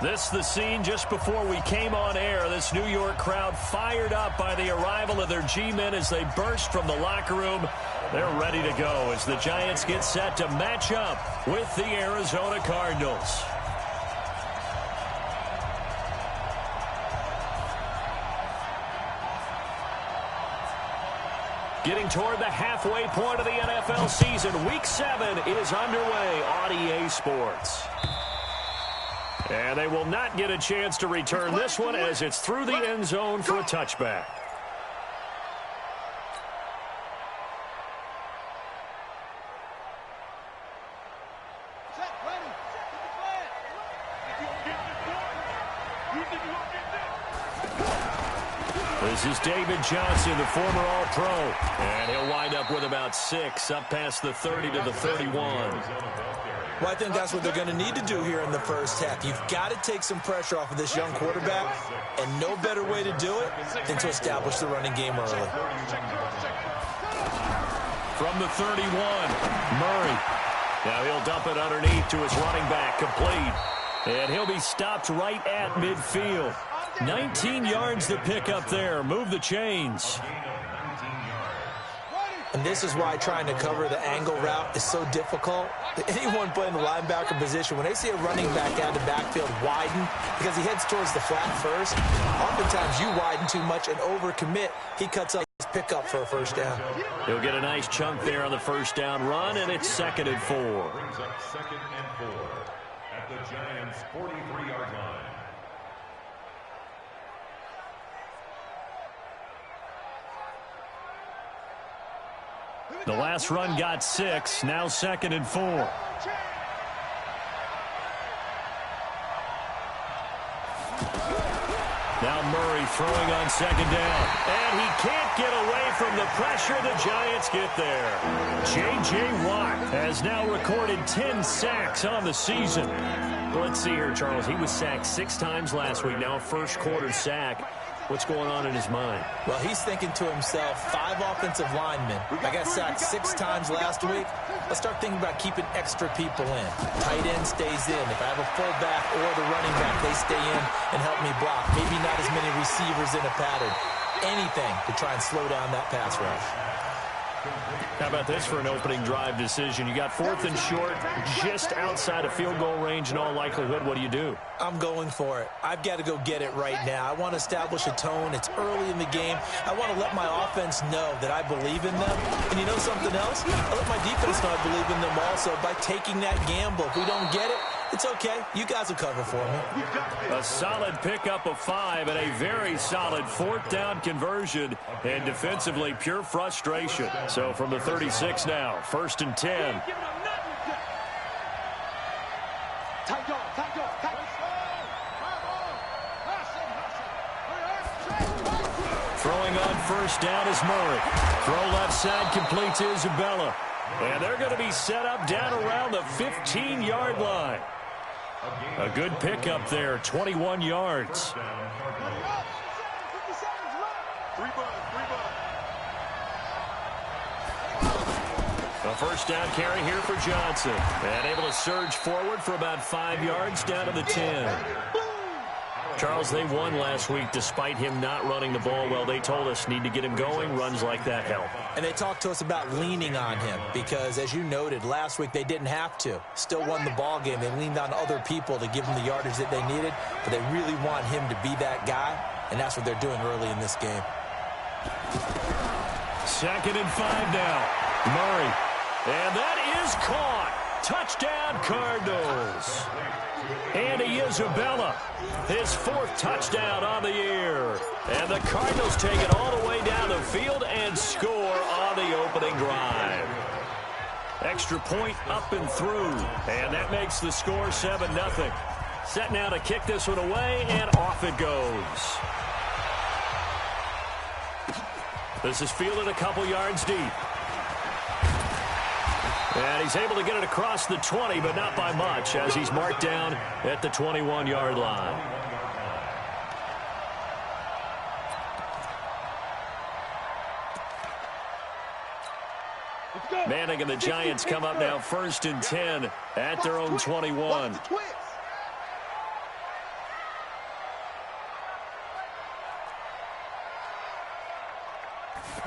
This the scene just before we came on air. This New York crowd fired up by the arrival of their G-men as they burst from the locker room. They're ready to go as the Giants get set to match up with the Arizona Cardinals. Getting toward the halfway point of the NFL season, Week 7 is underway on EA Sports. And they will not get a chance to return this one as it's through the end zone for a touchback. This is David Johnson, the former All-Pro. And he'll wind up with about 6, up past the 30 to the 31. Well, I think that's what they're going to need to do here in the first half. You've got to take some pressure off of this young quarterback, and no better way to do it than to establish the running game early. From the 31, Murray. Now he'll dump it underneath to his running back, complete. And he'll be stopped right at midfield. 19 yards to pick up there. Move the chains. And this is why trying to cover the angle route is so difficult. Anyone playing the linebacker position, when they see a running back out of the backfield widen because he heads towards the flat first, oftentimes you widen too much and overcommit. He cuts up his pickup for a first down. He'll get a nice chunk there on the first down run, and it's 2nd and 4. Brings up 2nd and 4 at the Giants' 43-yard line. The last run got 6, now 2nd and 4. Now Murray throwing on 2nd down. And he can't get away from the pressure. The Giants get there. J.J. Watt has now recorded 10 sacks on the season. Let's see here, Charles. He was sacked 6 times last week. Now a first-quarter sack. What's going on in his mind? Well, he's thinking to himself, 5 offensive linemen. I got sacked 6 times last week. Let's start thinking about keeping extra people in. Tight end stays in. If I have a fullback or the running back, they stay in and help me block. Maybe not as many receivers in a pattern. Anything to try and slow down that pass rush. How about this for an opening drive decision? You got 4th and short, just outside of field goal range in all likelihood. What do you do? I'm going for it. I've got to go get it right now. I want to establish a tone. It's early in the game. I want to let my offense know that I believe in them. And you know something else? I let my defense know I believe in them also by taking that gamble. If we don't get it, it's okay. You guys will cover for me. A solid pickup of 5 and a very solid 4th down conversion. And defensively, pure frustration. So from the 36 now, 1st and 10. Throwing on 1st down is Murray. Throw left side complete to Isabella. And they're going to be set up down around the 15-yard line. A good pickup there, 21 yards. A 1st down carry here for Johnson. And able to surge forward for about 5 yards down to the 10. Charles, they won last week despite him not running the ball well. They told us need to get him going. Runs like that help. And they talked to us about leaning on him because, as you noted, last week they didn't have to. Still won the ball game. They leaned on other people to give them the yardage that they needed, but they really want him to be that guy, and that's what they're doing early in this game. 2nd and 5 now. Murray. And that is caught. Touchdown, Cardinals. Andy Isabella, his 4th touchdown on the year. And the Cardinals take it all the way down the field and score on the opening drive. Extra point up and through. And that makes the score 7-0. Set now to kick this one away, and off it goes. This is fielded a couple yards deep. And he's able to get it across the 20, but not by much, as he's marked down at the 21-yard line. Manning and the Giants come up now 1st and 10 at their own 21.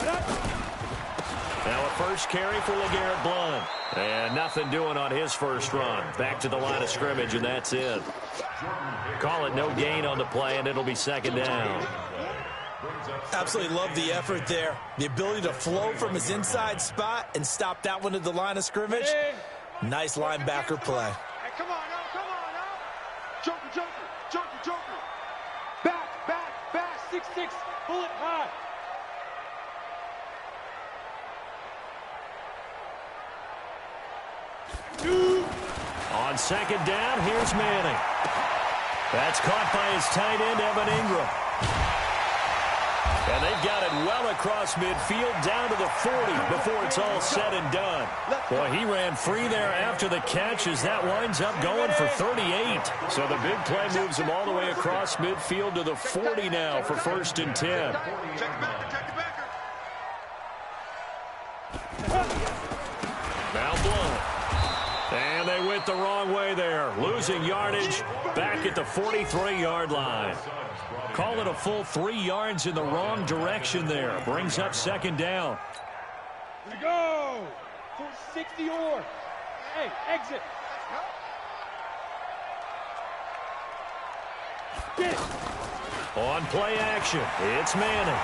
Now a first carry for LeGarrette Blount. And nothing doing on his first run. Back to the line of scrimmage, and that's it. Call it no gain on the play, and it'll be second down. Absolutely love the effort there. The ability to flow from his inside spot and stop that one at the line of scrimmage. Nice linebacker play. Hey, come on now, come on now. Joker, Joker, Joker, Joker. Back, back, back, 6-6, pull it high. On second down, here's Manning. That's caught by his tight end, Evan Ingram. And they've got it well across midfield down to the 40 before it's all said and done. Boy, he ran free there after the catch as that winds up going for 38. So the big play moves him all the way across midfield to the 40 now for 1st and 10. Now Blount. And they went the wrong way there. Losing yardage back at the 43-yard line. Call it a full 3 yards in the wrong direction there. Brings up second down. Here we go. 460 or. Hey, exit. Get it. On play action, it's Manning.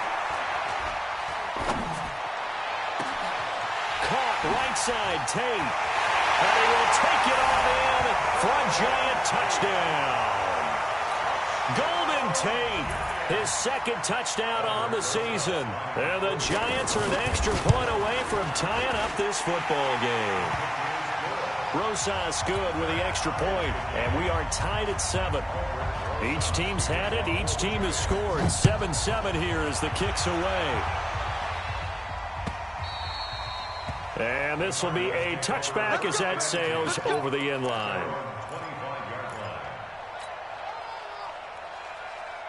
Caught right side, Tate. And he will take it on in for a Giant touchdown. Golden Tate, his 2nd touchdown on the season. And the Giants are an extra point away from tying up this football game. Rosas good with the extra point, and we are tied at 7. Each team's had it. Each team has scored. 7-7 here as the kick's away. And this will be a touchback as that sails over the end line.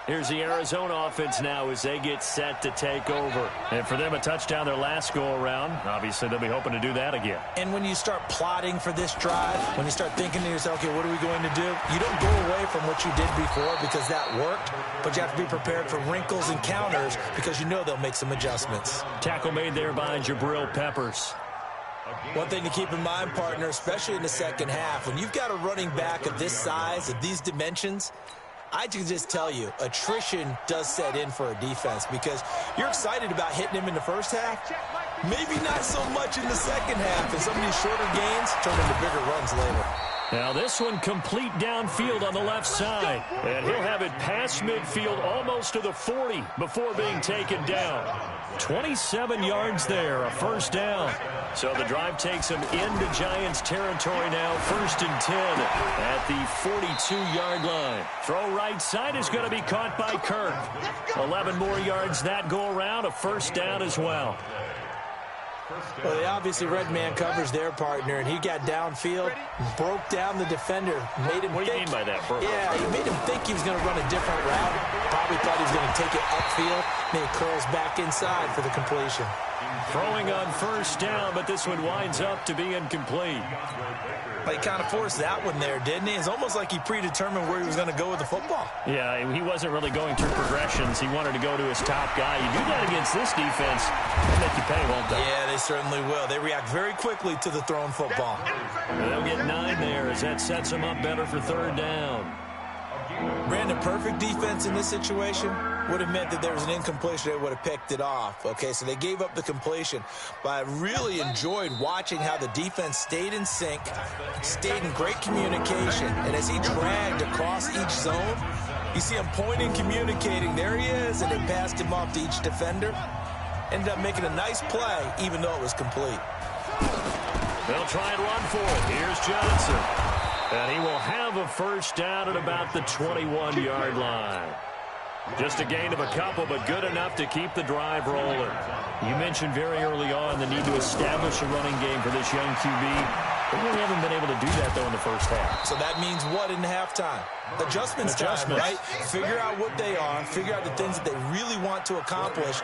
Here's the Arizona offense now as they get set to take over. And for them, a touchdown their last go-around. Obviously, they'll be hoping to do that again. And when you start plotting for this drive, when you start thinking to yourself, okay, what are we going to do? You don't go away from what you did before because that worked, but you have to be prepared for wrinkles and counters because you know they'll make some adjustments. Tackle made there by Jabril Peppers. One thing to keep in mind, partner, especially in the second half, when you've got a running back of this size, of these dimensions, I can just tell you, attrition does set in for a defense because you're excited about hitting him in the first half, maybe not so much in the second half, and some of these shorter gains turn into bigger runs later. Now this one complete downfield on the left side. And he'll have it past midfield almost to the 40 before being taken down. 27 yards there, a first down. So the drive takes him into Giants territory now, 1st and 10 at the 42-yard line. Throw right side is going to be caught by Kirk. 11 more yards that go around, a first down as well. Well, they obviously red man covers their partner, and he got downfield, broke down the defender, made him What do you mean by that, Burke? Yeah, he made him think he was going to run a different route. Probably thought he was going to take it upfield, and it curls back inside for the completion. Throwing on first down, but this one winds up to be incomplete. He kind of forced that one there, didn't he? It's almost like he predetermined where he was going to go with the football. Yeah, he wasn't really going through progressions. He wanted to go to his top guy. You do that against this defense, they'll make you pay, won't they? Yeah, they certainly will. They react very quickly to the thrown football. And they'll get 9 there as that sets them up better for 3rd down. Brandon, perfect defense in this situation would have meant that there was an incompletion. They would have picked it off. Okay, so they gave up the completion. But I really enjoyed watching how the defense stayed in sync, stayed in great communication. And as he dragged across each zone, you see him pointing, communicating. There he is, and they passed him off to each defender. Ended up making a nice play, even though it was complete. They'll try and run for it. Here's Johnson. And he will have a first down at about the 21-yard line. Just a gain of a couple, but good enough to keep the drive rolling. You mentioned very early on the need to establish a running game for this young QB. They really haven't been able to do that, though, in the first half. So that means what in halftime? Adjustments time, right? Figure out what they are, figure out the things that they really want to accomplish,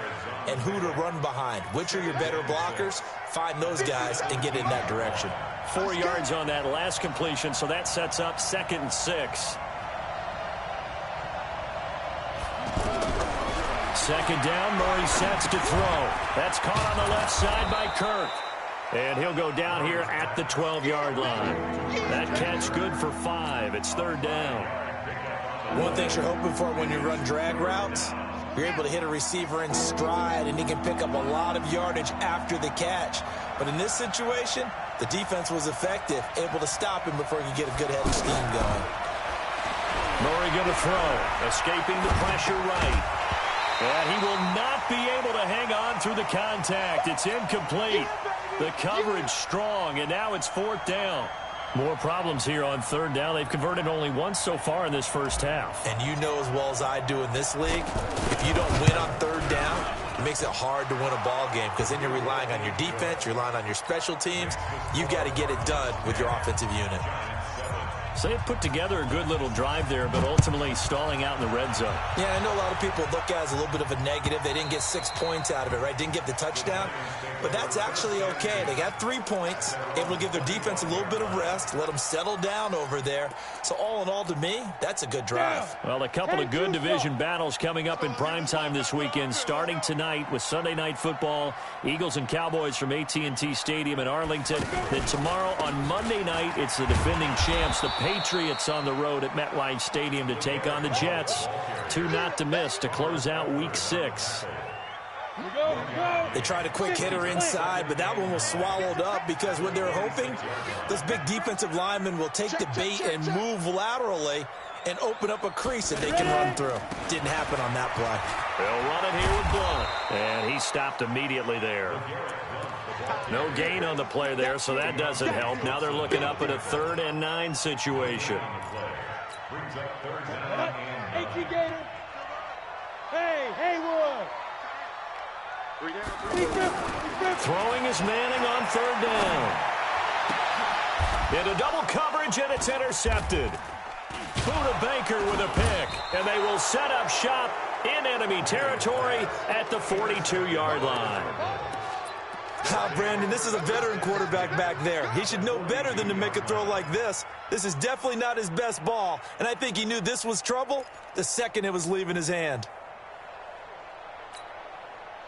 and who to run behind. Which are your better blockers? Find those guys and get in that direction. 4 yards on that last completion, so that sets up 2nd and 6. second down. Murray sets to throw. That's caught on the left side by Kirk. And he'll go down here at the 12-yard line. That catch good for 5. It's third down. One thing you're hoping for when you run drag routes, you're able to hit a receiver in stride, and he can pick up a lot of yardage after the catch. But in this situation, the defense was effective, able to stop him before he could get a good head of steam going. Murray going to throw, escaping the pressure right. And he will not be able to hang on through the contact. It's incomplete. The coverage strong, and now it's fourth down. More problems here on third down. They've converted only once so far in this first half. And you know as well as I do in this league, if you don't win on third down, it makes it hard to win a ball game because then you're relying on your defense, you're relying on your special teams. You've got to get it done with your offensive unit. So they put together a good little drive there, but ultimately stalling out in the red zone. Yeah, I know a lot of people look at it as a little bit of a negative. They didn't get 6 points out of it, right? Didn't get the touchdown. But that's actually okay. They got 3 points, able to give their defense a little bit of rest, let them settle down over there. So all in all, to me, that's a good drive. Well, a couple of good division battles coming up in primetime this weekend, starting tonight with Sunday Night Football, Eagles and Cowboys from AT&T Stadium in Arlington. Then tomorrow on Monday night, it's the defending champs, the Patriots, on the road at MetLife Stadium to take on the Jets. 2 not to miss to close out Week 6. They tried a quick hitter inside, but that one was swallowed up because what they're hoping, those big defensive linemen will take the bait and move laterally and open up a crease that they can run through. Didn't happen on that play. They'll run it here with Blunt. And he stopped immediately there. No gain on the play there, so that doesn't help. Now they're looking up at a 3rd and 9 situation. Hey, Haywood. Throwing is Manning on 3rd down. Into double coverage, and it's intercepted. Buda Baker with a pick, and they will set up shop in enemy territory at the 42-yard line. Brandon, this is a veteran quarterback back there. He should know better than to make a throw like this. This is definitely not his best ball, and I think he knew this was trouble the second it was leaving his hand.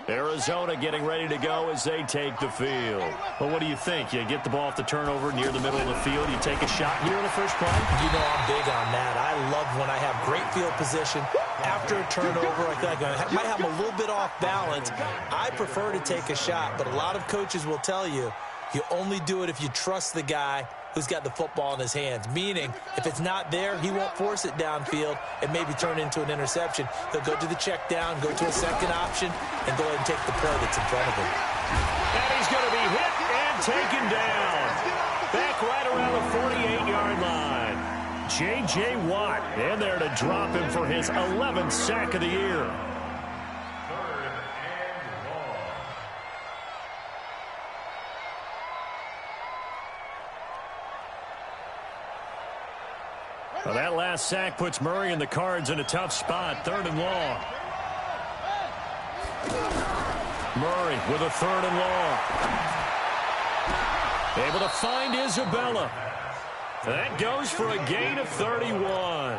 Arizona getting ready to go as they take the field. Well, what do you think? You get the ball off the turnover near the middle of the field. You take a shot here in the first play? You know I'm big on that. I love when I have great field position. After a turnover, I feel like I might have a little bit off balance. I prefer to take a shot, but a lot of coaches will tell you, you only do it if you trust the guy who's got the football in his hands. Meaning, if it's not there, he won't force it downfield and maybe turn into an interception. He'll go to the check down, go to a second option, and go ahead and take the play that's in front of him. And he's going to be hit and taken down. Back right around the 48-yard line. J.J. Watt in there to drop him for his 11th sack of the year. Well, that last sack puts Murray and the Cards in a tough spot. 3rd and long. Murray with a 3rd and long. Able to find Isabella. That goes for a gain of 31.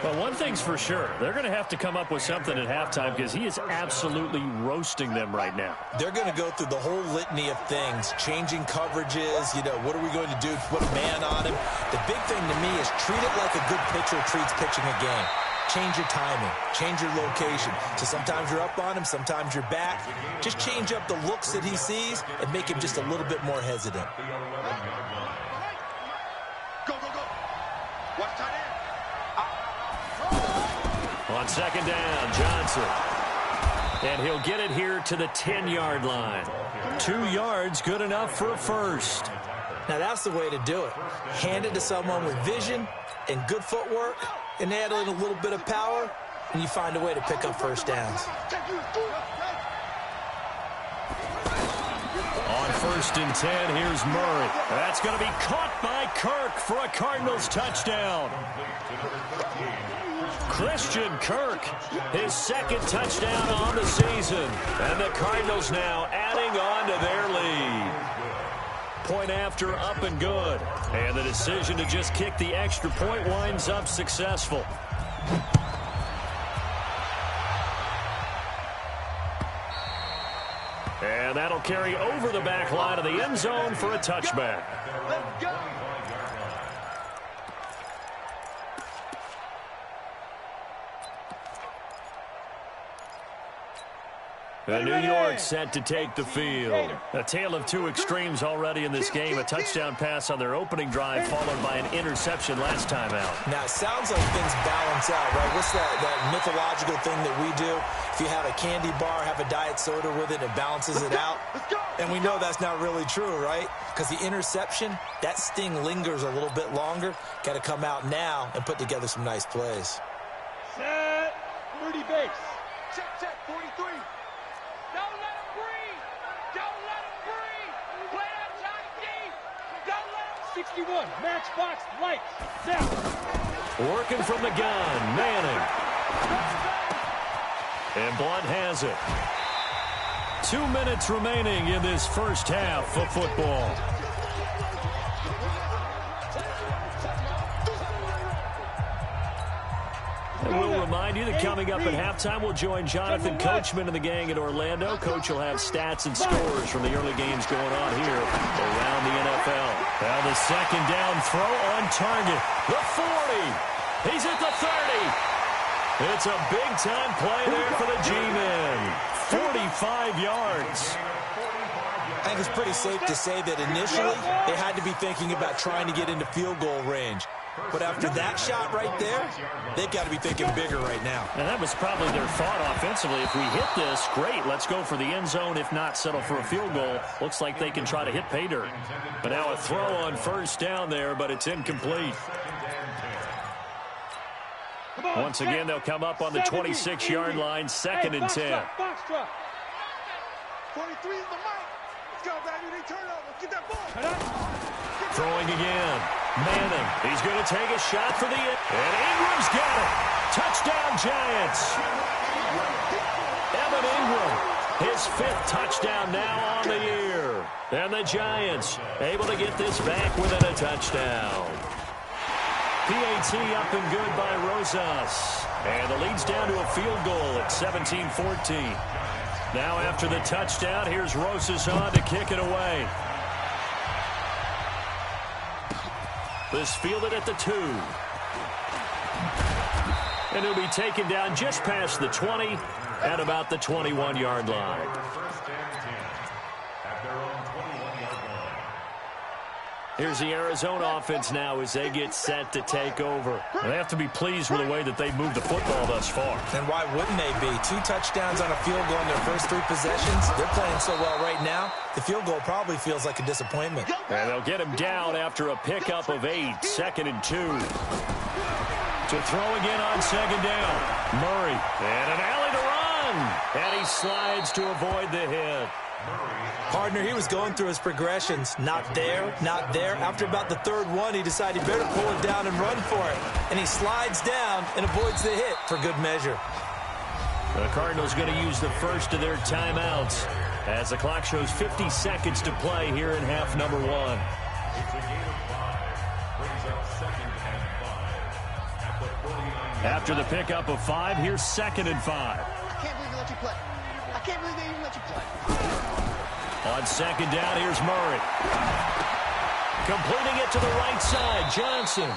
Well, one thing's for sure. They're going to have to come up with something at halftime because he is absolutely roasting them right now. They're going to go through the whole litany of things, changing coverages, what are we going to do to put a man on him? The big thing to me is treat it like a good pitcher treats pitching a game. Change your timing, change your location. So sometimes you're up on him, sometimes you're back. Just change up the looks that he sees and make him just a little bit more hesitant. Go, go, go. Watch tight end. On 2nd down, Johnson. And he'll get it here to the 10-yard line. 2 yards, good enough for a first. Now that's the way to do it. Hand it to someone with vision and good footwork, and add in a little bit of power, and you find a way to pick up first downs. On 1st and 10, here's Murray. That's going to be caught by Kirk for a Cardinals touchdown. Christian Kirk, his 2nd touchdown on the season. And the Cardinals now adding on to their lead. Point after, up and good. And the decision to just kick the extra point winds up successful. And that'll carry over the back line of the end zone for a touchback. Let's go. And New York set to take the field. A tale of two extremes already in this game. A touchdown pass on their opening drive followed by an interception last time out. Now, it sounds like things balance out, right? What's that mythological thing that we do? If you have a candy bar, have a diet soda with it, it balances it out. And we know that's not really true, right? Because the interception, that sting lingers a little bit longer. Got to come out now and put together some nice plays. Set. 30 base. Check, 43. Don't let him breathe. Don't let him breathe. Play that tight deep. Don't let him. 61. Matchbox lights. Down. Working from the gun, Manning. And Blunt has it. 2 minutes remaining in this first half of football. And we'll remind you that coming up at halftime, we'll join Jonathan Coachman and the gang in Orlando. Coach will have stats and scores from the early games going on here around the NFL. Now the second down throw on target. The 40. He's at the 30. It's a big-time play there for the G-men. 45 yards. I think it's pretty safe to say that initially they had to be thinking about trying to get into field goal range. But after that shot right there, they've got to be thinking bigger right now. And that was probably their thought offensively. If we hit this, great, let's go for the end zone. If not, settle for a field goal. Looks like they can try to hit pay dirt. But now a throw on first down there, but it's incomplete. Once again, they'll come up on the 26-yard line, 2nd and 10. 43 is the mark. Let's go, baby. They turn over. Get that ball. Throwing again. Manning. He's going to take a shot for the end. And Ingram's got it. Touchdown, Giants. Evan Ingram, his 5th touchdown now on the year. And the Giants able to get this back within a touchdown. PAT up and good by Rosas. And the lead's down to a field goal at 17-14. Now after the touchdown, here's Rosas on to kick it away. This fielded at the 2. And he'll be taken down just past the 20 at about the 21-yard line. Here's the Arizona offense now as they get set to take over. They have to be pleased with the way that they've moved the football thus far. And why wouldn't they be? 2 touchdowns on a field goal in their first 3 possessions. They're playing so well right now, the field goal probably feels like a disappointment. And they'll get him down after a pickup of 8, 2nd and 2. To throw again on 2nd down. Murray. And an alley to run. And he slides to avoid the hit. Partner, he was going through his progressions. Not there, not there. After about the 3rd one, he decided he better pull it down and run for it. And he slides down and avoids the hit for good measure. The Cardinals going to use the first of their timeouts as the clock shows 50 seconds to play here in half number 1. After the pickup of 5, here's 2nd and 5. I can't believe they let you play. I can't believe they even let you play. On 2nd down, here's Murray. Completing it to the right side, Johnson.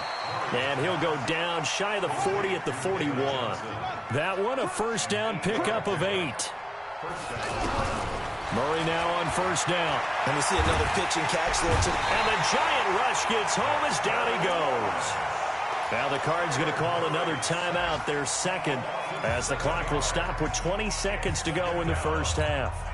And he'll go down shy of the 40 at the 41. That one, a first down pickup of 8. Murray now on first down. And we see another pitch and catch there. And the giant rush gets home as down he goes. Now the Cards going to call another timeout, their 2nd, as the clock will stop with 20 seconds to go in the first half.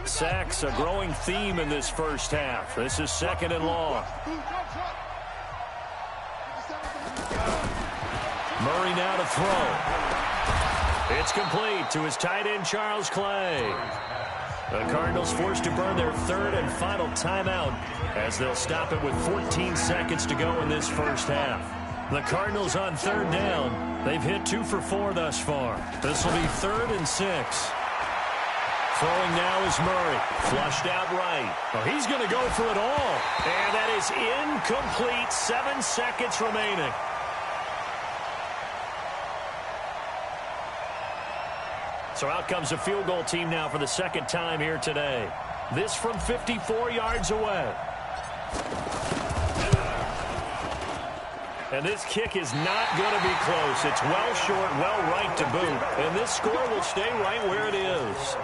Sacks, a growing theme in this first half. This is 2nd and long. Murray now to throw. It's complete to his tight end, Charles Clay. The Cardinals forced to burn their 3rd and final timeout as they'll stop it with 14 seconds to go in this first half. The Cardinals on 3rd down. They've hit 2 for 4 thus far. This will be 3rd and 6. Throwing now is Murray. Flushed out right. Oh, he's going to go for it all. And that is incomplete. 7 seconds remaining. So out comes a field goal team now for the second time here today. This from 54 yards away. And this kick is not going to be close. It's well short, well right to boot. And this score will stay right where it is.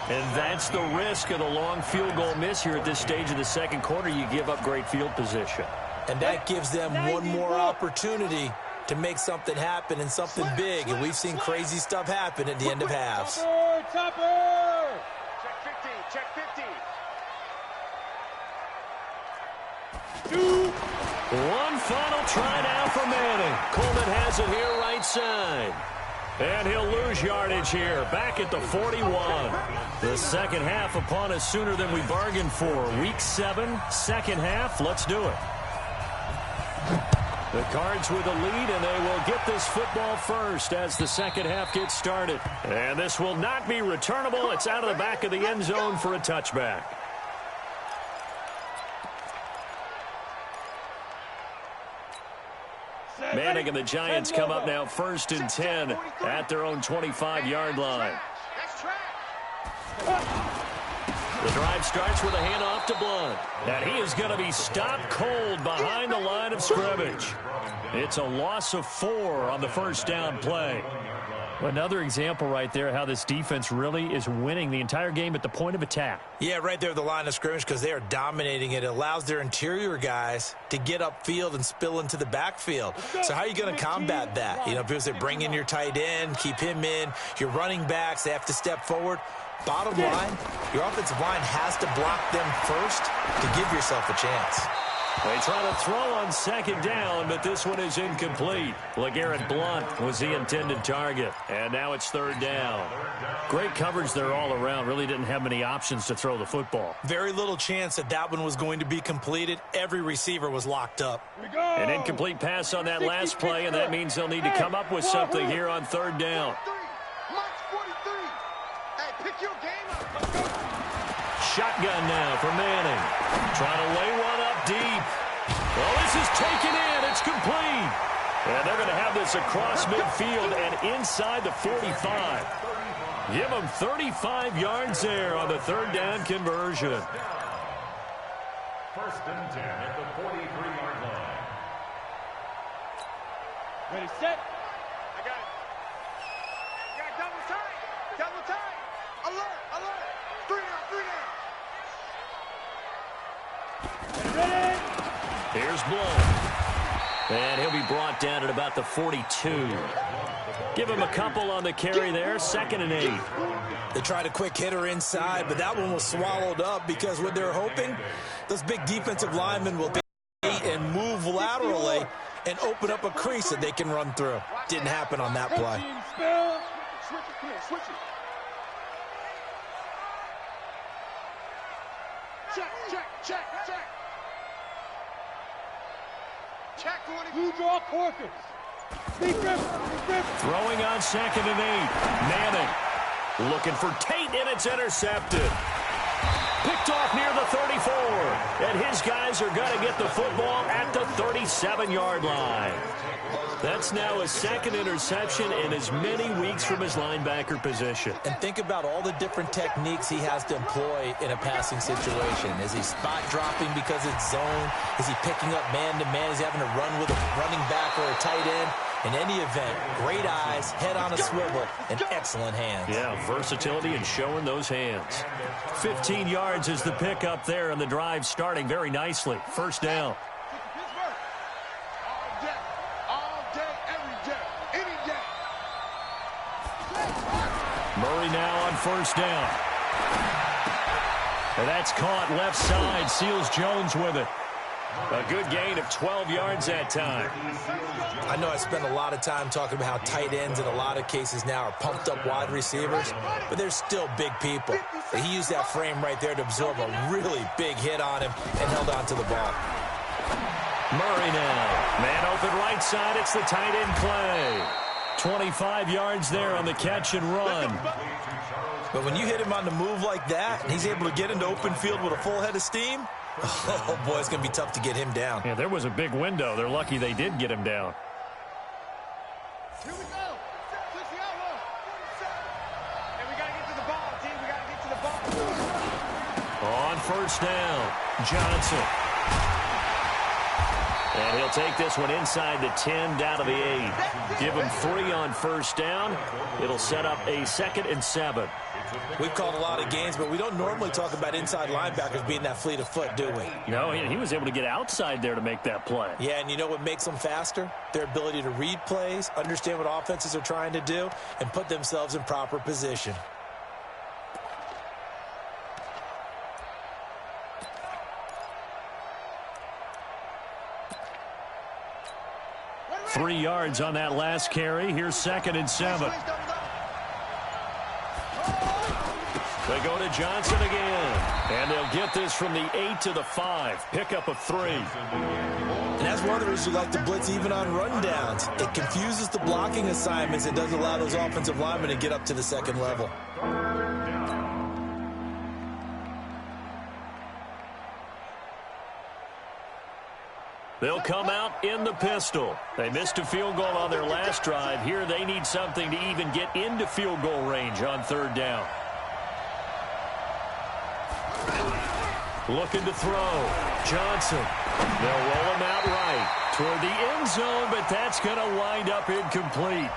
And that's the risk of the long field goal miss here at this stage of the second quarter. You give up great field position. And that gives them one more opportunity to make something happen and something big. And we've seen crazy stuff happen at the end of halves. Topper! Check 50. 2. One final try now for Manning. Coleman has it here right side. And he'll lose yardage here, back at the 41. The second half upon us sooner than we bargained for. Week 7, second half. Let's do it. The Cards with a lead, and they will get this football first as the second half gets started. And this will not be returnable. It's out of the back of the end zone for a touchback. Manning and the Giants come up now 1st and 10 at their own 25-yard line. The drive starts with a handoff to Blunt. And he is going to be stopped cold behind the line of scrimmage. It's a loss of 4 on the first down play. Another example right there how this defense really is winning the entire game at the point of attack. Yeah, right there at the line of scrimmage because they are dominating it. It allows their interior guys to get upfield and spill into the backfield. So how are you going to combat that? You know, because they bring in your tight end, keep him in. Your running backs, they have to step forward. Bottom line, your offensive line has to block them first to give yourself a chance. They try to throw on second down, but this one is incomplete. LeGarrette Blunt was the intended target. And now it's third down. Great coverage there all around. Really didn't have many options to throw the football. Very little chance that that one was going to be completed. Every receiver was locked up. An incomplete pass on that last play, and that means they'll need to come up with something here on third down. Shotgun now for Manning. Trying to lay one up deep. Well, this is taken in. It's complete. And they're going to have this across midfield and inside the 45. Give them 35 yards there on the third down conversion. 1st and 10 at the 43-yard line. Ready, set. I got it. You got double time. Double time. Alert. 3 down. Ready. Here's Blunt. And he'll be brought down at about the 42. Give him a couple on the carry there. 2nd and 8. They tried a quick hitter inside, but that one was swallowed up because what they're hoping, those big defensive linemen will bait and move laterally and open up a crease that they can run through. Didn't happen on that play. Switch it. Check. Blue draw Corkers. Throwing on 2nd and 8. Manning looking for Tate, and it's intercepted. Picked off near the 34. And his guys are going to get the football at the 37-yard line. That's now his 2nd interception in as many weeks from his linebacker position. And think about all the different techniques he has to employ in a passing situation. Is he spot dropping because it's zone? Is he picking up man-to-man? Is he having to run with a running back or a tight end? In any event, great eyes, head on a swivel, and excellent hands. Yeah, versatility and showing those hands. 15 yards is the pickup there, and the drive starting very nicely. First down. Murray now on first down. And that's caught left side. Seals Jones with it. A good gain of 12 yards that time. I know I spend a lot of time talking about how tight ends in a lot of cases now are pumped up wide receivers, but they're still big people. He used that frame right there to absorb a really big hit on him and held on to the ball. Murray now. Man open right side. It's the tight end play. 25 yards there on the catch and run. But when you hit him on the move like that, and he's able to get into open field with a full head of steam, oh, boy, it's going to be tough to get him down. Yeah, there was a big window. They're lucky they did get him down. Here we go. Switch the outlaw. And we got to get to the ball, team. We got to get to the ball. On first down, Johnson. And he'll take this one inside the 10, down to the 8. Give him 3 on first down. It'll set up a 2nd and 7. We've called a lot of games, but we don't normally talk about inside linebackers being that fleet of foot, do we? No, he was able to get outside there to make that play. Yeah, and you know what makes them faster? Their ability to read plays, understand what offenses are trying to do, and put themselves in proper position. 3 yards on that last carry. Here's 2nd and 7. They go to Johnson again. And they'll get this from the 8 to the 5. Pickup of 3. And that's one of the reasons you like to blitz even on rundowns. It confuses the blocking assignments. It doesn't allow those offensive linemen to get up to the 2nd level. They'll come out in the pistol. They missed a field goal on their last drive. Here they need something to even get into field goal range on 3rd down. Looking to throw. Johnson. They'll roll him out right toward the end zone, but that's going to wind up incomplete.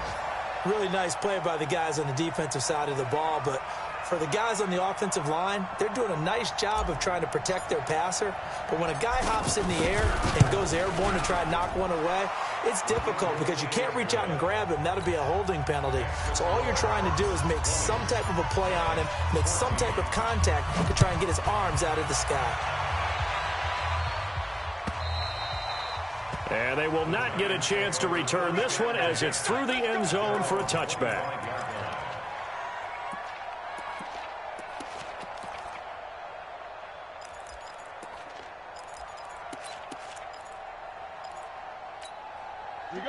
Really nice play by the guys on the defensive side of the ball, but for the guys on the offensive line, they're doing a nice job of trying to protect their passer. But when a guy hops in the air and goes airborne to try and knock one away, it's difficult because you can't reach out and grab him. That'll be a holding penalty. So all you're trying to do is make some type of a play on him, make some type of contact to try and get his arms out of the sky. And they will not get a chance to return this one as it's through the end zone for a touchback.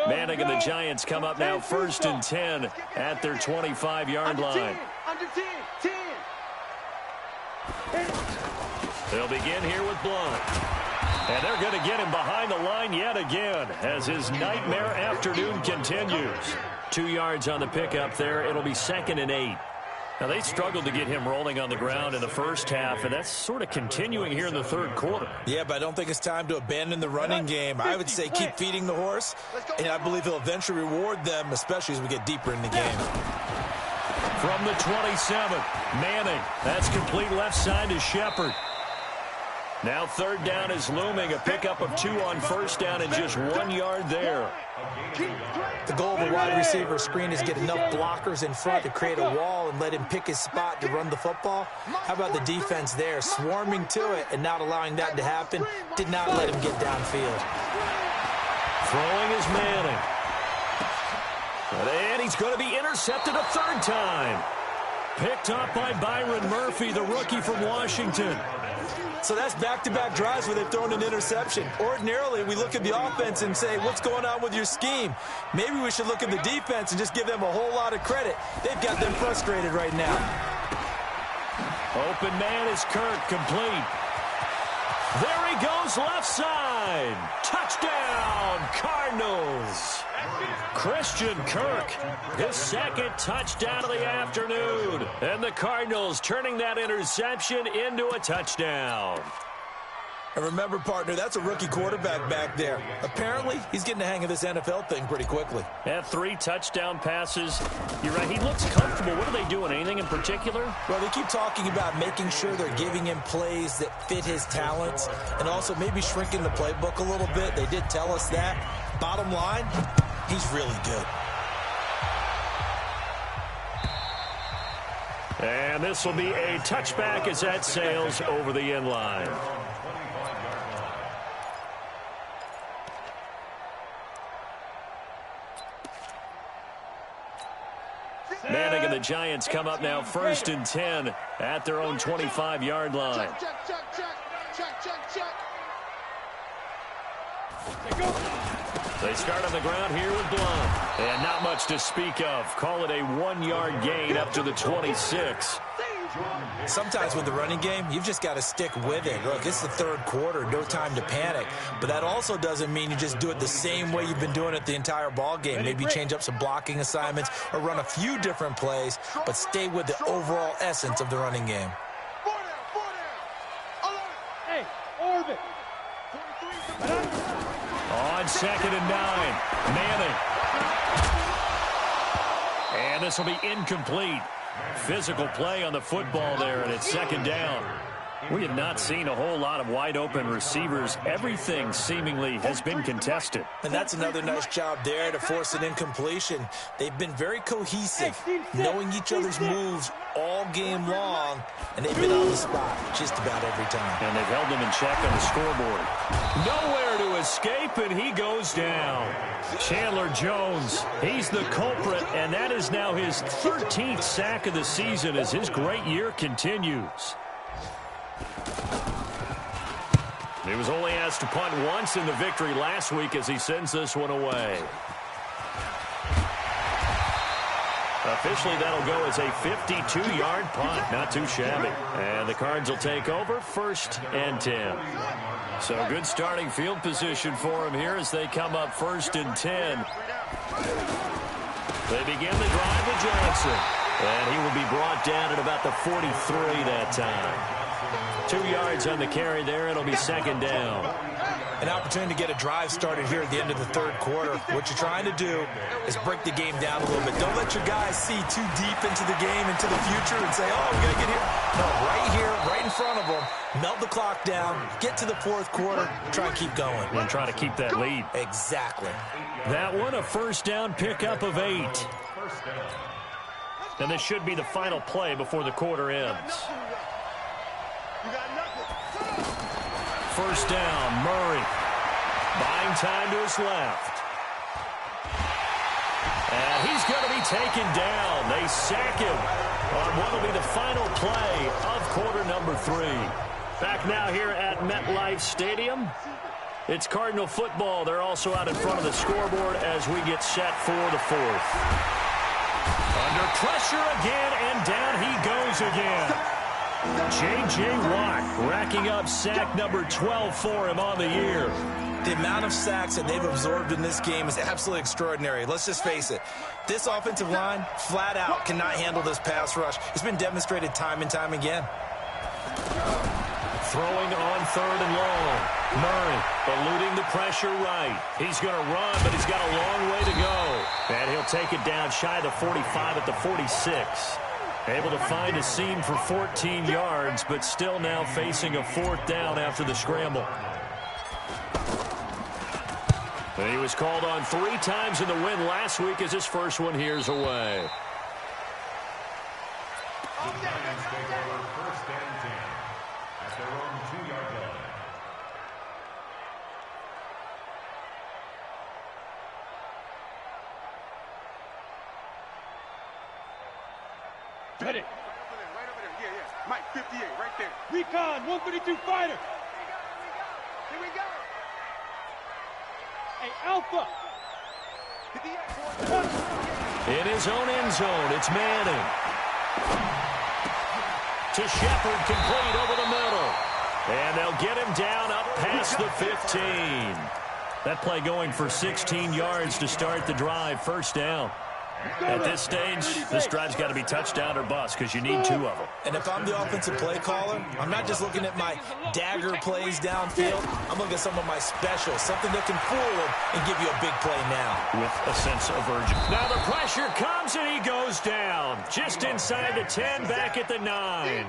Manning and the Giants come up now 1st and 10 at their 25-yard line. Under 10. They'll begin here with Blunt. And they're going to get him behind the line yet again as his nightmare afternoon continues. 2 yards on the pickup there. It'll be 2nd and 8. Now, they struggled to get him rolling on the ground in the first half, and that's sort of continuing here in the 3rd quarter. Yeah, but I don't think it's time to abandon the running game. I would say keep feeding the horse, and I believe he'll eventually reward them, especially as we get deeper in the game. From the 27, Manning. That's complete left side to Shepard. Now 3rd down is looming. A pickup of 2 on first down and just 1 yard there. The goal of a wide receiver screen is get enough blockers in front to create a wall and let him pick his spot to run the football. How about the defense there? Swarming to it and not allowing that to happen. Did not let him get downfield. Throwing is Manning. And he's going to be intercepted a 3rd time. Picked up by Byron Murphy, the rookie from Washington. So that's back-to-back drives where they've thrown an interception. Ordinarily, we look at the offense and say, what's going on with your scheme? Maybe we should look at the defense and just give them a whole lot of credit. They've got them frustrated right now. Open man is Kirk, complete. There he goes, left side. Touchdown, Cardinals. Christian Kirk, his 2nd touchdown of the afternoon. And the Cardinals turning that interception into a touchdown. And remember, partner, that's a rookie quarterback back there. Apparently, he's getting the hang of this NFL thing pretty quickly. Had 3 touchdown passes. You're right, he looks comfortable. What are they doing? Anything in particular? Well, they keep talking about making sure they're giving him plays that fit his talents and also maybe shrinking the playbook a little bit. They did tell us that. Bottom line, he's really good. And this will be a touchback as that sails over the end line. Manning and the Giants come up now 1st and 10 at their own 25-yard line. Check. They start on the ground here with Blunt. And not much to speak of. Call it a 1-yard gain up to the 26. Sometimes with the running game, you've just got to stick with it. Look, it's the third quarter, no time to panic. But that also doesn't mean you just do it the same way you've been doing it the entire ball game. Maybe change up some blocking assignments or run a few different plays, but stay with the overall essence of the running game. Hey, Orbit. On 2nd and 9, Manning. And this will be incomplete. Physical play on the football there, and it's 2nd down. We have not seen a whole lot of wide-open receivers. Everything seemingly has been contested. And that's another nice job there to force an incompletion. They've been very cohesive, knowing each other's moves all game long, and they've been on the spot just about every time. And they've held them in check on the scoreboard. Nowhere to escape, and he goes down. Chandler Jones, he's the culprit, and that is now his 13th sack of the season as his great year continues. He was only asked to punt once in the victory last week as he sends this one away. Officially, that'll go as a 52-yard punt. Not too shabby. And the Cards will take over 1st and 10. So good starting field position for him here as they come up 1st and 10. They begin the drive with Johnson. And he will be brought down at about the 43 that time. 2 yards on the carry there. It'll be 2nd down. An opportunity to get a drive started here at the end of the third quarter. What you're trying to do is break the game down a little bit. Don't let your guys see too deep into the game, into the future, and say, oh, we got to get here. No, right here, right in front of them. Melt the clock down, get to the fourth quarter, try and keep going. And try to keep that lead. Exactly. That one, a 1st down pickup of 8. And this should be the final play before the quarter ends. 1st down, Murray. Buying time to his left. And he's going to be taken down. They sack him on what will be the final play of quarter number 3. Back now here at MetLife Stadium. It's Cardinal football. They're also out in front of the scoreboard as we get set for the 4th. Under pressure again, and down he goes again. J.J. Watt racking up sack number 12 for him on the year. The amount of sacks that they've absorbed in this game is absolutely extraordinary. Let's just face it. This offensive line, flat out, cannot handle this pass rush. It's been demonstrated time and time again. Throwing on 3rd and long. Murray eluding the pressure right. He's going to run, but he's got a long way to go. And he'll take it down shy of the 45 at the 46. Able to find a seam for 14 yards, but still now facing a 4th down after the scramble. And he was called on 3 times in the win last week as his first one here's away. Giants take over 1st and 10 at their own 2-yard line. Ready. Right over there. Yeah. Mike, 58, right there. Recon, 132 fighter. Here we go. Hey, Alpha. In his own end zone, it's Manning. To Shepard, complete over the middle. And they'll get him down up past the 15. That play going for 16 yards to start the drive. 1st down. At this stage, this drive's got to be touchdown or bust because you need 2 of them. And if I'm the offensive play caller, I'm not just looking at my dagger plays downfield. I'm looking at some of my specials, something that can fool him and give you a big play now. With a sense of urgency. Now the pressure comes and he goes down. Just inside the 10, back at the 9.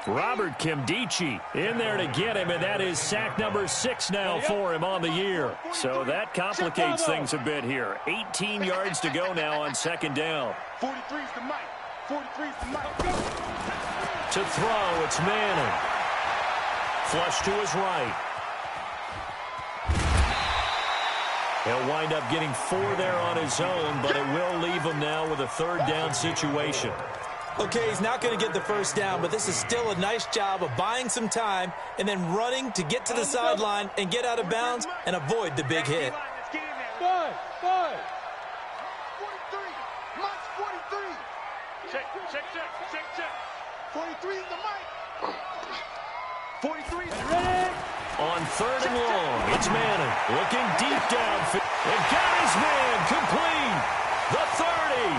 Robert Kimdichie in there to get him, and that is sack number 6 now for him on the year. So that complicates things a bit here. 18 yards to go now on 2nd down. 43's the Mike. 43's the Mike. To throw, it's Manning. Flush to his right. He'll wind up getting 4 there on his own, but it will leave him now with a 3rd down situation. Okay, he's not going to get the 1st down, but this is still a nice job of buying some time and then running to get to the sideline and get out of bounds and avoid the big hit. Five. 43. Mike's 43. Check. 43 is the mic. 43 is Ready? On third and long, it's Madden looking deep downfield. And got his man complete. The 30,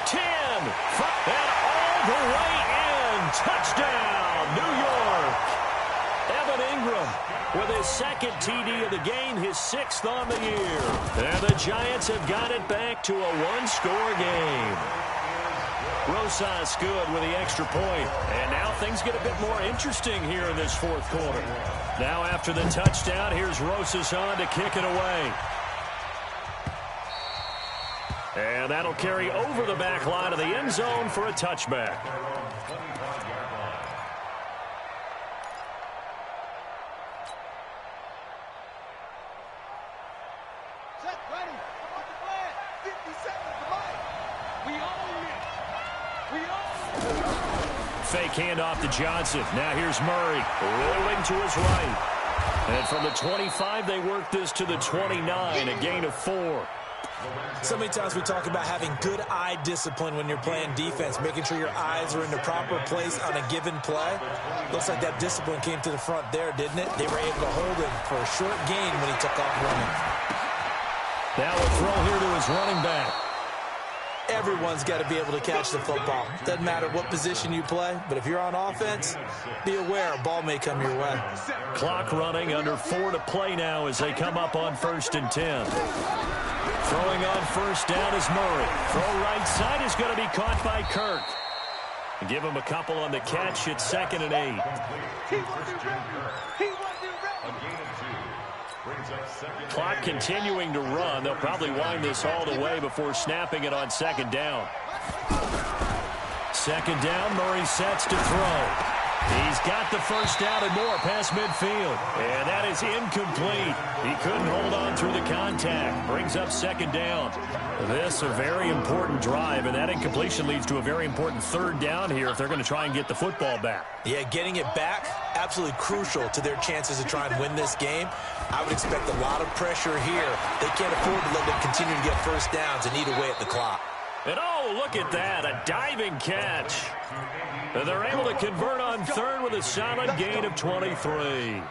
10, 5, and all the way in. Touchdown, New York. Evan Ingram with his second TD of the game, his 6th on the year. And the Giants have got it back to a one-score game. Rosas good with the extra point. And now things get a bit more interesting here in this fourth quarter. Now after the touchdown, here's Rosas on to kick it away. And that'll carry over the back line of the end zone for a touchback. set, ready. What's the plan? 50 seconds to Mike. We own it. We own it. Fake handoff to Johnson. Now here's Murray rolling to his right. And from the 25, they work this to the 29, a gain of 4. So many times we talk about having good eye discipline when you're playing defense, making sure your eyes are in the proper place on a given play. Looks like that discipline came to the front there, didn't it? They were able to hold him for a short gain when he took off running. Now a throw here to his running back. Everyone's got to be able to catch the football. Doesn't matter what position you play, but if you're on offense, be aware a ball may come your way. Clock running, under 4 to play now as they come up on 1st and 10. Throwing on first down is Murray. Throw right side is going to be caught by Kirk. Give him a couple on the catch. It's 2nd and 8. He wasn't ready. He wasn't ready. Clock continuing to run. They'll probably wind this all the way before snapping it on 2nd down. 2nd down, Murray sets to throw. He's got the first down and more past midfield. And that is incomplete. He couldn't hold on through the contact. Brings up 2nd down. This a very important drive, and that incompletion leads to a very important 3rd down here if they're going to try and get the football back. Yeah, getting it back, absolutely crucial to their chances to try and win this game. I would expect a lot of pressure here. They can't afford to let them continue to get first downs and eat away at the clock. And oh, look at that, a diving catch. And they're able to convert on 3rd with a solid gain of 23.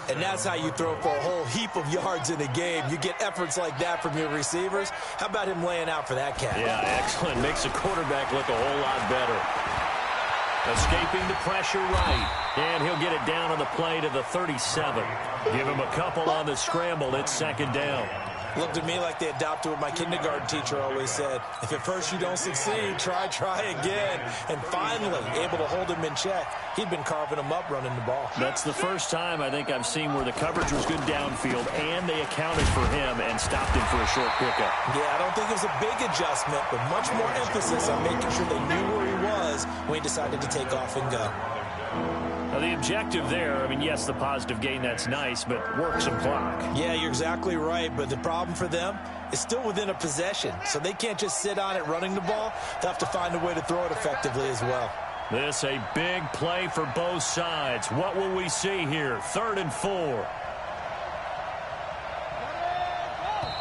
And that's how you throw for a whole heap of yards in a game. You get efforts like that from your receivers. How about him laying out for that catch? Yeah, excellent. Makes the quarterback look a whole lot better. Escaping the pressure right. And he'll get it down on the play to the 37. Give him a couple on the scramble. It's 2nd down. Looked to me like they adopted what my kindergarten teacher always said. If at first you don't succeed, try again. And finally, able to hold him in check. He'd been carving him up running the ball. That's the first time I think I've seen where the coverage was good downfield and they accounted for him and stopped him for a short pickup. Yeah, I don't think it was a big adjustment, but much more emphasis on making sure they knew where he was when he decided to take off and go. Now the objective there, I mean, yes, the positive gain, that's nice, but work some clock. Yeah, you're exactly right, but the problem for them is still within a possession, so they can't just sit on it running the ball. They'll have to find a way to throw it effectively as well. This a big play for both sides. What will we see here? 3rd and 4.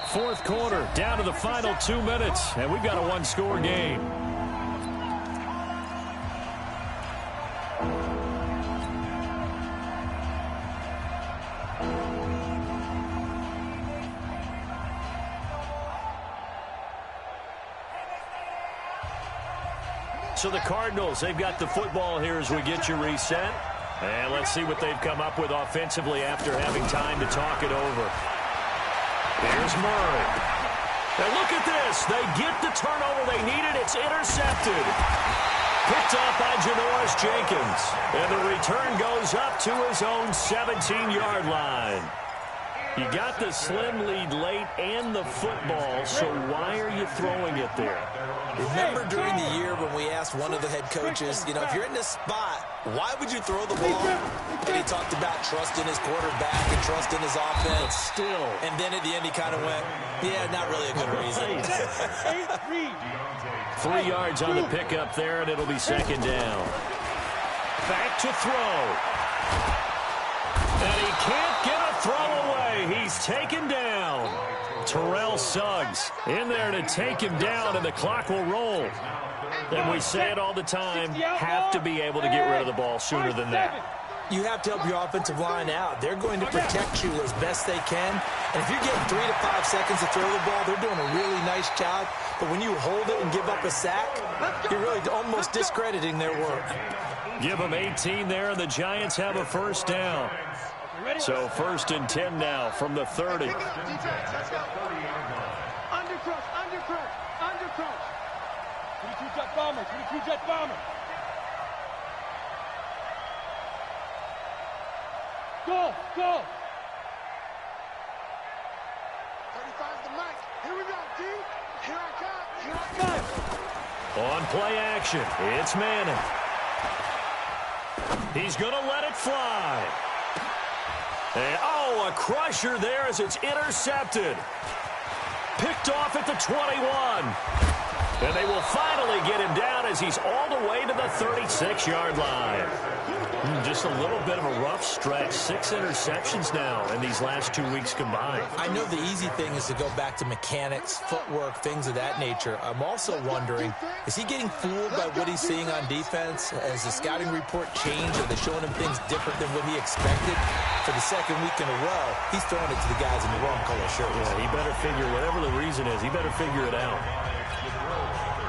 4th quarter, down to the final 2 minutes, and we've got a one-score game. So the Cardinals, they've got the football here as we get you reset. And let's see what they've come up with offensively after having time to talk it over. Here's Murray. Now look at this. They get the turnover they needed. It's intercepted. Picked up by Janoris Jenkins. And the return goes up to his own 17-yard line. You got the slim lead late and the football, so why are you throwing it there? Remember during the year when we asked one of the head coaches, you know, if you're in this spot, why would you throw the ball? And he talked about trusting his quarterback and trusting his offense. But still. And then at the end he kind of went, yeah, not really a good reason. 3 yards on the pickup there, and it'll be 2nd down. Back to throw. And he can't get a throw away. He's taken down. Terrell Suggs in there to take him down, and the clock will roll. And we say it all the time, have to be able to get rid of the ball sooner than that. You have to help your offensive line out. They're going to protect you as best they can. And if you're getting 3 to 5 seconds to throw the ball, they're doing a really nice job. But when you hold it and give up a sack, you're really almost discrediting their work. Give them 18 there, and the Giants have a first down. So 1st and 10 now from the 30. Pick it up, defense. Let's go. Undercrush, undercrush, undercrush. 22 jet bomber, 22 jet bomber. Go, go. 35's the mic. Here we go, D. Here I come. Here I come. On play action, it's Manning. He's going to let it fly. And, a crusher there as it's intercepted. Picked off at the 21. And they will finally get him down as he's all the way to the 36-yard line. Just a little bit of a rough stretch. 6 interceptions now in these last 2 weeks combined. I know the easy thing is to go back to mechanics, footwork, things of that nature. I'm also wondering, is he getting fooled by what he's seeing on defense? Has the scouting report changed? Are they showing him things different than what he expected? For the second week in a row, he's throwing it to the guys in the wrong color shirts. Yeah, he better figure, whatever the reason is, he better figure it out.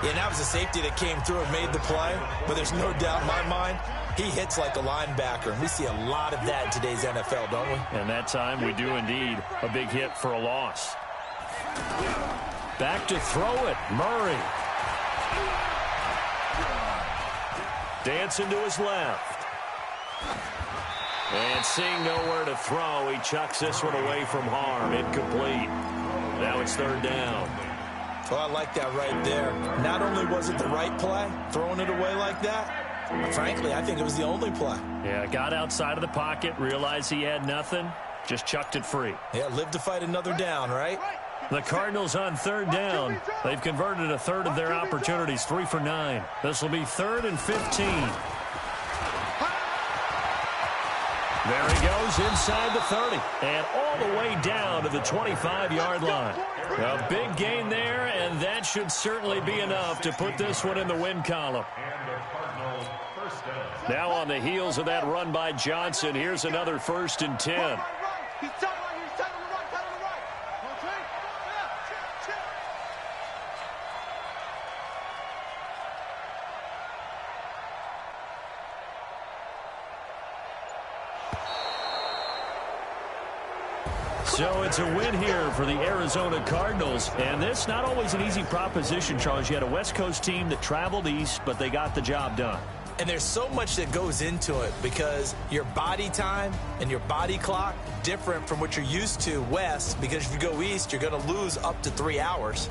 Yeah, and that was a safety that came through and made the play. But there's no doubt in my mind, he hits like a linebacker. And we see a lot of that in today's NFL, don't we? And that time we do indeed. A big hit for a loss. Back to throw it. Murray. Dancing to his left. And seeing nowhere to throw, he chucks this one away from harm. Incomplete. Now it's 3rd down. Well, I like that right there. Not only was it the right play, throwing it away like that, but frankly, I think it was the only play. Yeah, got outside of the pocket, realized he had nothing, just chucked it free. Yeah, live to fight another down, right? The Cardinals on 3rd down. They've converted a third of their opportunities, 3 for 9. This will be 3rd and 15. There he goes inside the 30 and all the way down to the 25-yard line. A big gain there, and that should certainly be enough to put this one in the win column. Now on the heels of that run by Johnson, here's another 1st and 10. He's tight right here. He's tight on the right. Tight on the right. Okay. Yeah. Check. So it's a win here for the Arizona Cardinals. And this not always an easy proposition, Charles. You had a West Coast team that traveled east, but they got the job done. And there's so much that goes into it because your body time and your body clock different from what you're used to west, because if you go east, you're going to lose up to 3 hours,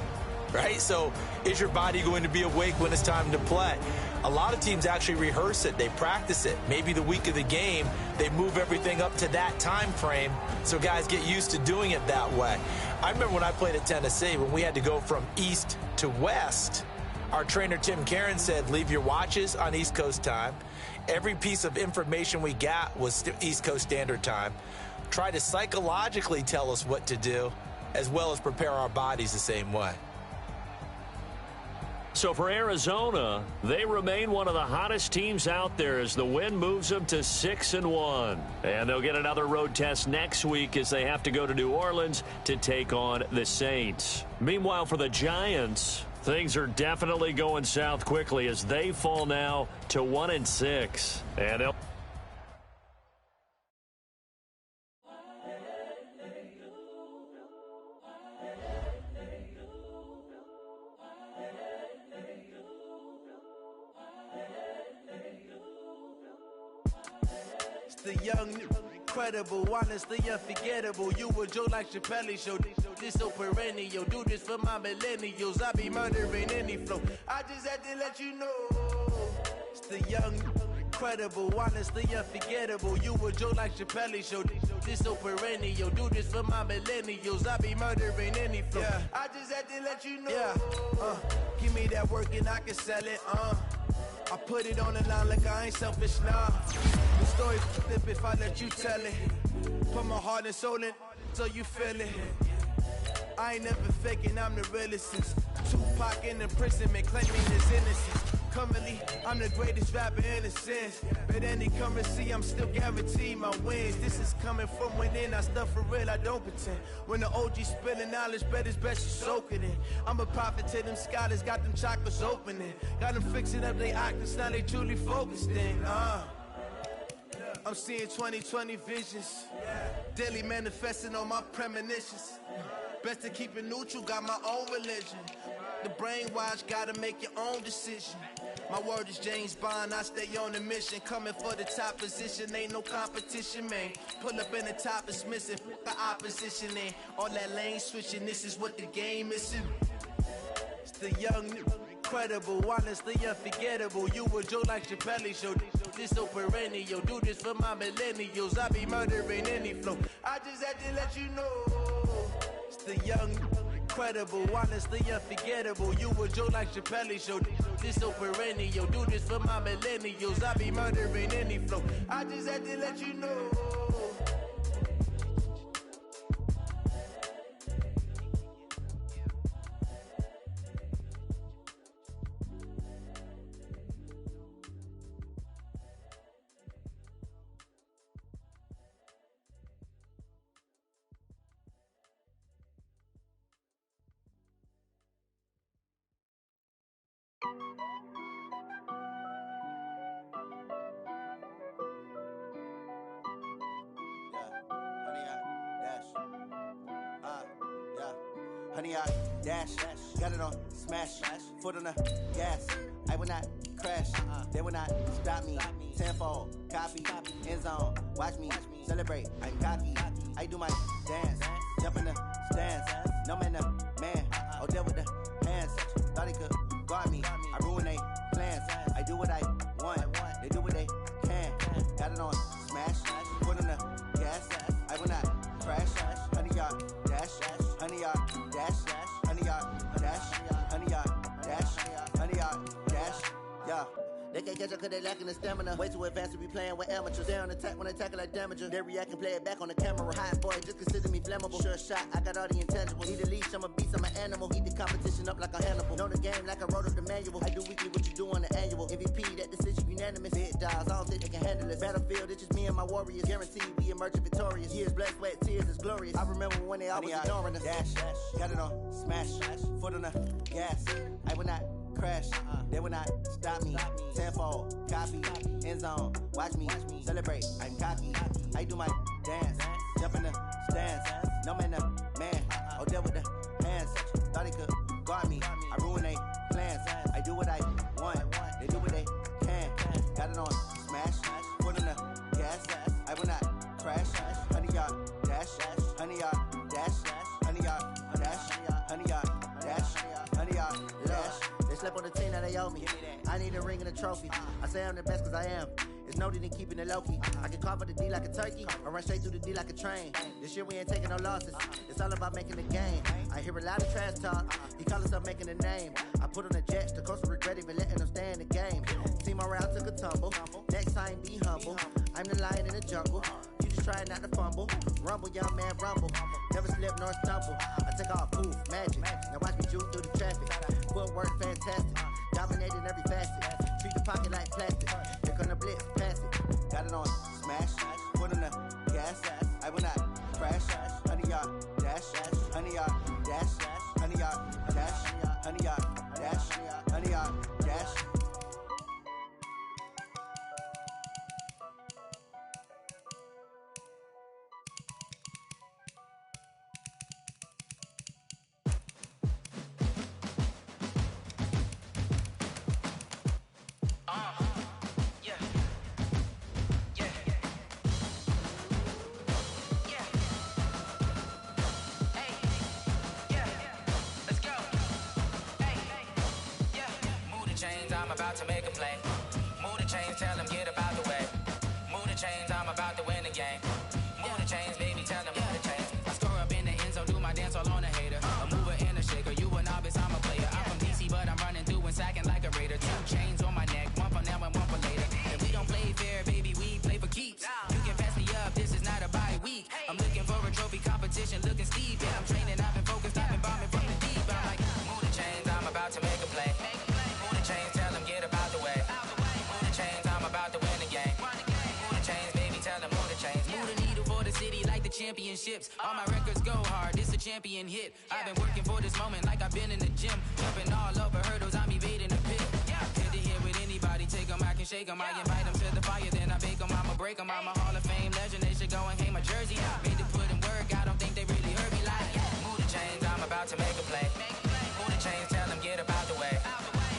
right? So is your body going to be awake when it's time to play? A lot of teams actually rehearse it. They practice it. Maybe the week of the game, they move everything up to that time frame so guys get used to doing it that way. I remember when I played at Tennessee, when we had to go from east to west, our trainer, Tim Karen, said, leave your watches on East Coast time. Every piece of information we got was East Coast Standard Time. Try to psychologically tell us what to do, as well as prepare our bodies the same way. So for Arizona, they remain one of the hottest teams out there as the win moves them to 6-1. And they'll get another road test next week as they have to go to New Orleans to take on the Saints. Meanwhile, for the Giants, things are definitely going south quickly as they fall now to 1-6. And they'll The young, incredible, honestly unforgettable. You a Joe like Chappelle show. This so perennial. Do this for my millennials. I be murdering any flow. I just had to let you know. It's the young, incredible, honestly unforgettable. You a Joe like Chappelle show. This so perennial. Do this for my millennials. I be murdering any flow. Yeah. I just had to let you know. Yeah. Give me that work and I can sell it. I put it on the line like I ain't selfish, nah. The story flip if I let you tell it. Put my heart and soul in so you feel it. I ain't never faking, I'm the realest since Tupac in imprisonment, claiming his innocence. Currently, I'm the greatest rapper in a sense. But any currency, I'm still guaranteed my wins. This is coming from within, I stuff for real, I don't pretend. When the OG spilling knowledge, bet it's best you soak it in. I'm a prophet to them scholars, got them chakras opening. Got them fixing up their octaves, now they truly focused in. I'm seeing 2020 visions, daily manifesting on my premonitions. Best to keep it neutral, got my own religion. The brainwash, gotta make your own decision. My word is James Bond, I stay on a mission. Coming for the top position, ain't no competition, man. Pull up in the top, it's missing, the opposition ain't. All that lane switching, this is what the game is. It's the young, incredible, honestly unforgettable. You a Joe like Chappelle show, this so perennial. Do this for my millennials, I be murdering any flow. I just had to let you know. It's the young, incredible, honestly unforgettable. You a Joe like Chappelle show, this so perennial. Do this for my millennials, I be murdering any flow. I just had to let you know. Honey, I dash, got it on smash, foot on the gas. I will not crash, they will not stop me. Tenfold, copy, end zone, watch me celebrate. I'm cocky, I do my dance, jump in the stands. No man, man, oh there with the hands. Thought he could guard me, I ruin they plans. I do what I want, they do what they can. Got it on smash, foot on the gas. I will not crash, honey, y'all dash, honey, y'all dash, honey, y'all dash, honey, y'all dash, honey, y'all dash, yeah. They can't catch up cause they lacking the stamina. Way too advanced to be playing with amateurs. They on attack when they tackle like damager. They react and play it back on the camera. Hot boy, just consider me flammable. Sure shot, I got all the intangibles. Need a leash, I'm a beast, I'm an animal. Eat the competition up like a Hannibal. Know the game like I wrote up the manual. I do weekly what you do on the annual. MVP, that decision unanimous. Big dials, I don't think they can handle this. Battlefield, it's just me and my warriors. Guaranteed we emerge victorious. Years, blood, sweat, tears, it's glorious. I remember when they always ignoring us. Dash, got it on smash, foot on the gas. I will not crash, they will not stop me. Tenfold, copy, end zone, watch me celebrate. I'm cocky, I do my dance, jump in the stands. No man, man, oh there with the hands. Thought he could guard me, I ruin they plans. I do what I want, they do what they can. Got it on smash, foot on the gas. I will not crash, honey, y'all dash, honey, y'all dash, honey, y'all dash, honey, y'all dash, honey, y'all dash. They slept on the team that they owe me. I need a ring and a trophy. I say I'm the best cause I am. It's no need in keeping it low-key. I can carve up the D like a turkey or run straight through the D like a train. This year we ain't taking no losses. It's all about making the game. I hear a lot of trash talk. He call himself making a name. I put on the Jets. The coach will regret even letting them stay in the game. Team around took a tumble. Next time be humble. I'm the lion in the jungle. You just try not to fumble. Rumble, young man, rumble. Never slip nor stumble. I take off, poof, magic. Now watch me juke through the traffic. Footwork fantastic. Dominating every facet. Treat the pocket like plastic. Here come the blitz, pass it. Got it on smash. Foot on the gas. I will not crash. Honey, y'all dash. Honey, y'all dash. Honey, y'all dash. Honey, y'all dash. Honey, y'all dash. I'm about to make a play. Move the chains, tell them get about the way. Move the chains, I'm about to win the game. Move the chains, baby, tell them move the chains. I score up in the end zone, do my dance all on a hater. A mover and a shaker, you a novice, I'm a player. I'm from DC, but I'm running through and sacking like a raider. 2 chains on my neck, one for now and one for later. And we don't play fair, baby, we play for keeps. You can pass me up, this is not a bye week. I'm looking for a trophy competition, looking steep. Yeah, I'm training, I've been focused, I've been city like the championships. All my records go hard, it's a champion hit. I've been working for this moment like I've been in the gym. Jumping all over hurdles, I'm evading the pit. Head to head with anybody, take them, I can shake them. I invite them to the fire, then I bake them, I'ma break them. I'm a Hall of Fame legend, they should go and hang my jersey. Made to put in work, I don't think they really heard me like, move the chains, I'm about to make a play. Move the chains, tell them get up out the way.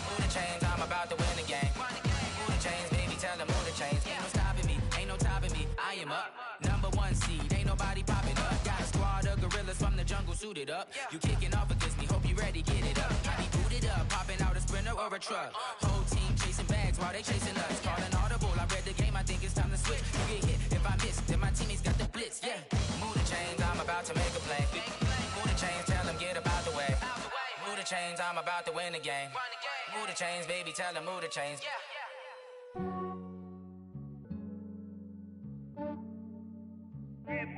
Move the chains, I'm about to win the game. Move the chains, baby, tell them move the chains. Ain't no stopping me, ain't no topping me, I am up. Number one seed, ain't nobody popping up. Got a squad of gorillas from the jungle suited up. You kicking off against me, hope you ready, get it up. I be booted up, popping out a Sprinter or a truck. Whole team chasing bags while they chasing us. Calling audible, I read the game, I think it's time to switch. You get hit, if I miss, then my teammates got the blitz, yeah. Move the chains, I'm about to make a play. Move the chains, tell them get up out the way. Move the chains, I'm about to win the game. Move the chains, baby, tell them move the chains.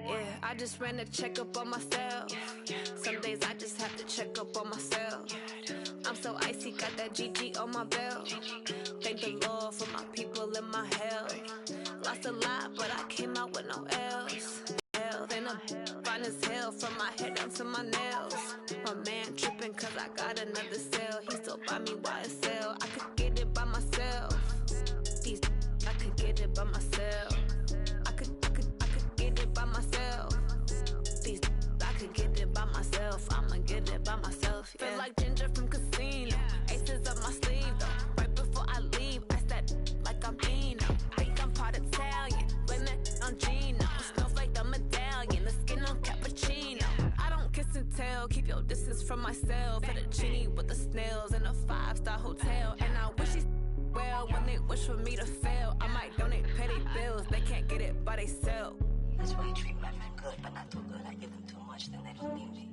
Yeah, I just ran a checkup on myself. Some days I just have to check up on myself. I'm so icy, got that GG on my belt. Thank the Lord for my people in my health. Lost a lot, but I came out with no L's. Then I'm fine as hell from my head down to my nails. My man tripping cause I got another cell. He still buy me YSL. I could get it by myself. These I could get it by myself. I could get it by myself. These I could get it by myself. I'ma get it by myself. Yeah. Feel like Ginger from Casino. Aces up my sleeve though. Right before I leave, I said like I'm Eno. Think I'm part Italian. Blame it on Gino. Smells like the medallion. The skin on cappuccino. I don't kiss and tell. Keep your distance from myself. Put a genie with the snails in a 5-star hotel. And I wish she well when they wish for me to fail. I might donate petty bills. They can't get it by they sell. That's why you treat my men good, but not too good. I give them too much, then they don't need me.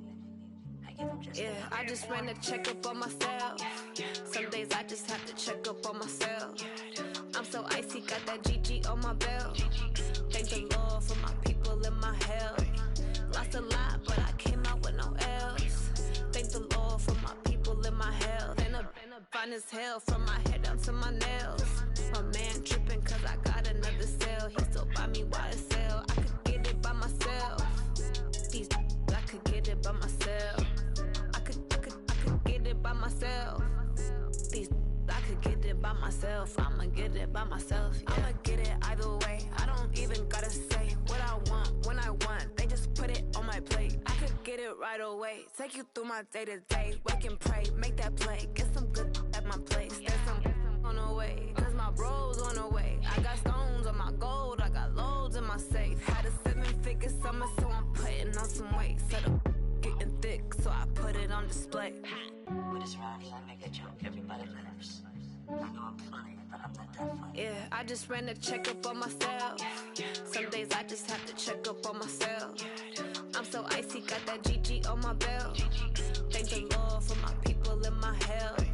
I give them just enough. I just ran a checkup on myself. Some days I just have to check up on myself. I'm so icy, got that GG on my belt. Thank the Lord for my people in my health. Lost a lot, but I came out with no L's. Thank the Lord for my people in my health. And I'm fine as hell from my head down to my nails. My man tripping cause I got another cell. He still buy me YSL. I could get it by myself. These I could get it by myself. I could get it by myself. These I could get it by myself. I'ma get it by myself. Yeah. I'ma get it either way. I don't even gotta say what I want when I want. They just put it on my plate. I could get it right away. Take you through my day to day. Wake and pray, make that play. Get some good at my place. There's some on the way. Cause my bro's on the way. I got stones on my gold. I got loads in my safe. Had a 7-figure summer, so I'm putting on some weight. Set up getting thick, so I put it on display. With this round here, I make a joke. Everybody laughs. I know I'm funny, but I'm not that funny. Yeah, I just ran a checkup on myself. Some days I just have to check up on myself. I'm so icy, got that GG on my belt. Thank the Lord for my people in my health.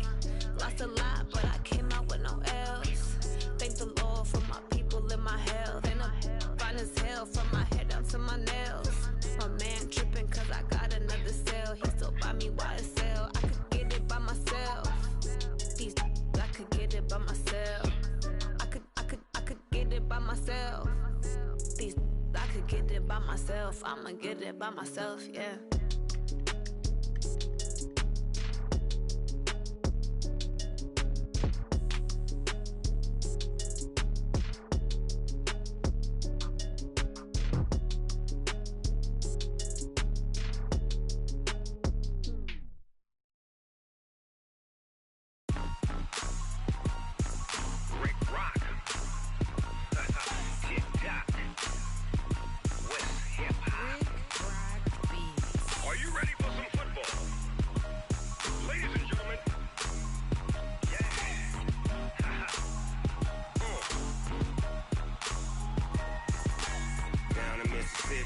Lost a lot, but I came out with no L's. Thank the Lord for my people in my health. And I'm fine as hell from my head down to my nails. My man tripping cause I got another cell. He still buy me YSL. I could get it by myself. These I could get it by myself. I could get it by myself. These I could get it by myself. I'ma get it by myself, yeah.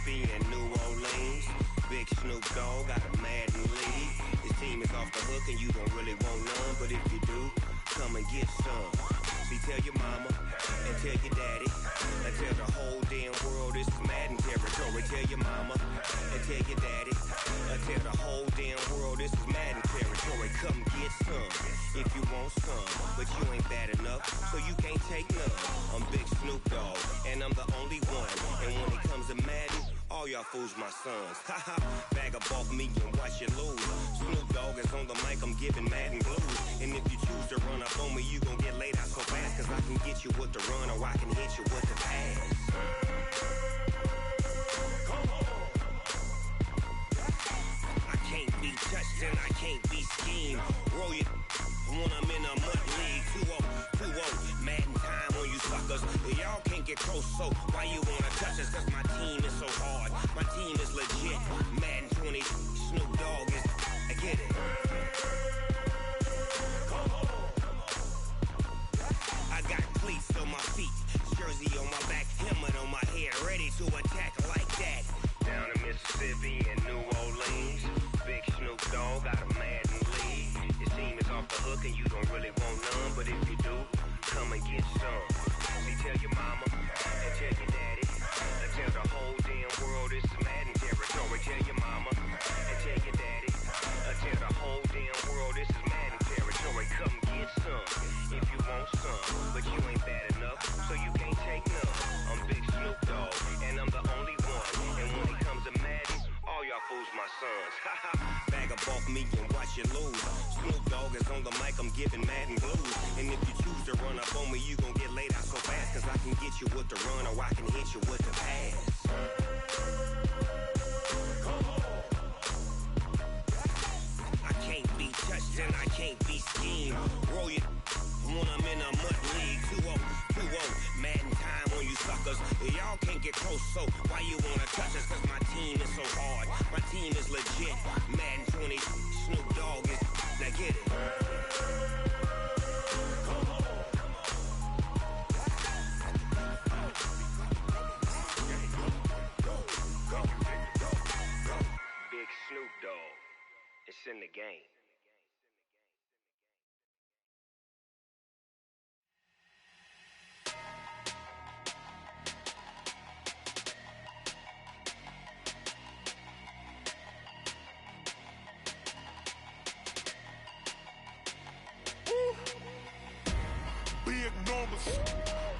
And New Orleans, Big Snoop Dogg got a Madden league. His team is off the hook and you don't really want none, but if you do, come and get some. See, tell your mama and tell your daddy and tell the whole damn world this is Madden territory. Tell your mama and tell your daddy and tell the whole damn world this is Madden territory. Come get some if you want some, but you ain't bad enough, so you can't take none. I'm Big Snoop Dogg and I'm the only one, and when it comes to Madden, all y'all fools my sons. Haha, bag up off me and watch you lose. Snoop Dogg is on the mic, I'm giving Madden blues. And if you choose to run up on me, you gon' get laid out so fast. Cause I can get you with the run or I can hit you with the pass. I can't be touched and I can't be schemed. Roll you when I'm in a mud league. 2-0, Madden time on you suckers. Y'all can't get close, so why you wanna touch us? Cause my team is so hard, my team is legit. Madden 20, Snoop Dogg is, I get it. I got cleats on my feet, jersey on my back, helmet on my head, ready to attack like that. Down in Mississippi and New Orleans, big Snoop Dogg got a Madden league. Your team is off the hook and you don't really want none, but if you do, come and get some. See, tell your mama and tell your daddy, and tell the whole damn world it's Madden territory. Tell your mama and tell your daddy, and tell the whole damn world this is Madden territory. Come get some if you want some, but you ain't bad enough, so you can't take none. I'm Big Snoop Dogg, and I'm the only one. And when it comes to Madden, all y'all fools my sons. Bag up off me and watch you lose. Snoop Dogg is on the mic, I'm giving Madden blues. And if you choose to run up on me, you gon' get laid out so fast. Cause I can get you with the run or I can hit you with the pass. I can't be touched and I can't be schemed. Roll you when I'm in a mud league. 2-0, Madden time on you suckers. Y'all can't get close, so why you wanna touch us? Cause my team is so hard, my team is legit. Madden 20, Snoop Dogg is, now get it. Big Snoop Dogg, it's in the game.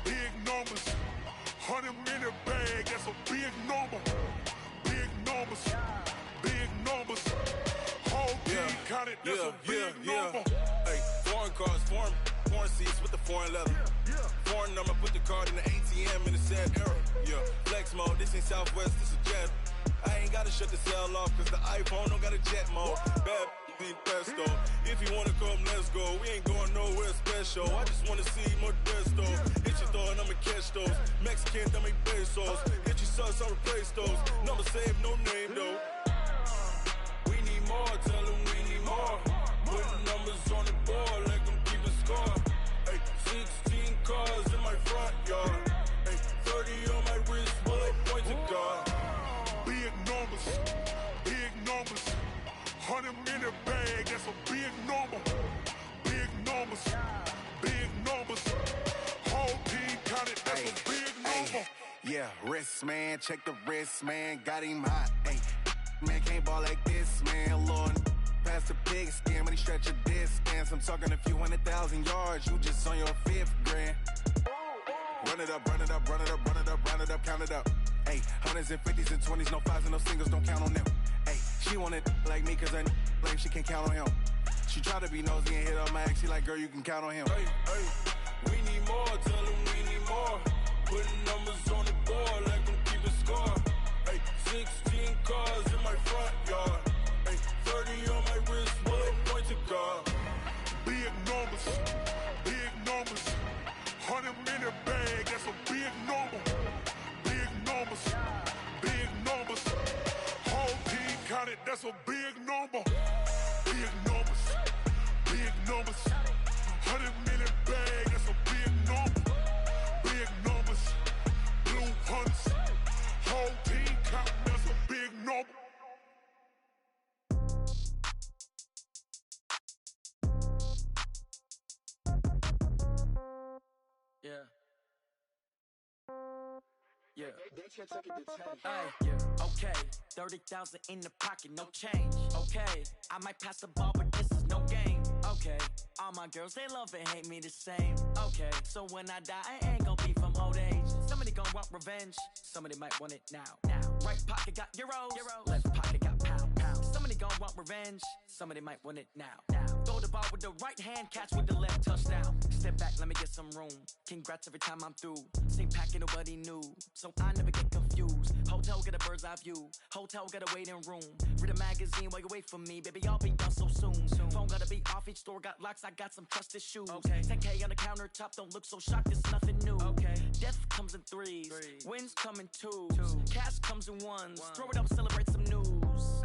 Big numbers, 100-minute bag, that's a big number. Big numbers, whole team counted, that's a big number. Hey, foreign cars, foreign seats with the foreign leather. Foreign number, put the card in the ATM in the sad era. Yeah, flex mode, this ain't Southwest, this is Jet. I ain't gotta shut the cell off, cause the iPhone don't got a jet mode. Bad need pesto. If you wanna come, let's go. We ain't going nowhere special. I just wanna see Modesto. Hit your throw and I'ma catch those. Mexican, I make pesos. Hit your sauce, I'll replace those. Number save, no name though. We need more, tell them we need more. Putting numbers on the board, like them keep a score. Hey, 16 cars in my front yard. Hey, 30 on my wrist, bullet point to God. Big numbers, 100-minute bag, that's a big number. Big numbers, whole team counted, that's a big number. Yeah, wrist man, check the wrist man, got him hot. Ay, man can't ball like this, man. Lord, past the pig skin when he stretch a distance. I'm talking a few 100,000 yards, you just on your 5th grand. Run it up, count it up. Ay, hundreds and 50s and 20s, no 5s and no singles, don't count on them. Ay, she want it like me cause her lame, she can't count on him. She try to be nosy and hit up my ex, she like, girl, you can count on him. Hey, we need more, tell them we need more. Putting numbers on the board, like them keep a score. Hey, 16 cars in my front yard. Hey, 30 on my wrist, bullet point to God. Big numbers, 100-minute bag, that's a big number. Big numbers, whole team counted, that's a big number. Big numbers, 100-minute bag, that's a big number. Big numbers, blue hunts, whole team counting, that's a big number. Yeah. Yeah. Ay, yeah. Okay. 30,000 in the pocket, no change. Okay. I might pass the ball, but this is no game. Okay. All my girls, they love and hate me the same. Okay. So when I die, I ain't gonna be from old age. Somebody gonna want revenge. Somebody might want it now. Right pocket got euros. Left pocket got pound. Somebody gon' want revenge. Somebody might want it now. Throw the ball with the right hand, catch with the left, touchdown. Step back, let me get some room. Congrats every time I'm through. Same packet, nobody knew, so I never get confused. Hotel get a bird's eye view. Hotel get a waiting room. Read a magazine while you wait for me, baby. I'll be done so soon. Phone gotta be off. Each store got locks. I got some trusted shoes. 10K on the countertop. Don't look so shocked. It's nothing new. Death comes in threes. Wins come in twos. Cash comes in ones. Throw it up, celebrate some news.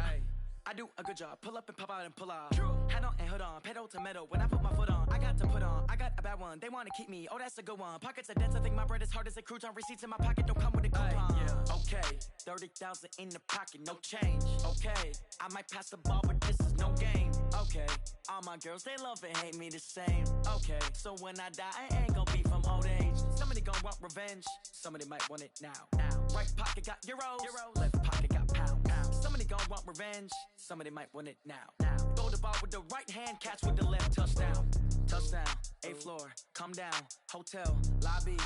I do a good job. Pull up and pop out and pull out. Hat on and hood on. Pedal to metal. When I put my foot on, I got to put on. I got a bad one. They want to keep me. Oh, that's a good one. Pockets are dense. I think my bread is hard as a crouton. Receipts in my pocket don't come with a coupon. Okay, 30,000 in the pocket, no change. Okay, I might pass the ball, but this is no game. Okay, all my girls, they love and hate me the same. Okay, so when I die, I ain't gonna be from old age. Somebody gon' want revenge. Somebody might want it now. Right pocket got euros. Left pocket got pound. Somebody gon' want revenge. Somebody might want it now. Throw the ball with the right hand, catch with the left, touchdown. Touchdown, 8th floor, come down, hotel, lobby.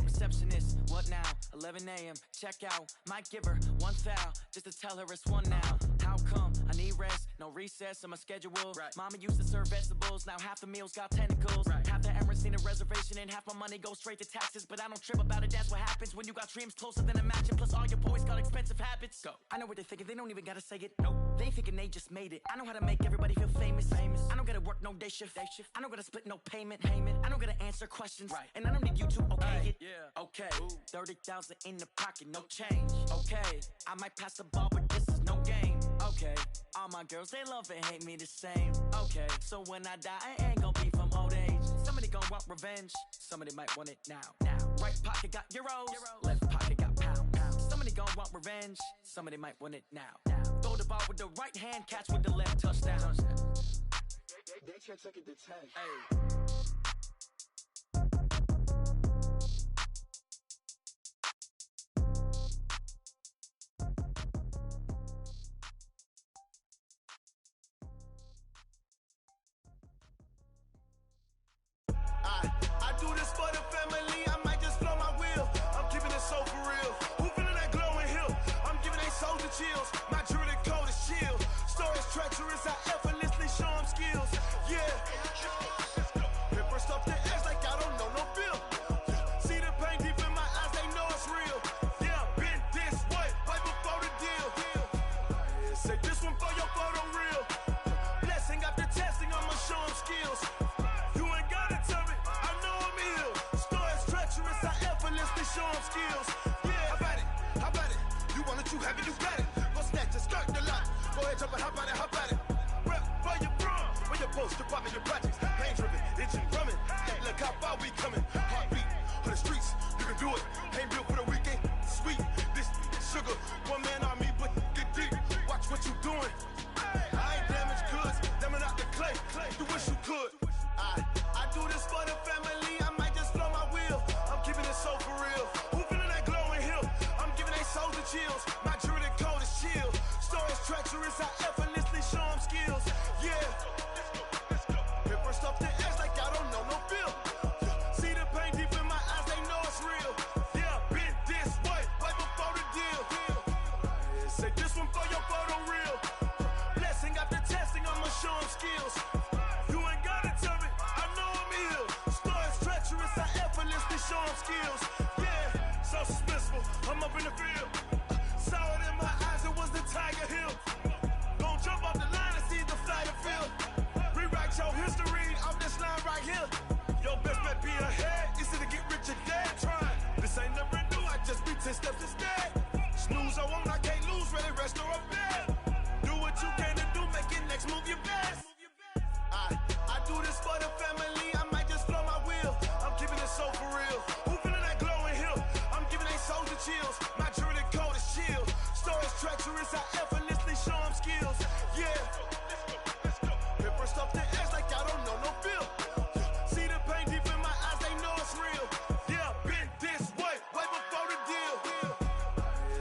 Receptionist, what now? 11 a.m., check out. Might give her one foul, just to tell her it's one now. How come? I need rest, no recess in my schedule. Mama used to serve vegetables, now half the meals got tentacles. Half the Emirates need a reservation and half my money goes straight to taxes. But I don't trip about it, that's what happens when you got dreams closer than a mansion. Plus all your boys got expensive habits. Go. I know what they're thinking, they don't even gotta say it. Nope. They thinking they just made it. I know how to make everybody feel famous. I don't gotta work no day shift. I don't gotta split no payment. I don't gotta answer questions. And I don't need you to okay it. Okay, 30,000 in the pocket, no change. Okay, I might pass the ball, but this is no game. Okay, all my girls, they love and hate me the same. Okay, so when I die, I ain't gonna be from old age. Somebody gon' want revenge. Somebody might want it now. Right pocket got euros. Left pocket got pound. Somebody gon' want revenge. Somebody might want it now. Throw the ball with the right hand, catch with the left, touchdown. They can't take it to 10. I do this for the family, I might just blow my wheel. I'm keeping it so for real. Who feeling that glowing hill? I'm giving they soldier chills. My jewelry cold is chill. Stories treacherous, I effortlessly show them skills. Yeah. Paper stuff the edge like I don't know no bill. See the pain deep in my eyes, they know it's real. Yeah, been this way, right before the deal. Say this one for your photo reel. Blessing after testing, I'ma show them skills. Show them skills. Yeah, how about it? You want it, you have it, you got it. Go snatch it, skirt the lot. Go ahead, jump it, how about it? Rep for your bro, for your post, your pop and your projects. Pain driven, engine drumming. Look how far we coming. Heartbeat for the streets, you can do it. Ain't built for the weekend. Sweet, this sugar, one man army, but get deep. Watch what you doing. I ain't damaged goods, them out the clay. You wish you could. I do this for the family. I might just blow my wheel. I'm keeping it so for real. Who feeling that glowing hill? I'm giving they soldier chills. My jewelry cold is chill. Stories treacherous, I effortlessly show them skills. Yeah. Paper stuff the edge like I don't know no bill. See the pain deep in my eyes, they know it's real. Yeah, been this way, right before the deal. Say this one for your photo reel. Blessing after testing, I'ma show them skills. You ain't gotta tell me, I know I'm ill. Stories treacherous, I effortlessly show them skills. Yeah, so suspenseful, I'm up in the field. Saw it in my eyes, it was the Tiger Hill. Gon' jump off the line and see the flight of field. Rewrite your history off this line right here. Your best bet be ahead, easy to get rich or dead trying. This ain't never new, I just be 10 steps instead. Snooze I won't, I can't lose, ready, rest or a bed. Do what you can to do, make it next move your best. I do this for the family, I might just blow my wheel. I'm keeping it so for real. Who feeling that glowing hill? I'm giving they soldier chills. My jewelry cold is chill. Stories treacherous, I effortlessly show them skills. Yeah. Paper stuff the edge like I don't know no bill. See the pain deep in my eyes, they know it's real. Yeah, been this way, way before the deal.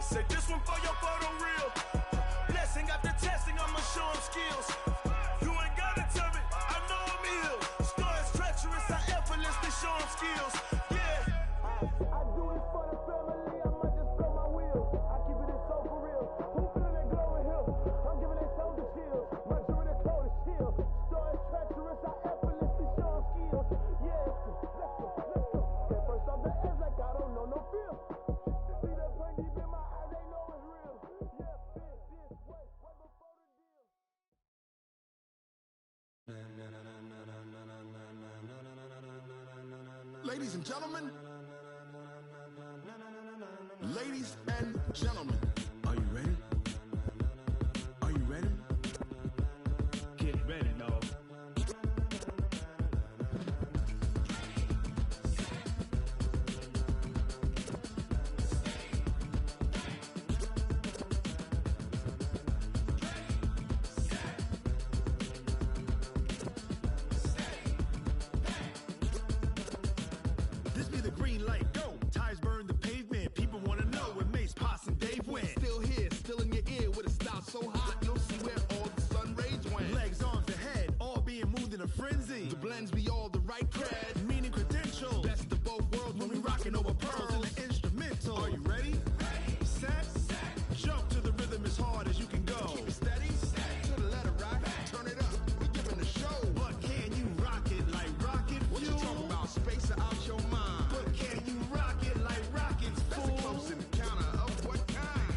Say this one for your photo reel. Blessing after testing, I'ma show them skills. You ain't gotta tell me, I know I'm ill. Stories treacherous, I effortlessly show them skills. Yeah. I do this for the family, I might just blow my wheel. I keep it so for real. Who feeling that glow in here? I'm giving that soldier chills. My jewelry that cold as chill. Star is treacherous, I effortlessly show skills. Yeah, let's go. Get first off the edge like I don't know no fear. See that pain deep in my eyes, they know it's real. Yeah, this way before the deal. Ladies and gentlemen, ladies and gentlemen, are you ready? Are you ready? Get ready, dog. This be the green light, go. Tires burn the pavement. People want to know where Mace, Poss, and Dave went. Still here, still in your ear with a style so hot, you'll see where all the sun rays went. Legs, arms, and head, all being moved in a frenzy. The blends be all the right cred, meaning credentials. Best of both worlds when we rocking over pearls in the instrumental. Are you ready? Set, jump to the rhythm as hard as you can go. Keep it steady, to the letter right. Turn it up, we giving the show. But can you rock it like rocket fuel? What you talking about? Space out your mind. But can you rock it like rockets, fool? That's a close encounter of what kind?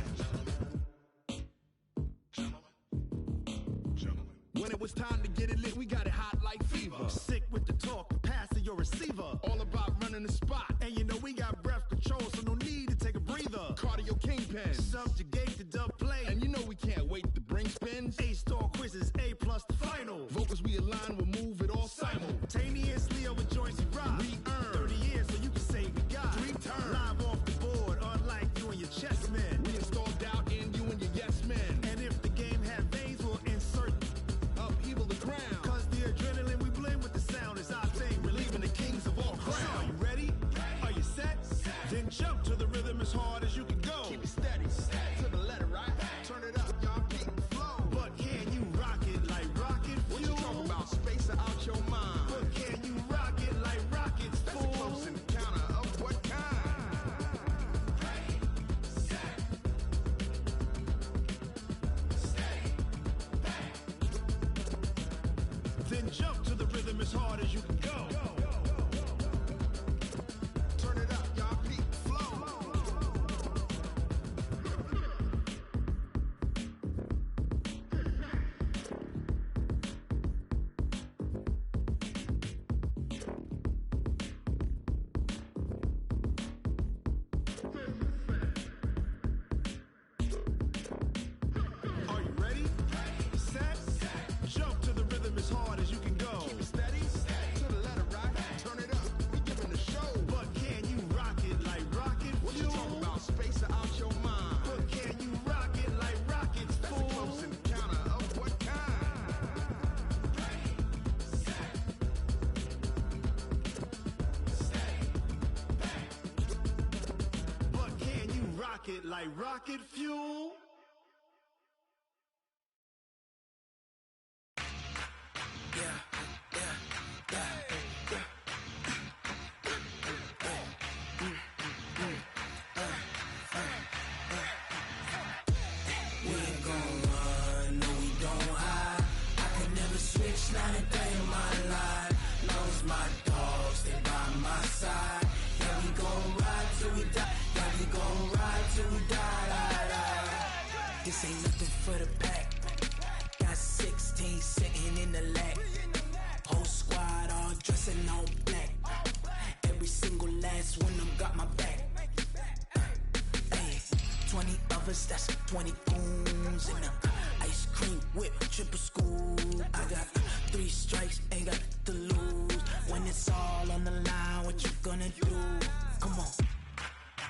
Gentlemen. When it was time to get it lit, we got it hot like fever. Sick with the talk, pass to your receiver. All about running the spot. And you know we got breath control, so no need to take a breather. Cardio kingpin, subjugate the dub play. And you know we can't wait to bring spins. A-star quizzes, A+ the final. Vocals we align, we'll move it all simultaneously over joints we rock. We earn 30 years, so you can say we got 3 turns. Live off the board, unlike you and your chess men. We install doubt in you and your yes men. And if the game had veins, we'll insert upheaval the ground. Cause the adrenaline we blend with the sound is our thing, relieving the kings of all crowns. So are you ready? Are you set? Then jump to the rhythm as hard as you can go. Keep it steady, to the letter right. Turn it up, y'all keep the flow. But can you rock it like rocket fuel? What you talking about? Space out your mind. But can you rock it like rockets, fool? That's a close encounter of what kind? Then jump to the rhythm as hard as you can go. Turn it up, y'all peak flow. Are you ready? Set, jump to the rhythm as hard as you can go. Keep it steady, to the letter right. Turn it up, we giving the show. But can you rock it like rocket fuel? What you talking about? Space out your mind. But can you rock it like rockets, fool? That's a close encounter of what kind? But can you rock it like rocket fuel? We ain't gon' run, no we don't hide. I can never switch, not a day in my life. Knows my dogs, they by my side. Yeah, we gon' ride till we die. Yeah, we gon' ride till we die. This ain't nothing for the pack. Got 16 sitting in the lap. Whole squad all dressing all black. Every single last one of them got my back. Hey, 20 of us, that's 20 goons in the ice cream whip, triple scoop. I got 3 strikes, ain't got to lose. When it's all on the line, what you gonna do? Come on,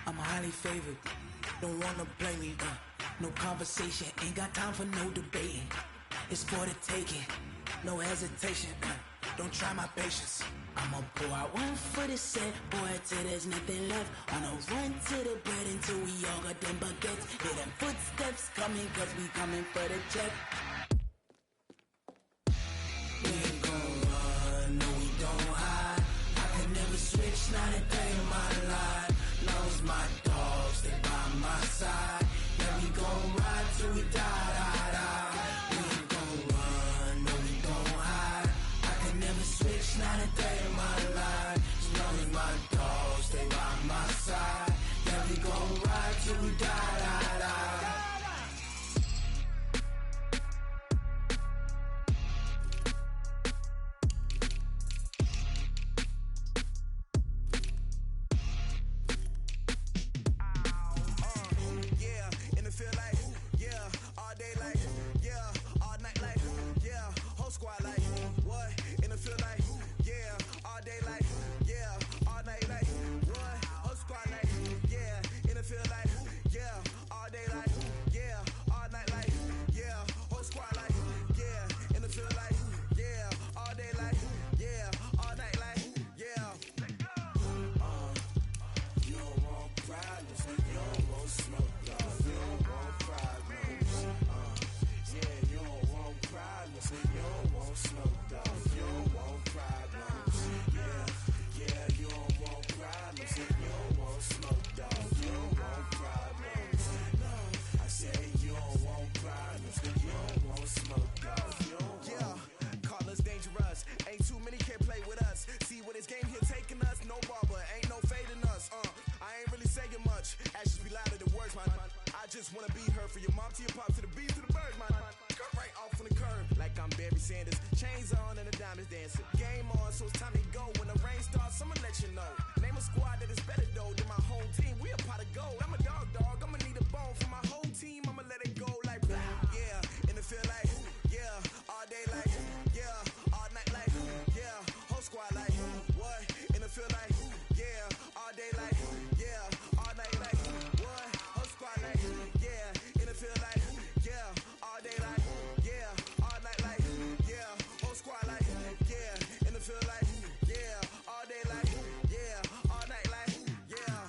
I'm highly favored. Don't wanna play me, no conversation. Ain't got time for no debating. It's for the taking, no hesitation. Don't try my patience. I'ma pour out one for the set, boy, till there's nothing left. On a run to the bread until we all got them baguettes. Hear them footsteps coming, cause we coming for the check. We ain't gon' run, no we don't hide. I can never switch, not a day in my life. Knows my dogs, they by my side. till we die, die, die. We ain't gon' run, no, we gon' hide. I can never switch, not a day in my life. As long as my dogs stay by my side. Yeah, we gon' ride till we die, die, die. Just wanna be her for your mom to your pop to the beat to the birds, man. Cut right off on the curb like I'm Barry Sanders. Chains on and the diamonds dancing. Game on, so it's time to go. When the rain starts, I'ma let you know. Name a squad that is better though than my home team. We a pot of gold. I'm a dog. I'ma need a bone for my whole team. I'ma let it go like blah. Yeah, and it feel like yeah, all day like yeah, all night like yeah, whole squad like what? And it feel like yeah, all day like yeah, all night like what? Whole squad like yeah, and it feel like yeah, all day like yeah, all night like yeah, whole squad like yeah, and it feel like yeah, all day like yeah, all night like yeah.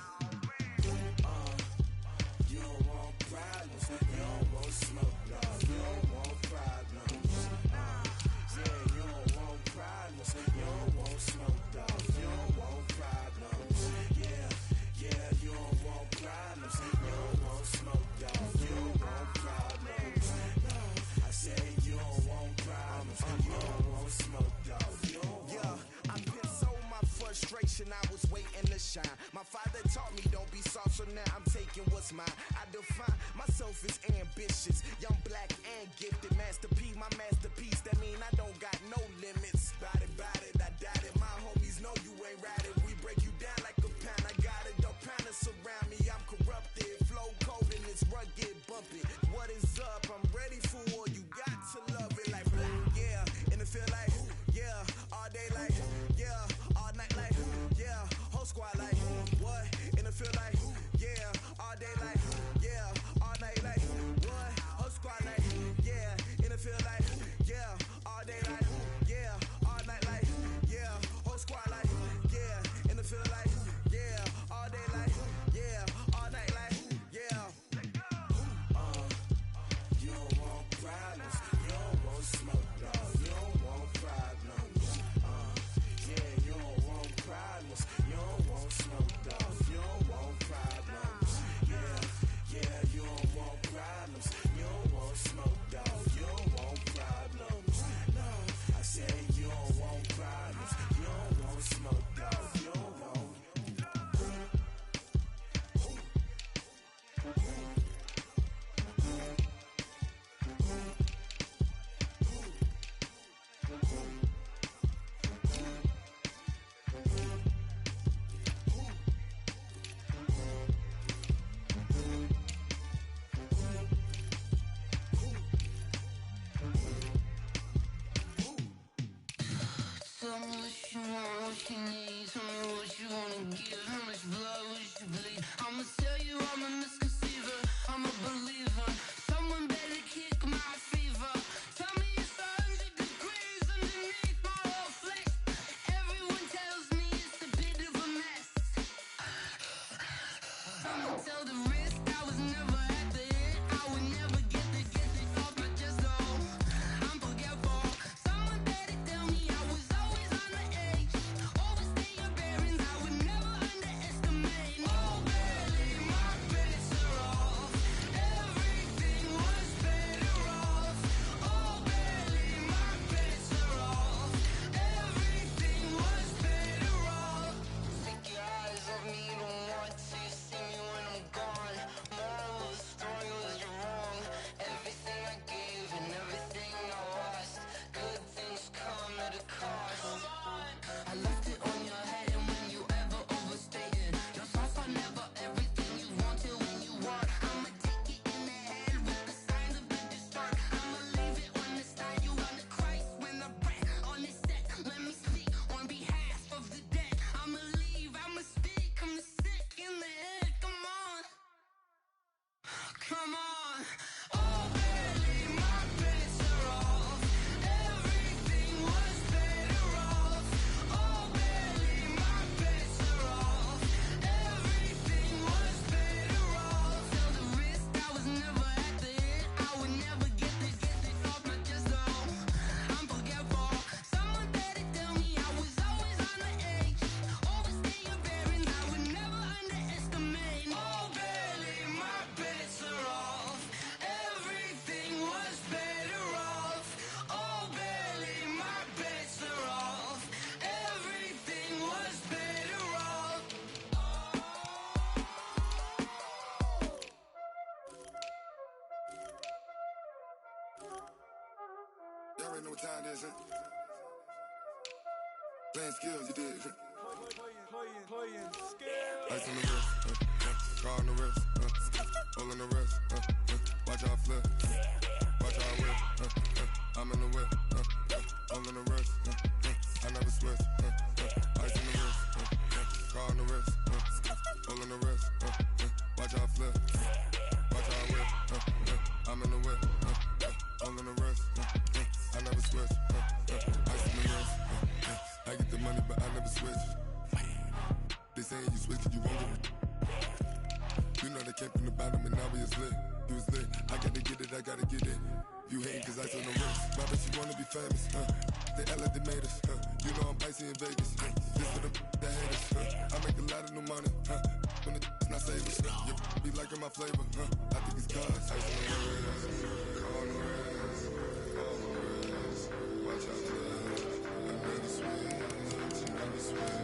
You don't want problems, you don't want smoke, no. You don't want problems. Yeah, you don't want problems, you don't want smoke, no. You don't want problems. Yeah, you don't want problems, you don't want smoke, no. You don't want problems. No, I say you don't want problems, you don't want smoke, no. Yeah, I've been so my frustration, I was waiting to shine. My father taught me don't be soft, so now I'm taking what's mine. I define myself as ambitious, young, black, and gifted. Master P, my masterpiece. That mean I don't got no limits. Bout it, I doubt it. My homies know you ain't ride it. We break you down like a pound. I got it, don't pound to surround me. I'm corrupted, flow cold and it's rugged, bumpy. What is up? I'm ready for war. You got to love it like blah. Yeah, and it feel like yeah, all day like yeah, all night like yeah, whole squad like what? And it feel like yeah, all day like yeah, all night like what? Whole squad like yeah, and it feel like yeah, all day like yeah, all night like yeah, whole squad like yeah, and it feel like yeah, all day like yeah, all night like yeah. You don't want problems, you don't want smoke, no. You don't want problems. Yeah, you don't want problems, you don't want smoke, no. You don't want problems. Yeah, you don't want problems, you don't want smoke, no. You don't want problems. No, I say you don't want problems, you don't want smoke, no. You don't want. Tell me what you want, what you need. Tell me what you wanna give. How much blood would you bleed? I'ma tell you I'm a misconceiver. I'm a believer. Someone better kick my fever. Tell me it's 100 degrees underneath my whole flesh. Everyone tells me it's a bit of a mess. I'ma tell the risk I was never at the end. I would never get this off my chest though. I'm forgetful. Someone better tell me I was always on the edge. Overstaying already know what time it is, huh? Playing skills, you did. Playing skills. Ice on the wrist, car on the wrist, hole in the wrist, watch how I flip, watch how I whip, I'm in the whip, hole in the wrist, I never switch, ice on the wrist, car on the wrist, hole in the wrist, watch how I flip, watch how I whip, I'm in the whip, hole in the wrist, I never switch, ice on the wrist, I get the money but I never switch. They saying you switch and you won't get it. You know they came from the bottom and now we is lit. You was lit, I gotta get it, I gotta get it. You hating cause ice on the wrist. My bitch, you wanna be famous, They act like they made us, You know I'm icy in Vegas, This for the that hate us, I make a lot of new money, When the not savers, You be liking my flavor, I think it's God's. Ice on the wrist, on the wrist, on the wrist. Watch out for that. I never switch, I never switch.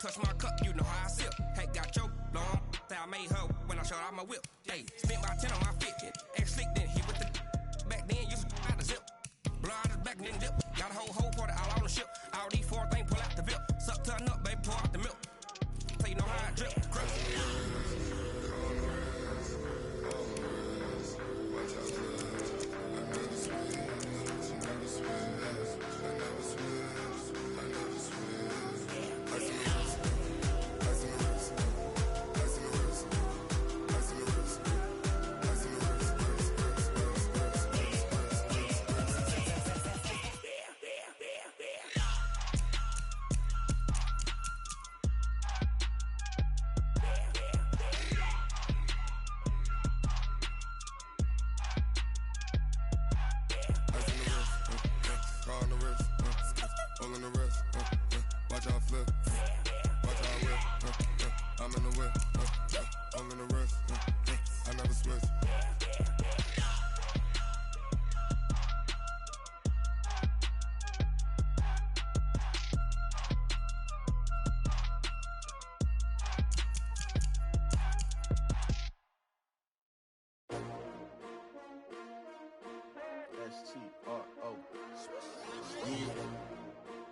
Touch my cup, you know how I sip. Hey, got your long, I made her when I showed out my whip. Hey, spent my 10 on my fit. Ex slick, then hit with the back then, used to out the zip. Blood is back, then dip. Got a whole party all on the ship. All these 4 things, pull out the VIP. Suck, turn up, baby, pour out the milk. So you know how I drip. Crap.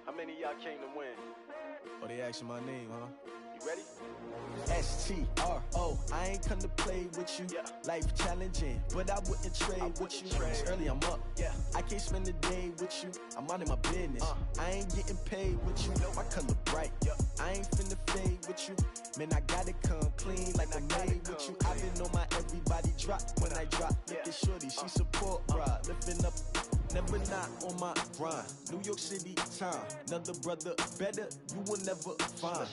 How many of y'all came to win? Oh, they asking my name, huh? You ready? S-T-R-O, I ain't come to play with you. Yeah. Life challenging, but I wouldn't trade with you. It's early, I'm up. Yeah. I can't spend the day with you. I'm out of my business. I ain't getting paid with you. My color bright. I ain't finna fade with you. Man, I gotta come clean like I'm made with you. I've been on my everybody drop when I drop. Look at shorty, she support, bruh. Lifting up, never not on my grind. New York City time, another brother better, you will never find.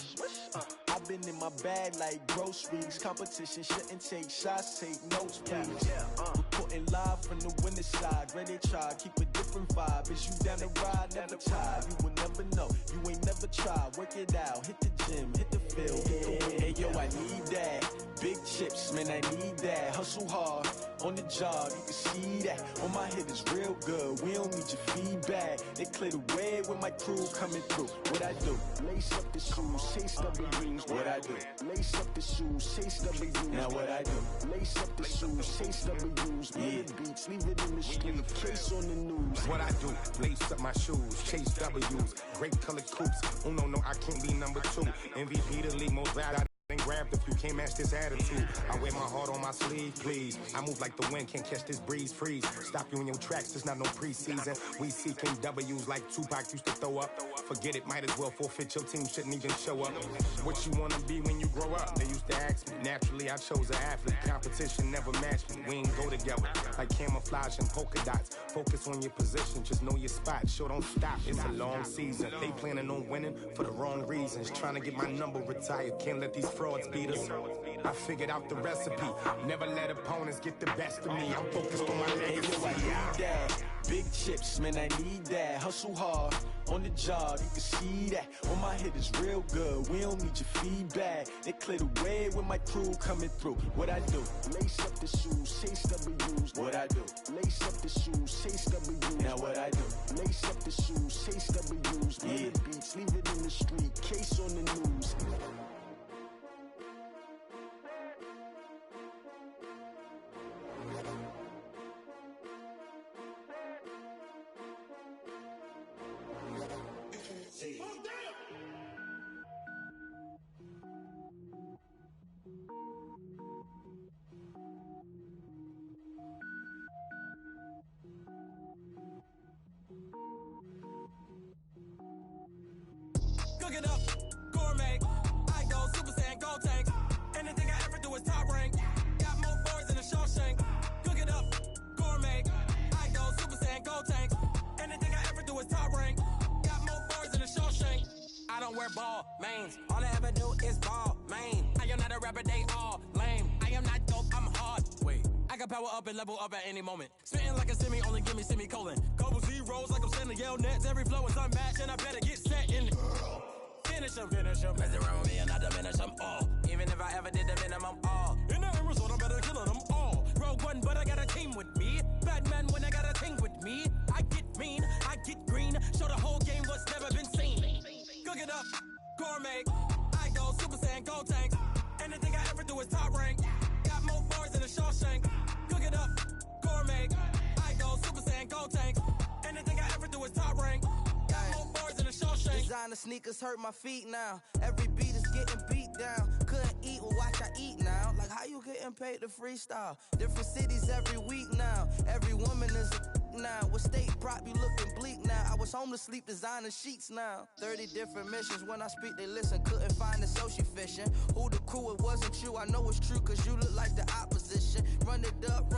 I've been in my bag like groceries. Competition shouldn't take shots, take notes, please. Reporting live from the winning side. Ready to try, keep a different vibe. Is you down the ride, never tired. You will never know, you ain't never tried. Work it out, hit the gym, hit the field, hit the win. Hey yo, I need that. Big chips, man, I need that. Hustle hard, on the job, you can see that. On my head is real good, we don't need your feedback. They clear the way with my crew coming through. What I do? Lace up the shoes, chase W's. What I do? Lace up the shoes, chase W's. Now what I do? Lace up the shoes, chase W's. Yeah. Beats, leave it in the street, case on the news. What I do? Lace up my shoes, chase W's. Great colored coops. Oh no, I can't be number 2. MVP the league, most valuable. And grabbed if you can't match this attitude. I wear my heart on my sleeve, please. I move like the wind, can't catch this breeze, freeze. Stop you in your tracks, it's not no preseason. We seeking W's like Tupac used to throw up. Forget it, might as well forfeit, your team shouldn't even show up. What you wanna be when you grow up? They used to ask me. Naturally, I chose an athlete. Competition never matched me. We ain't go together. Like camouflage and polka dots. Focus on your position, just know your spot. Sure, don't stop, it's a long season. They planning on winning for the wrong reasons. Trying to get my number retired, can't let these frauds beat us. I figured out the recipe. Never let opponents get the best of me. I'm focused on my legacy. I need that. Big chips, man, I need that. Hustle hard on the job, you can see that. On my head is real good. We don't need your feedback. They clear the way with my crew coming through. What I do? Lace up the shoes, chase W's. What I do? Lace up the shoes, chase W's. Now what I do? Lace up the shoes, chase W's. Yeah. Beats, leave it in the street, case on the news. Cook it up, gourmet. I go Super Saiyan, gold tank. Anything I ever do is top rank. Got more boys than a Shawshank. Cook it up, gourmet. I go Super Saiyan, gold tank. Anything I ever do is top rank. Got more boys than a Shawshank. I don't wear ball mains. All I ever do is ball main. I am not a rapper, they all lame. I am not dope, I'm hard. Wait, I can power up and level up at any moment. Spitting like a semi, only give me semicolon. Couple zeros like I'm sending yell nets. Every flow is unmatched and I better get set in. Finish them. Mess around with me and I diminish them all. Even if I ever did the minimum all. In the result, I'm better killing them all. Rogue One, but I got a team with me. Batman when I got a team with me. I get mean, I get green. Show the whole game what's never been seen. Cook it up, gourmet. I go Super Saiyan, gold tank. Anything I ever do is top rank. Got more bars than a Shawshank. Cook it up, gourmet. I go Super Saiyan, gold tank. Anything I ever do is top rank. Got more bars than a Shawshank. Designer sneakers hurt my feet now. Every beat is getting beat down. Couldn't eat, well watch I eat now. Like how you getting paid to freestyle? Different cities every week now. Every woman is a now. With state prop you looking bleak now. I was home to sleep designer sheets now. 30 different missions. When I speak they listen. Couldn't find it so she fishing. Who the crew, it wasn't you. I know it's true cause you look like the opposition. Run it up.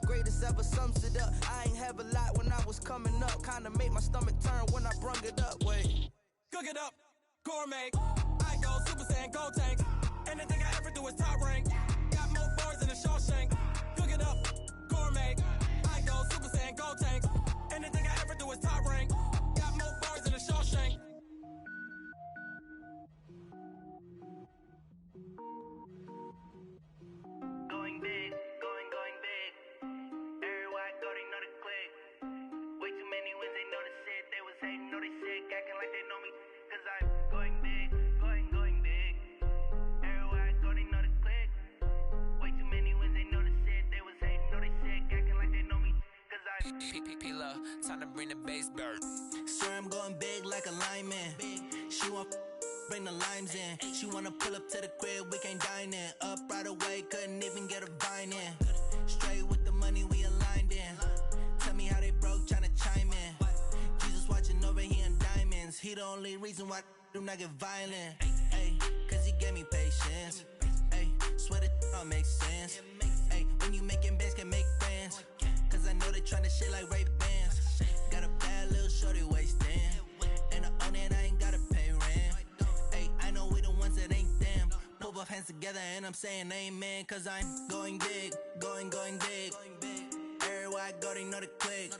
Greatest ever sums it up. I ain't have a lot when I was coming up. Kinda made my stomach turn when I brung it up. Wait. Cook it up, gourmet. I go Super Saiyan, gold tank. Anything I ever do is top rank. Got more bars than a Shawshank. Cook it up, gourmet. I go Super Saiyan, gold tank. Anything I ever do is top rank. Got more bars than a Shawshank. Going big, going big. Everywhere I go, they know the click. Way too many wins, they know the shit. They was hating, know they sick, acting like they know me. Cause I'm going big, going big. Everywhere I go, they know the click. Way too many wins, they know the shit. They was hating, know they sick, acting like they know me. Cause I'm P-P-P-Love, time to bring the bass bird. swear I'm going big like a lineman. She want bring the limes in. She wanna pull up to the crib, we can't dine in. Up right away, couldn't even get a vine in. Straight with the money we aligned in. Tell me how they broke, tryna chime in. Jesus watching over here in diamonds. He the only reason why I do not get violent. Ay, cause he gave me patience. Ay, swear that all makes sense. Ay, when you making bands, can make friends. Cause I know they tryna shit like Ray-Bans. Got a bad little shorty wasting. And I own it, I ain't gotta pay rent. Ay, I know we the ones that ain't them. Pull both hands together and I'm saying amen. Cause I'm going big, going big. Everywhere I go, they know the click.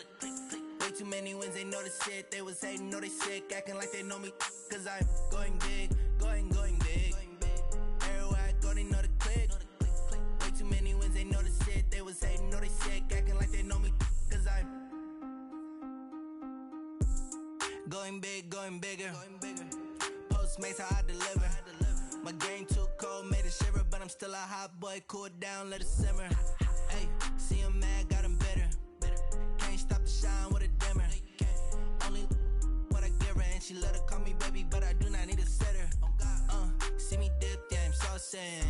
Way too many wins, they know the shit. They was hating, know they sick, acting like they know me. Cause I'm going big, going big. Everywhere I go, they know the click. Way too many wins, they know the shit. They was hating, know they sick, acting like they know me. Cause I'm going big, going bigger. Postmates, how I deliver. My game too cold, made it shiver. But I'm still a hot boy, cool it down, let it simmer. Hey, see him mad, got him bitter. Can't stop the shine with a dimmer. Only what I give her, and she let her call me baby, but I do not need a sitter. See me dip, yeah, I'm saucing.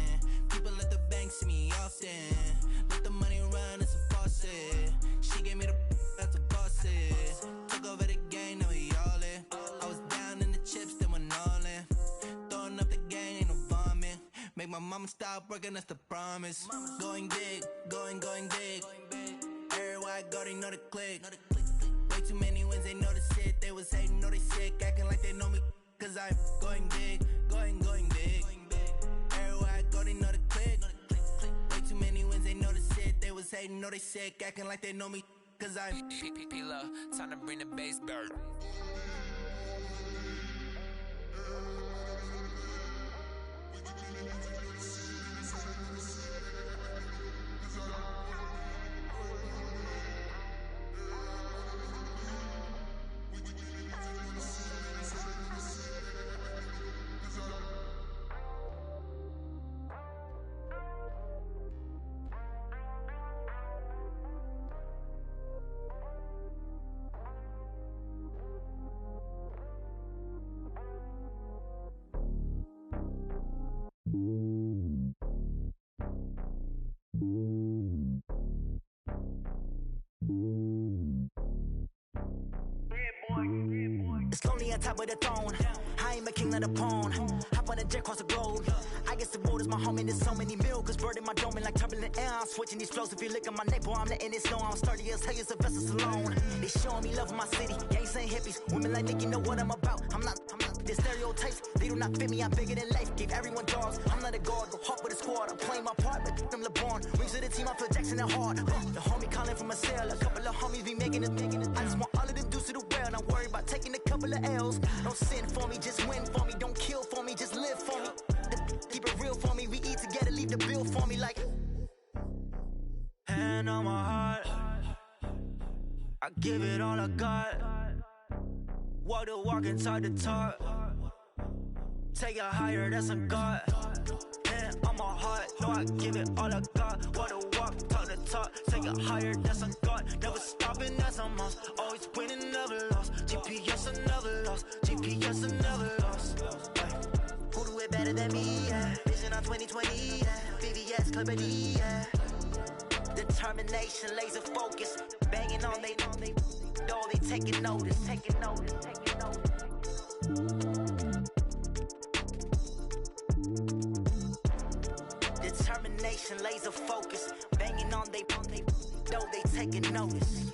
People at the bank see me often. Let the money run, it's a faucet. She gave me the that's a faucet. Took over the game, now we all in. I was down in the chips, then went all in. Throwing up the gang, ain't no vomit. Make my mama stop working, that's the promise. Going big, going big. Everywhere I go, they know the click. Way too many wins, they know the shit. They was hating, know they sick, acting like they know me. Cause I'm going big, going big. Everywhere I go, they know the click. know they sick, acting like they know me, cause I P-P-P-Love, time to bring the bass bird. It's lonely on top of the throne. I ain't a king of the pawn. Hop on a jet across the globe. I guess the road is my home and there's so many milkers birding my dome and like turbulent air. I'm switching these flows. If you look at my neck, boy, I'm letting it snow. I'm sturdy as hell as a vessel alone. They showing me love in my city. Gangs saying hippies. Women like Nick, you know what I'm about. I'm not the stereotypes. They do not fit me. I'm bigger than life. Gave everyone dogs. I'm not a guard. Go hard with a squad. I'm playing my part, but I'm LeBron. Wings of the team. I feel Jackson and hard. The homie calling from a cell. A couple of homies be making it. I just want all of them dudes to the well. Not worry about taking a couple of L's. Don't sin for me, just win for me. Don't kill for me, just live for me. Keep it real for me. We eat together, leave the bill for me like. Hand on my heart, I give it all I got. Walk the walk and talk the talk. Take it higher, that's a God. Hand on my heart, no, I give it all I got. Walk the walk, talk the talk. Take it higher, that's a God. Never stopping, that's a must. Always winning, never lost. GPS, I never lost. GPS, I never lost. Who do it better than me? Yeah. Vision on 2020. Yeah. VVS, Clarity. Yeah. Determination, laser focus. Banging on they door, they taking notice. Taking notice. Taking notice. Determination, laser focus. Banging on they door, they taking notice.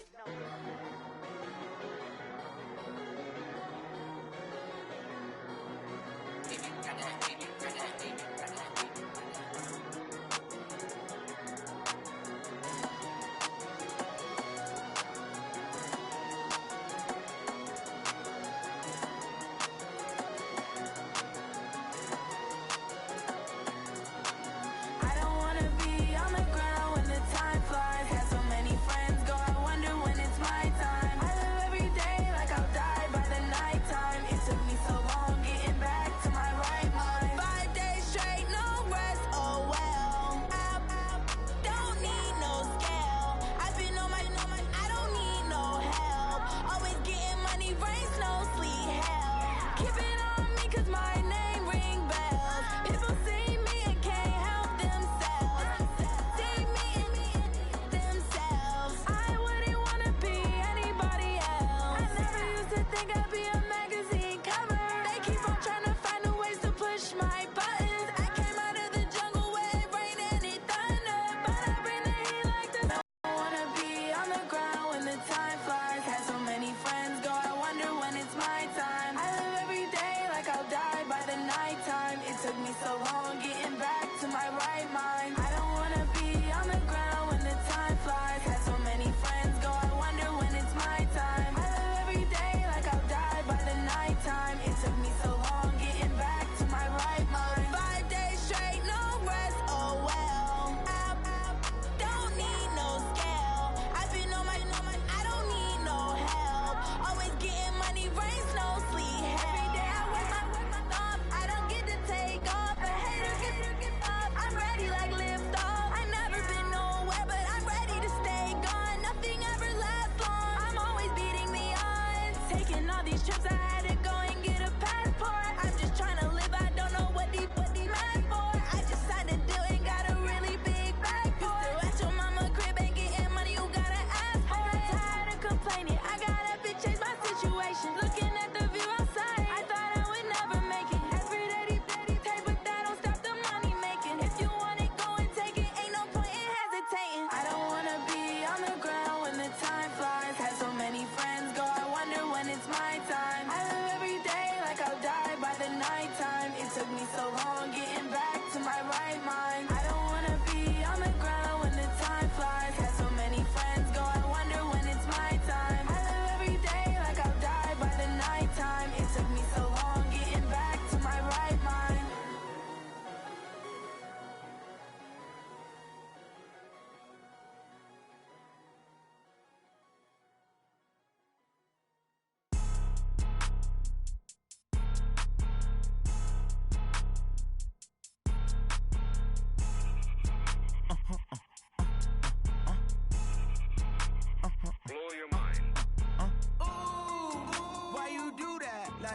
Lift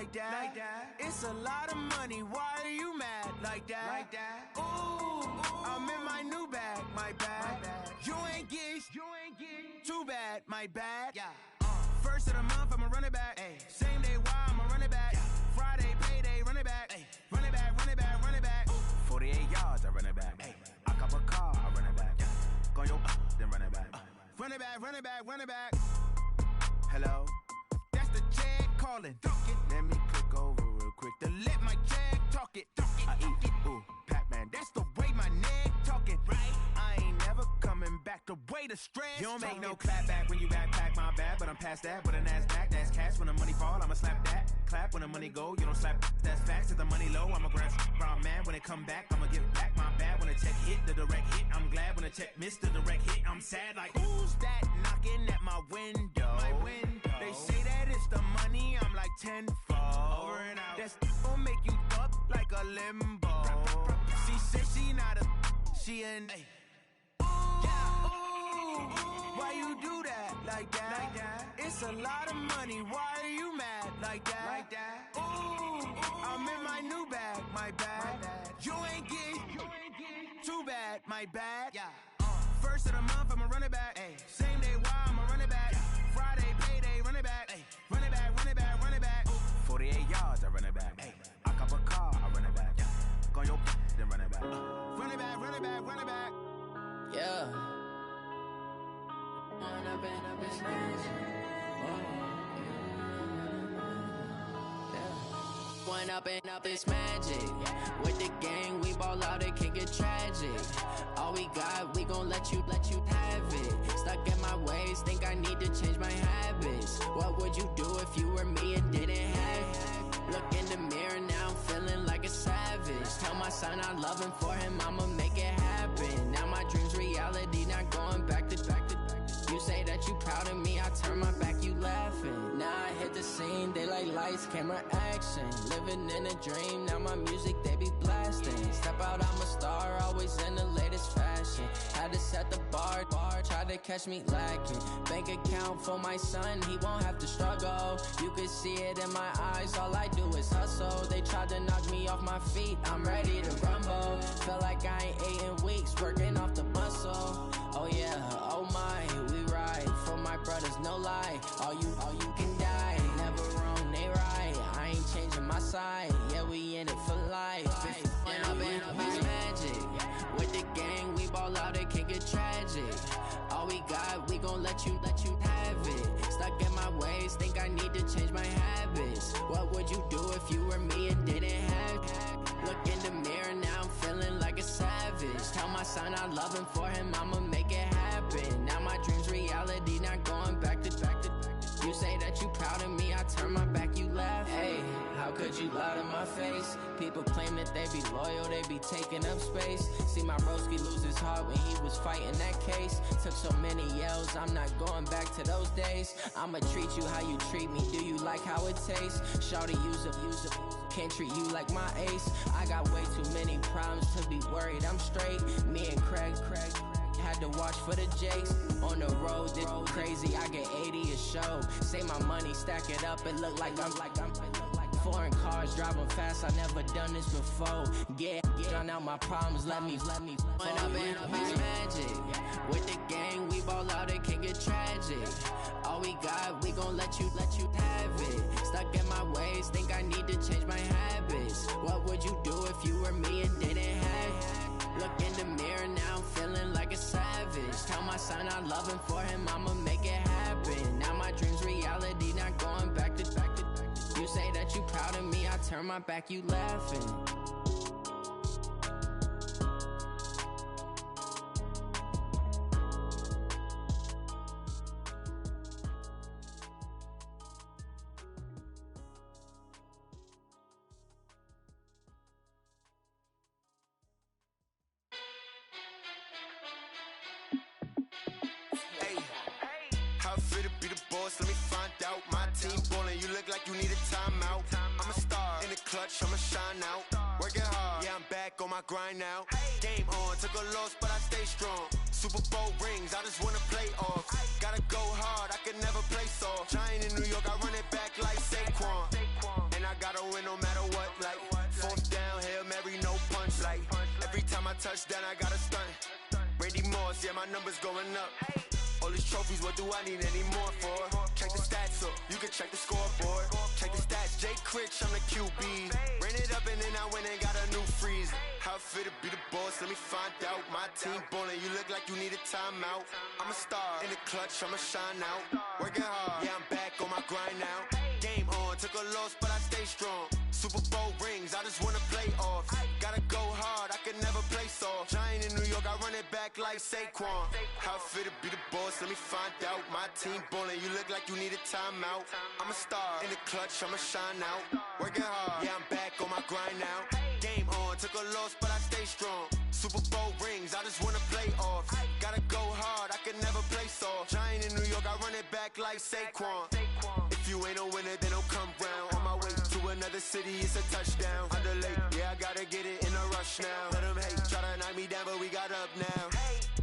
like that. It's a lot of money, why are you mad like that? Ooh, I'm in my new bag, my bad. You ain't get too bad, my bad. First of the month, I'ma run it back. Same day, why I'ma run it back. Friday, payday, run it back. Run it back, run it back, run it back. 48 yards, I run it back. I cop a car, I run it back. Go your then run it back. Run it back, run it back, run it back. Hello? That's the jag calling. Let me click over real quick to let my jag talk it. I eat it, ooh, Pac-Man. That's the way my neck talking. Right? I ain't never coming back. The way the stress. You don't make no clap back when you backpack, my bad. But I'm past that with a NASDAQ. That's cash. When the money fall, I'ma slap that. Clap when the money go. You don't slap. That's facts. If the money low, I'ma grab brown man. When it come back, I'ma give back my bad. When the check hit, the direct hit. I'm glad when the check missed the direct hit. I'm sad like, who's that knocking at my window? They say that it's the money. I'm like tenfold. Over and out. That's gon' make you up like a limbo. She said she not a. She an. Why you do that like that? It's a lot of money. Why are you mad like that? Ooh, I'm in my new bag, my bad. You ain't get too bad, my bad. First of the month, I'ma run it back. Same day, why I'ma run it back. Friday, payday, run it back. Run it back, run it back, run it back. 48 yards, I run it back. I cop a car, I run it back. Go your then run it back. Run it back, run it back, run it back. Yeah. Run up and up this magic. One up and up this magic. With the gang, we ball out, it can get tragic. All we got, we gon' let you have it. Stuck in my ways, think I need to change my habits. What would you do if you were me and didn't have it? Look in the mirror now, I'm feeling like a savage. Tell my son I love him, for him I'ma make it happen. Now my dream's reality, not going back to. You say that you proud of me, I turn my back, you laughing. Now I hit the scene, they like lights, camera, action. Living in a dream, now my music, they be blasting. Step out, I'm a star, always in the latest fashion. Had to set the bar, try to catch me lacking. Bank account for my son, he won't have to struggle. You can see it in my eyes, all I do is hustle. They tried to knock me off my feet, I'm ready to rumble. Feel like I ain't ate in weeks, working off the muscle. Oh yeah, oh my, we ride for my brothers, no lie. All you can die, never wrong, they right. I ain't changing my side, yeah, we in it for life. When up and up is magic. With the gang, we ball out, it can get tragic. All we got, we gon' let you have it. Stuck in my ways, think I need to change my habits. What would you do if you were me and didn't have it? Look in the mirror now, I'm feeling like a savage. Tell my son I love him, for him I'ma make it happen. Now my dream's reality, not going back to. You say that you proud of me, I turn my back, you laugh. Hey, how could you lie to my face? People claim that they be loyal, they be taking up space. See my broski lose his heart when he was fighting that case. Took so many yells, I'm not going back to those days. I'ma treat you how you treat me, do you like how it tastes? Shawty, use it. Can't treat you like my ace. I got way too many problems to be worried, I'm straight. Me and Craig had to watch for the Jakes. On the road, this crazy, I get 80 a show. Say my money, stack it up, it look like I'm foreign cars, driving fast, I never done this before. Get drown out my problems, let me When up and up is magic. With the gang, we ball out, it can get tragic. All we got, we gon' let you have it. Stuck in my ways, think I need to change my habits. What would you do if you were me and didn't have it? Look in the mirror now, I'm feeling like a savage. Tell my son I love him, for him I'ma make it happen. Now my dream's reality, not going back to. You say that you proud of me, I turn my back, you laughing. I'ma shine out, working hard, yeah I'm back on my grind now. Game on, took a loss but I stay strong. Super Bowl rings, I just wanna play off. Gotta go hard, I can never play soft. Giant in New York, I run it back like Saquon. And I I gotta win no matter what. Like, fourth down, Hail Mary, no punch. Like, every time I touch down, I gotta stunt. Randy Moss, yeah, my number's going up. All these trophies, what do I need any more for? Check the stats up, you can check the scoreboard. Check the stats, Jake Critch, I'm the QB. Ran it up and then I went and got a new freeze. How it feel to be the boss, let me find out. My team ballin', you look like you need a timeout. I'm a star, in the clutch, I'ma shine out. Working hard, yeah, I'm back on my grind now. Game on, took a loss, but I stay strong. Super Bowl rings, I just wanna play off. Gotta go hard, I can never play soft. Giant in New York, I run it back like Saquon. How it feel to be the boss, let me find out. My team ballin', you look like you need a timeout. I'm a star, in the clutch, I'ma shine out. Working hard, yeah, I'm back on my grind now. Game on, took a loss, but I stay strong. Super Bowl rings, I just wanna play off. Gotta go hard, I can never play soft. Giant in New York, I run it back like Saquon. If you ain't a winner, then don't come round. On my way to another city, it's a touchdown. Underlay, yeah, I gotta get it in a rush now. Let them hate, try to knock me down, but we got up now.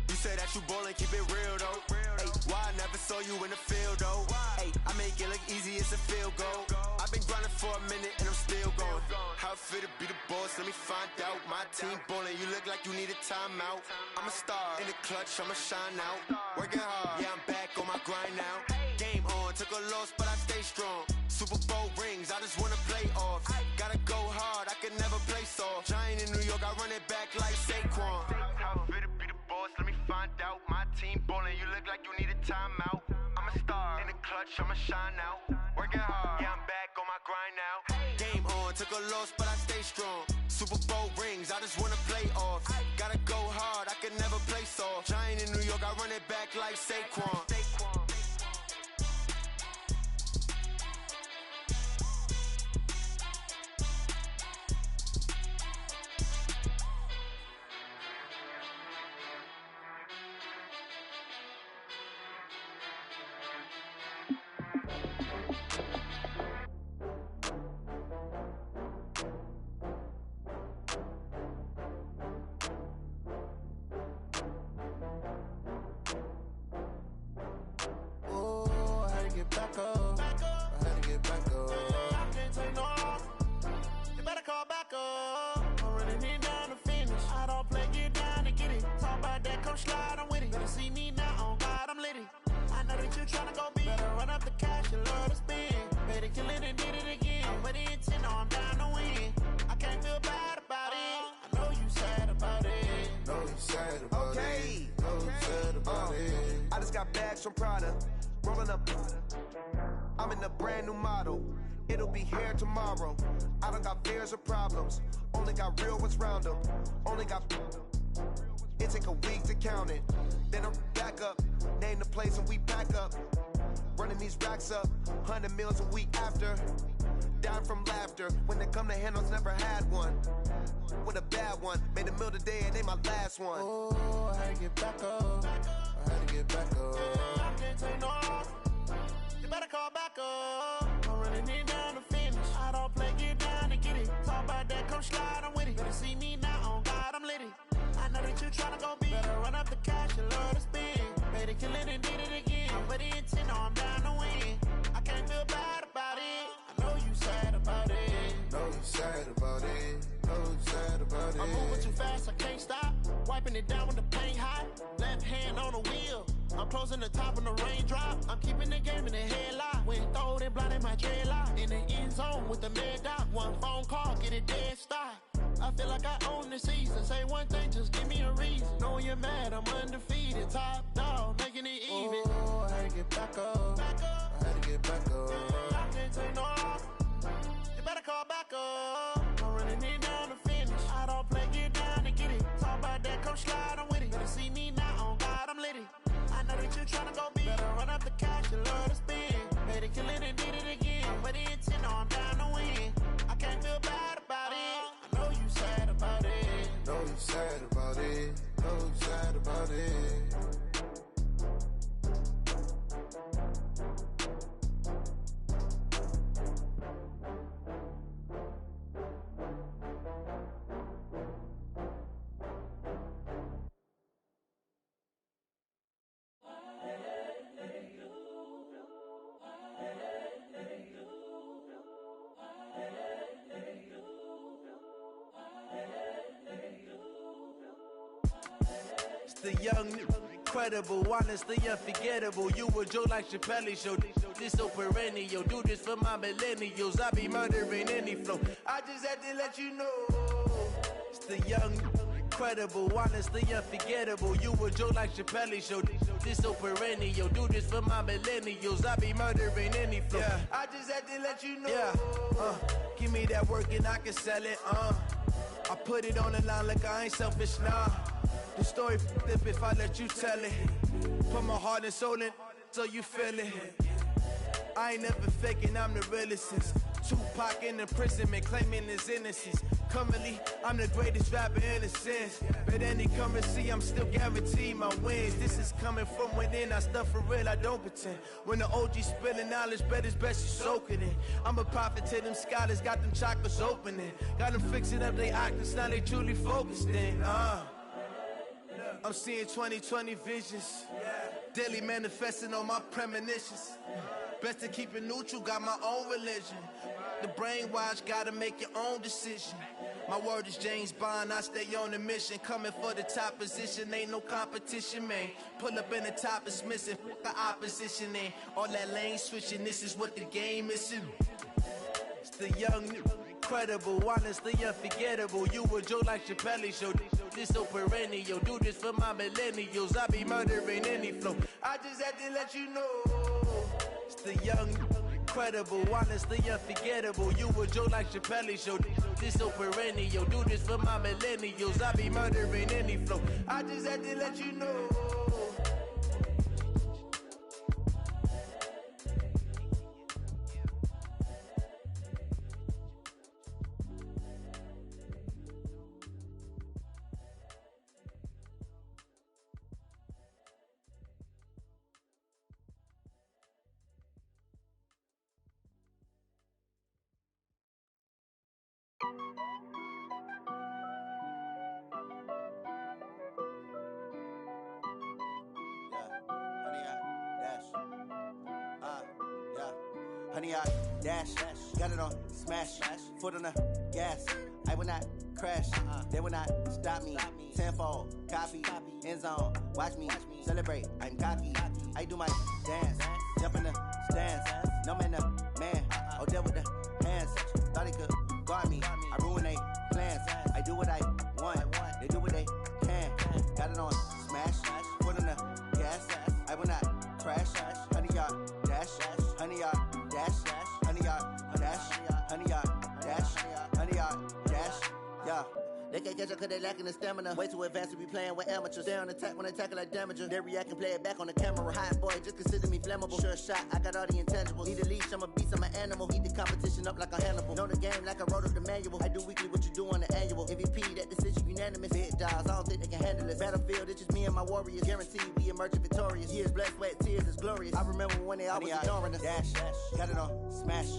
You say that you ballin', keep it real though. Hey, why I never saw you in the field though? Hey, I make it look easy, it's a field goal. I've been grinding for a minute and I'm still going. How it feel to be the boss, let me find out. My team ballin', you look like you need a timeout. I'm a star, in the clutch, I'ma shine out. Working hard, yeah, I'm back on my grind now. Game on, took a loss, but I stay strong. Super Bowl rings, I just wanna play off. Gotta go hard, I can never play soft. Giant in New York, I run it back like Saquon. How it feel to be the boss, let me find out. My team ballin', you look like you need a timeout. I'm a star, in the clutch, I'ma shine out. Working hard, yeah, I'm back on my grind now. Game on, took a loss, but I stay strong. Super Bowl rings, I just wanna play off. Gotta go hard, I can never play soft. Giant in New York, I run it back like Saquon. Get back up. I had to get back up. I can't take no loss. You better call back up. I'm running in down the finish. I don't play, get down and get it. Talk about that, come slide, I'm with it. Better see me now, on God, I'm litty. I know that you tryna go big. Better run up the cash, you love to spend. Better kill it and did it again. I'm with the intent, no, I'm down to win. I can't feel bad about it. I know you sad about it. Know you sad about it. Know you sad about it. I just got bags from Prada. Rolling up, I'm in a brand new model. It'll be here tomorrow. I don't got fears or problems. Only got real ones round them. Only got. It take a week to count it. Then I'm back up. Name the place and we back up. Running these racks up. 100 meals a week after. Down from laughter. When they come to handles, never had one. With a bad one. Made a meal today and they my last one. Oh, I had to get back up. I had to get back up. I can't take no loss. You better call back up. I'm running in down the finish. I don't play, get down and get it. Talk about that, come slide, I'm with it. Better see me now, on God, I'm litty. I know that you tryna go big. Better run up the cash, you love to spend. Better kill it and did it again. I'm with the intent, no, I'm down to win. I can't feel bad about it. I know you sad about it. Know you sad about it. Know you sad about it. I'm moving too fast, I can't stop. Wiping it down with the paint hot. Left hand on the wheel. I'm closing the top when the raindrop. I'm keeping the game in the headlock. When throwed and blinded my dreadlock. In the end zone with the mad dot. One phone call, get it dead stop. I feel like I own the season. Say one thing, just give me a reason. Knowing you're mad, I'm undefeated. Top dog, making it even. Oh, I had to get back up. I had to get back up. I can't take no loss. You better call back up. I'm running in down the finish. I don't play, get down and get it. Talk about that, come slide, I'm with it. Better see me now, on God, I'm litty. I know that you tryna go big. Better run up the cash, you love to spend. Better kill it and did it again. I'm with the intent, no, I'm down to win. I can't feel bad about it. I know you sad about it. Know you sad about it. Know you sad about it. The young, incredible, honestly unforgettable. You a joke like Chappelle show. This so perennial. Do this for my millennials. I be murdering any flow. I just had to let you know. It's the young, incredible, honestly unforgettable. You a joke like Chappelle show. This so perennial. Do this for my millennials. I be murdering any flow. Yeah. I just had to let you know. Yeah. Give me that work and I can sell it. I put it on the line like I ain't selfish, nah. The story flip if I let you tell it. Put my heart and soul in so you feel it. I ain't never faking, I'm the realest since Tupac in imprisonment, claiming his innocence. Currently, I'm the greatest rapper in a sense. But any currency, I'm still guaranteed my wins. This is coming from within, I stuff for real, I don't pretend. When the OG spilling knowledge, bet it's best you soak it in. I'm a prophet to them scholars, got them chakras opening. Got them fixing up they octaves, now they truly focused in. I'm seeing 2020 visions. Daily manifesting on my premonitions. Best to keep it neutral, got my own religion. The brainwash, gotta make your own decision. My word is James Bond, I stay on the mission. Coming for the top position, ain't no competition, man. Pull up in the top is missing, fuck the opposition, and all that lane switching, this is what the game is. It's the young, incredible, honestly unforgettable. You a joke like Chappelle show. This so perennial. Do this for my millennials. I be murdering any flow. I just had to let you know. It's the young, incredible, honestly unforgettable. You a joke like Chappelle show. This so perennial. Do this for my millennials. I be murdering any flow. I just had to let you know. Honey, I dash, got it on smash, foot on the gas. I will not crash, they will not stop me. Tenfold, copy, end zone, watch me celebrate. I'm cocky, I do my dance, jump in the stands. No man, the man, oh, deal with the hands. Thought he could guard me, I ruin they plans. I do what I want, they do what they can. Got it on smash, foot on the gas. I will not crash, honey, y'all dash, honey, y'all dash, honey, y'all dash, honey, y'all dash, honey, y'all dash, yeah. They can't catch up cause they lacking the stamina. Way too advanced to be playing with amateurs. They on attack when they tackle like damager. They react and play it back on the camera. Hot boy, just consider me flammable. Sure shot, I got all the intangibles. Need a leash, I'm a beast, I'm an animal. Heat the competition up like a Hannibal. Know the game like I wrote up the manual. I do weekly what you do on the annual. MVP, that decision unanimous. Big dogs, I don't think they can handle this. Battlefield, it's just me and my warriors. Guaranteed we emerge victorious. Years, blood, sweat, tears, is glorious. I remember when they always ignoring us. Dash, got it on smash,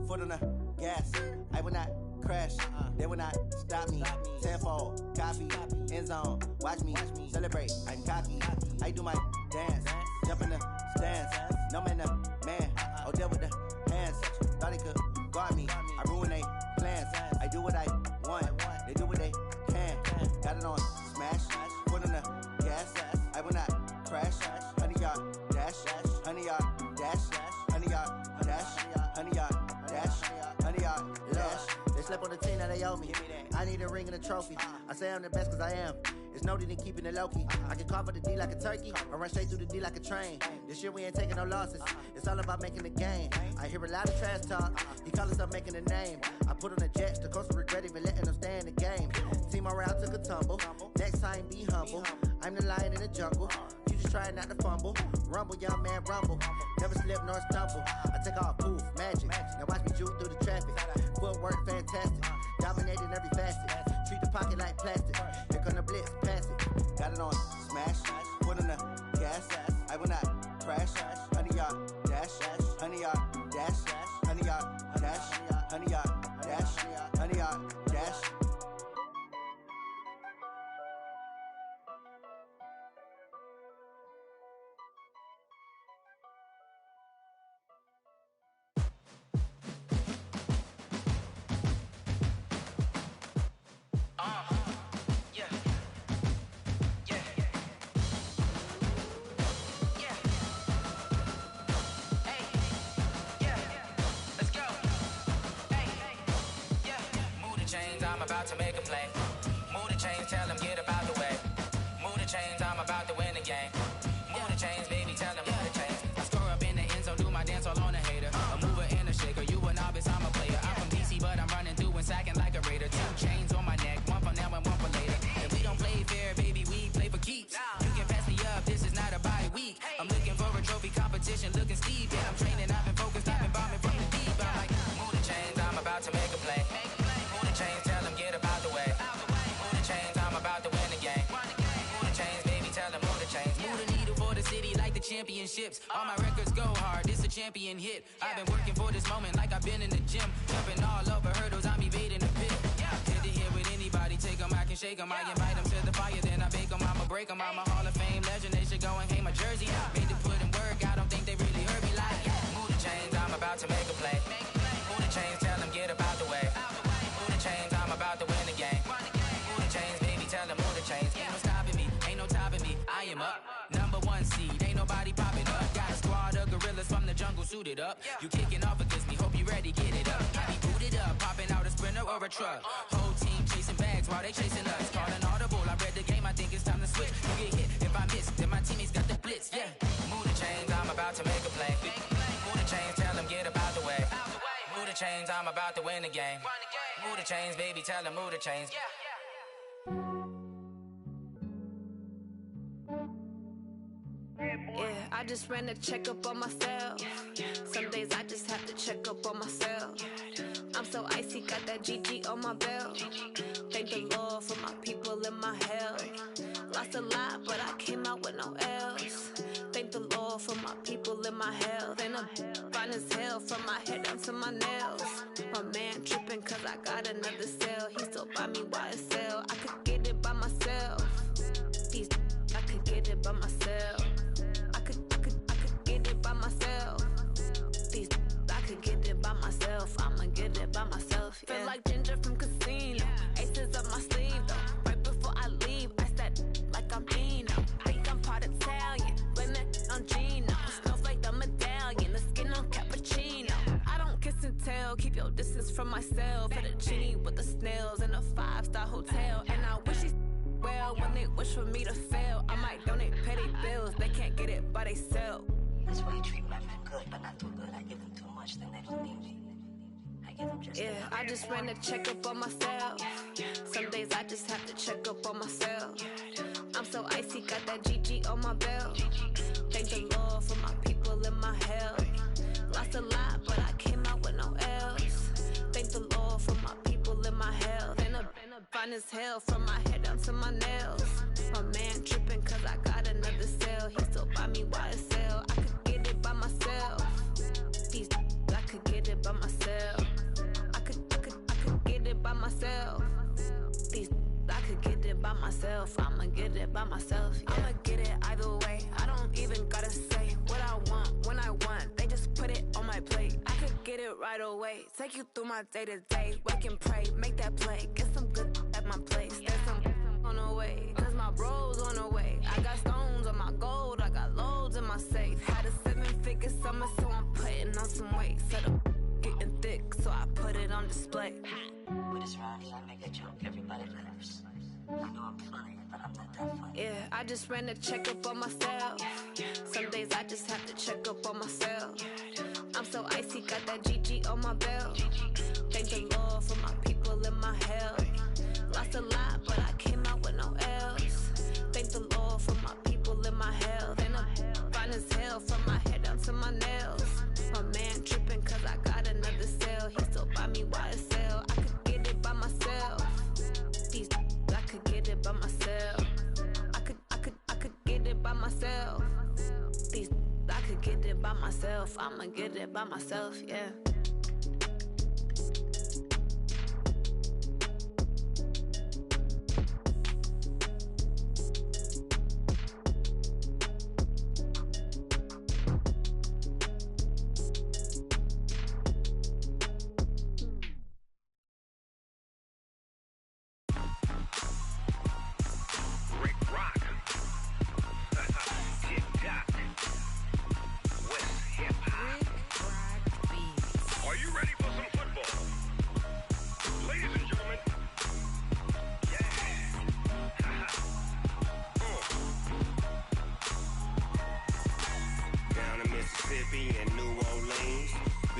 foot on the gas. I will not crash, they will not stop me. Tenfold, copy, end zone, watch me celebrate. I'm cocky, I do my dance, jump in the stands. No man, the man, oh, deal with the hands. Thought he could guard me, I ruin they plans. I do what I want, they do what they can. Got it on smash, foot on the gas. I will not crash, honey, y'all dash, honey, y'all dash, honey, y'all dash, honey, y'all dash, honey, y'all dash. They slept on the team, now they owe me. I need a ring and a trophy. I say I'm the best cause I am. It's no need in keeping it low-key. I can carve up the D like a turkey, or run straight through the D like a train. This year we ain't taking no losses. It's all about making the game. I hear a lot of trash talk. He call us up making a name. I put on the jets, the coach will regret even letting them stay in the game. Team morale took a tumble. Next time be humble. I'm the lion in the jungle. You just trying not to fumble. Rumble, young man, rumble. Never slip nor stumble. I take off, poof, magic. Now watch me juke through the traffic. Footwork fantastic. Dominating every facet. Treat the pocket like plastic. Here come the blitz, pass it. Got it on smash, foot on the gas. I will not crash. Honey, y'all dash, honey, y'all dash, honey, y'all dash, honey, y'all dash, honey, y'all dash. about to make a play. Move the chains, tell them get about the way. Move the chains, I'm about to win the game. Move the chains, baby, tell them move the chains. I score up in the end zone, do my dance all on a hater. A mover and a shaker, you a novice, I'm a player. I'm from DC, but I'm running through and sacking like a raider. 2 chains on my neck, one for now and one for later. And we don't play fair, baby, we play for keeps. You can pass me up, this is not a bye week. I'm looking for a trophy competition, looking steep. Yeah, I'm training, I've been focused, I've been bombing from the deep. I'm like, move the chains, I'm about to make a play. Move the chains, tell them get about the way. Move the chains, I'm about to win the game. Move the chains, baby, tell them move the chains. Move the needle for the city like the championships. All my records go hard, this a champion hit. I've been working for this moment like I've been in the gym. Jumping all over hurdles, I'm evading the pit. Head to head with anybody, take them, I can shake them. I invite them to the fire, then I bake them, I'ma break them. I'm a Hall of Fame legend, they should go and hang my jersey. Made to put in work, I don't think they really heard me like, move the chains, I'm about to make a play. Move the chains, tell them get about the way. Move the chains, I'm about to win the game. Move the chains, baby, tell them move the chains. Ain't no stopping me, ain't no topping me, I am up. Number 1 seed, ain't nobody popping up. Got a squad of gorillas from the jungle suited up. You kicking off against me, hope you ready, get it up. I be booted up, popping out a sprinter or a truck. Whole team chasing bags while they chasing us. Calling audible, I read the game, I think it's time to switch. You get hit, if I miss, then my teammates got the blitz, yeah. Move the chains, I'm about to make a play. Move the chains, tell them get about the way. Move the chains, I'm about to win the game. Move the chains, baby, tell them move the chains. Yeah, I just ran a checkup on myself. Some days I just have to check up on myself. I'm so icy, got that GG on my belt. Thank the Lord for my people in my health. Lost a lot, but I came out with no L's. Thank the Lord for my people in my health. And I'm fine as hell from my head down to my nails. My man tripping cause I got another cell. He still buy me YSL. I could get it by myself. These I could get it by myself. I could get it by myself. These I could get it by myself. I'ma get it by myself. Yeah. Feel like Ginger from Casino. Aces up my sleeve though. Right before I leave, I said like I'm Dino. Think I'm part Italian. Blame it on Gino. Smells like the medallion. The skin on cappuccino. I don't kiss and tell. Keep your distance from myself. For the genie with the snails in a 5-star hotel. And I wish he's well when they wish for me to fail. I might donate petty bills. They can't get it by they sell. That's why you treat my men good, but not too good. I give them too much, then they don't need me. I give them just enough. I just ran a checkup on myself. Some days I just have to check up on myself. I'm so icy, got that GG on my belt. Thank the Lord for my people in my health. Lost a lot, but I came out with no L's. Thank the Lord for my people in my health. And I'm fine as hell from my head down to my nails. My man tripping cause I got another cell. He still buy me YSL. I could get it by myself. These I could get it by myself. I could get it by myself. These I could get it by myself. I'ma get it by myself. Yeah. I'ma get it either way. I don't even gotta say what I want when I want. They just put it on my plate. I could get it right away. Take you through my day to day. Wake and pray, make that play. Get some good at my place. There's some on the way. Cause my bros on the way. I got stones on my gold. I got loads in my safe. Had a 7-figure summer, so I'm putting on some weight. Set up getting thick, so I put it on display. With this round here, I make a joke, everybody laughs. I know I'm funny, but I'm not that funny. Yeah, I just ran a checkup on myself. Some days I just have to check up on myself. I'm so icy, got that GG on my belt. Thank the Lord for my people in my health. Lost a lot, but I came out with no L's. Thank the Lord for my people in my health. And I'm fine as hell from my head down to my nails. My man tripping cause I got another cell. He still buy me YSL. I could get it by myself. These I could get it by myself. I could get it by myself. These I could get it by myself. I'ma get it by myself, yeah.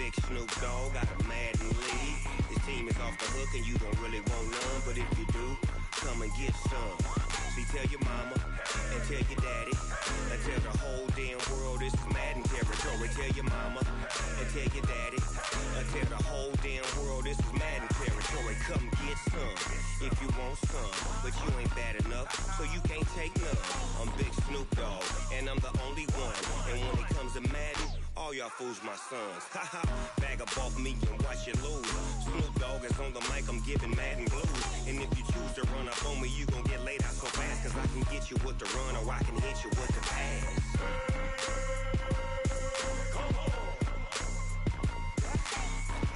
Big Snoop Dogg got a Madden league. His team is off the hook and you don't really want none, but if you do, come and get some. See, tell your mama and tell your daddy and tell the whole damn world this is Madden territory. Tell your mama and tell your daddy and tell the whole damn world this is Madden territory. Come get some if you want some, but you ain't bad enough, so you can't take none. I'm Big Snoop Dogg and I'm the only one, and when it comes to Madden, all y'all fools my sons. Haha, bag up off me and watch you lose. Snoop Dogg is on the mic, I'm giving Madden blues. And if you choose to run up on me, you gon' get laid out so fast, cause I can get you with the run or I can hit you with the pass.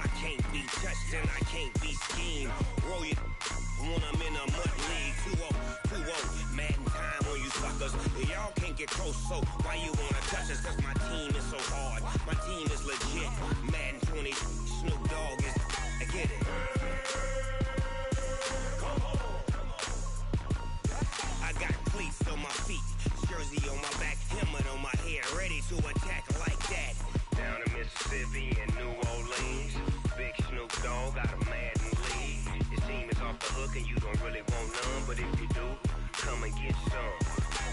I can't be touched and I can't be schemed. Roll you when I'm in a mud league. 2-0, Madden time on you suckers. Y'all can't get close, so why you wanna touch us? Cause my team is so hard, my team is legit. Madden 20, Snoop Dogg is, I get it. I got cleats on my feet, jersey on my back, helmet on my head, ready to attack like that. Down in Mississippi and New Orleans, Big Snoop Dogg got a Madden league. His team is off the hook and you don't really want none, but if you do, come and get some.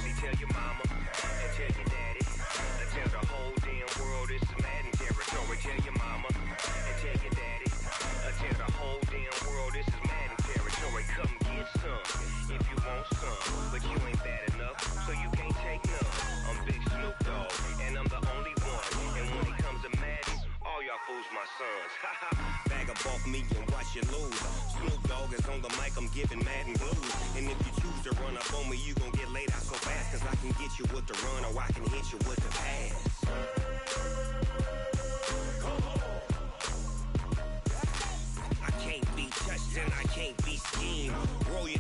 See, tell your mama and tell your daddy and tell the whole damn world this is Madden territory. Tell your mama and tell your daddy and tell the whole damn world this is Madden territory. Come get some if you want some, but you ain't bad enough, so you can't take none. I'm Big Snoop Dogg and I'm the only one, and when it comes to Madden, all y'all fools my sons. Haha, bag up off me and watch you lose. Snoop Dogg is on the mic, I'm giving Madden blues. And if you choose to run up on me, you gon' get laid out so fast, cause I can get you with the run or I can hit you with the pass. I can't be touched and I can't be schemed. Roll you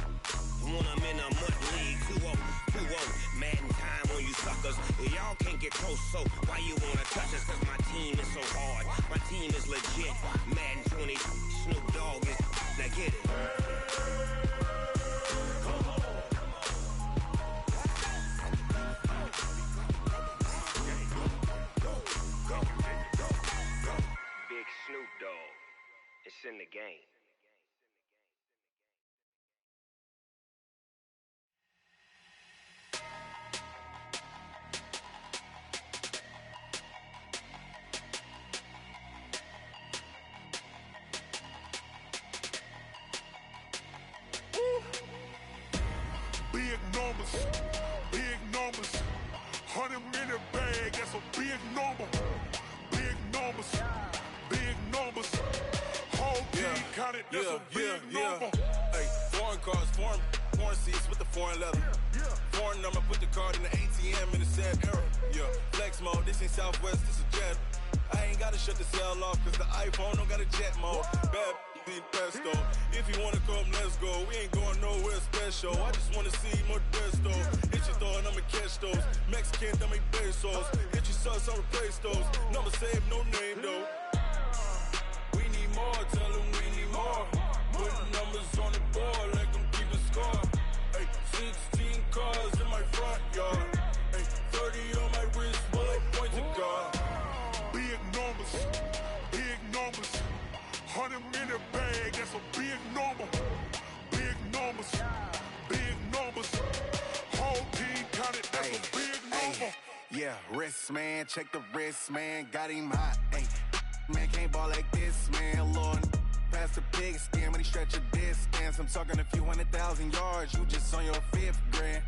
when I'm in a mud league. 2-0, Madden time on you suckers. Y'all can't get close, so why you wanna touch us? Cause my team is so hard, my team is legit. Madden 20, Snoop Dogg is, now get it. Big Snoop Dogg, it's in the game. Big numbers, big numbers. 100-minute bag, that's a big number. Big numbers, big numbers. Whole team counted, that's a big number. Hey, foreign cars, foreign seats with the foreign leather. Foreign number, put the card in the ATM in the sad era. Yeah, flex mode, this ain't Southwest, this is Jet. I ain't gotta shut the cell off, cause the iPhone don't got a jet mode. Bad need pesto. If you wanna come, let's go. We ain't going nowhere special. I just wanna see more Modesto. Hit your thought, I'ma catch those. Mexican, dummy pesos. Hit your sauce, I'll replace those. Number save, no name though. We need more, tell them we need more. Putting numbers on the board like I'm keeping score. Hey, 16 cars in my front yard. Hey, 30 on my wrist while I point to God. Big numbers, big numbers. 100-minute bag, that's a big number. Big numbers, big numbers. Whole team counted, that's a big number. Yeah, wrist man, check the wrist man, got him hot. Ay, man can't ball like this, man. Lord, past the pig skin when he stretch a distance. I'm talking a few 100,000 yards, you just on your 5th grand.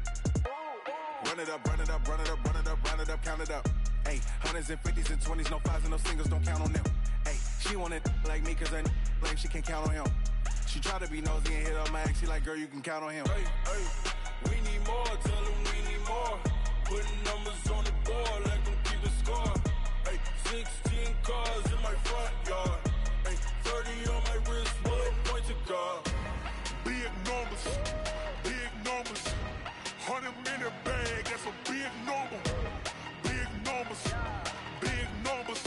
Run it up, run it up, run it up, run it up, run it up, count it up. Ay, 100s and 50s and 20s, no 5s and no singles, don't count on them. Ay, she want it like me, cause her like she can count on him. She try to be nosy and hit up my ex, she like, girl, you can count on him. Hey, hey, we need more, tell them we need more. Putting numbers on the board like I'm keeping score. Hey, 16 cars in my front yard. Hey, 30 on my wrist while I point to God. Big numbers, big numbers. 100-minute bag, that's a big number. Big numbers, big numbers.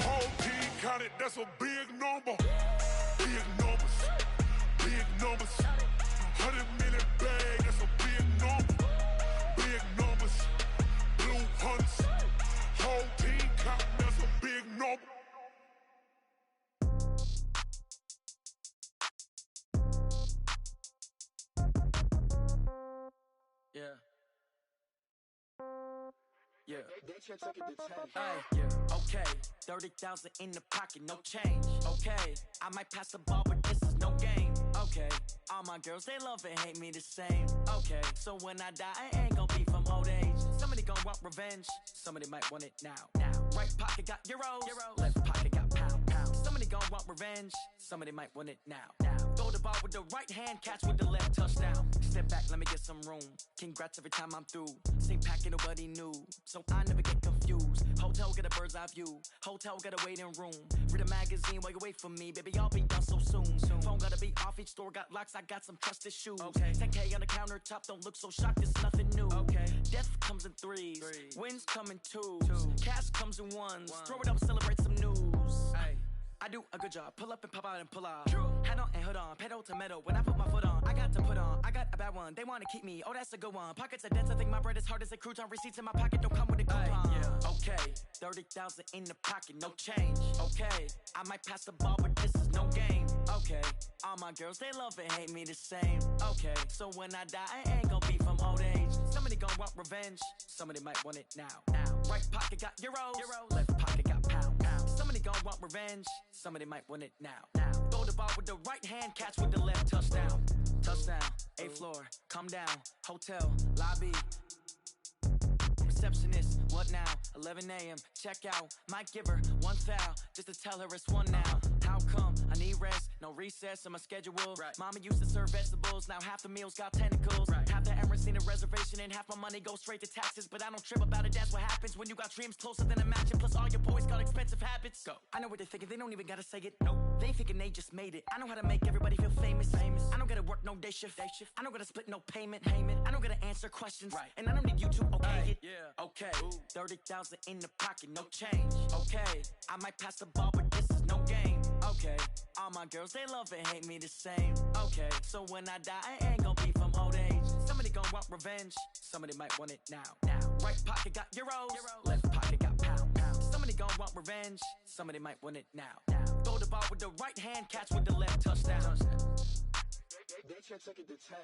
Whole team counted, that's a big number. Big numbers, big numbers. 100-minute bag, that's a big number. Big numbers, blue hunts. Whole team counting, that's a big number. Yeah. Yeah. They can't take it to 10. Ay, yeah. Okay. 30,000 in the pocket, no change. Okay. I might pass the ball, but this is no game. Okay. All my girls, they love and hate me the same. Okay. So when I die, I ain't gonna be from old age. Somebody gon' want revenge. Somebody might want it now. Right pocket got euros. Left pocket got pound. Somebody gon' want revenge. Somebody might want it now. Throw the ball with the right hand, catch with the left, touchdown. Step back, let me get some room. Congrats every time I'm through. Same packet, nobody knew, so I never get confused. Hotel get a bird's eye view. Hotel got a waiting room. Read a magazine while you wait for me, baby. I'll be done so soon. Phone gotta be off. Each store got locks. I got some trusted shoes. 10K on the countertop. Don't look so shocked. It's nothing new. Death comes in threes. Wins come in twos. Cash comes in ones. Throw it up, celebrate some news. I do a good job. Pull up and pop out and pull out. Head on and hood on. Pedal to metal. When I put my foot on, I got to put on. I got a bad one. They want to keep me. Oh, that's a good one. Pockets are dense. I think my bread is hard as a crouton. Receipts in my pocket don't come with a coupon. Yeah. Okay. 30,000 in the pocket. No change. Okay. I might pass the ball, but this is no game. Okay. All my girls, they love and hate me the same. Okay. So when I die, I ain't gonna be from old age. Somebody gon' want revenge. Somebody might want it now. Right pocket got euros. Left pocket got pound. Somebody gon' want revenge. Somebody might want it now. Throw the ball with the right hand, catch with the left, touchdown. Touchdown, 8th floor, come down, hotel, lobby. Receptionist, what now? 11 a.m., check out. Might give her one foul, just to tell her it's one now. How come? I need rest, no recess in my schedule. Mama used to serve vegetables, now half the meals got tentacles. Half the Emirates need a reservation and half my money goes straight to taxes. But I don't trip about it, that's what happens when you got dreams closer than a mansion. Plus all your boys got expensive habits. Go. I know what they're thinking, they don't even gotta say it. Nope. They thinking they just made it. I know how to make everybody feel famous. I don't gotta work no day shift. I don't gotta split no payment. I don't gotta answer questions. And I don't need you to okay it. Okay, 30,000 in the pocket, no change. Okay, I might pass the ball, but this is no game. Okay, all my girls, they love and hate me the same. Okay, so when I die, I ain't gonna be from old age. Somebody gon' want revenge. Somebody might want it now. Right pocket got euros. Left pocket got pound. Somebody gon' want revenge. Somebody might want it now. Throw the ball with the right hand, catch with the left, touchdown. They can't take it to 10.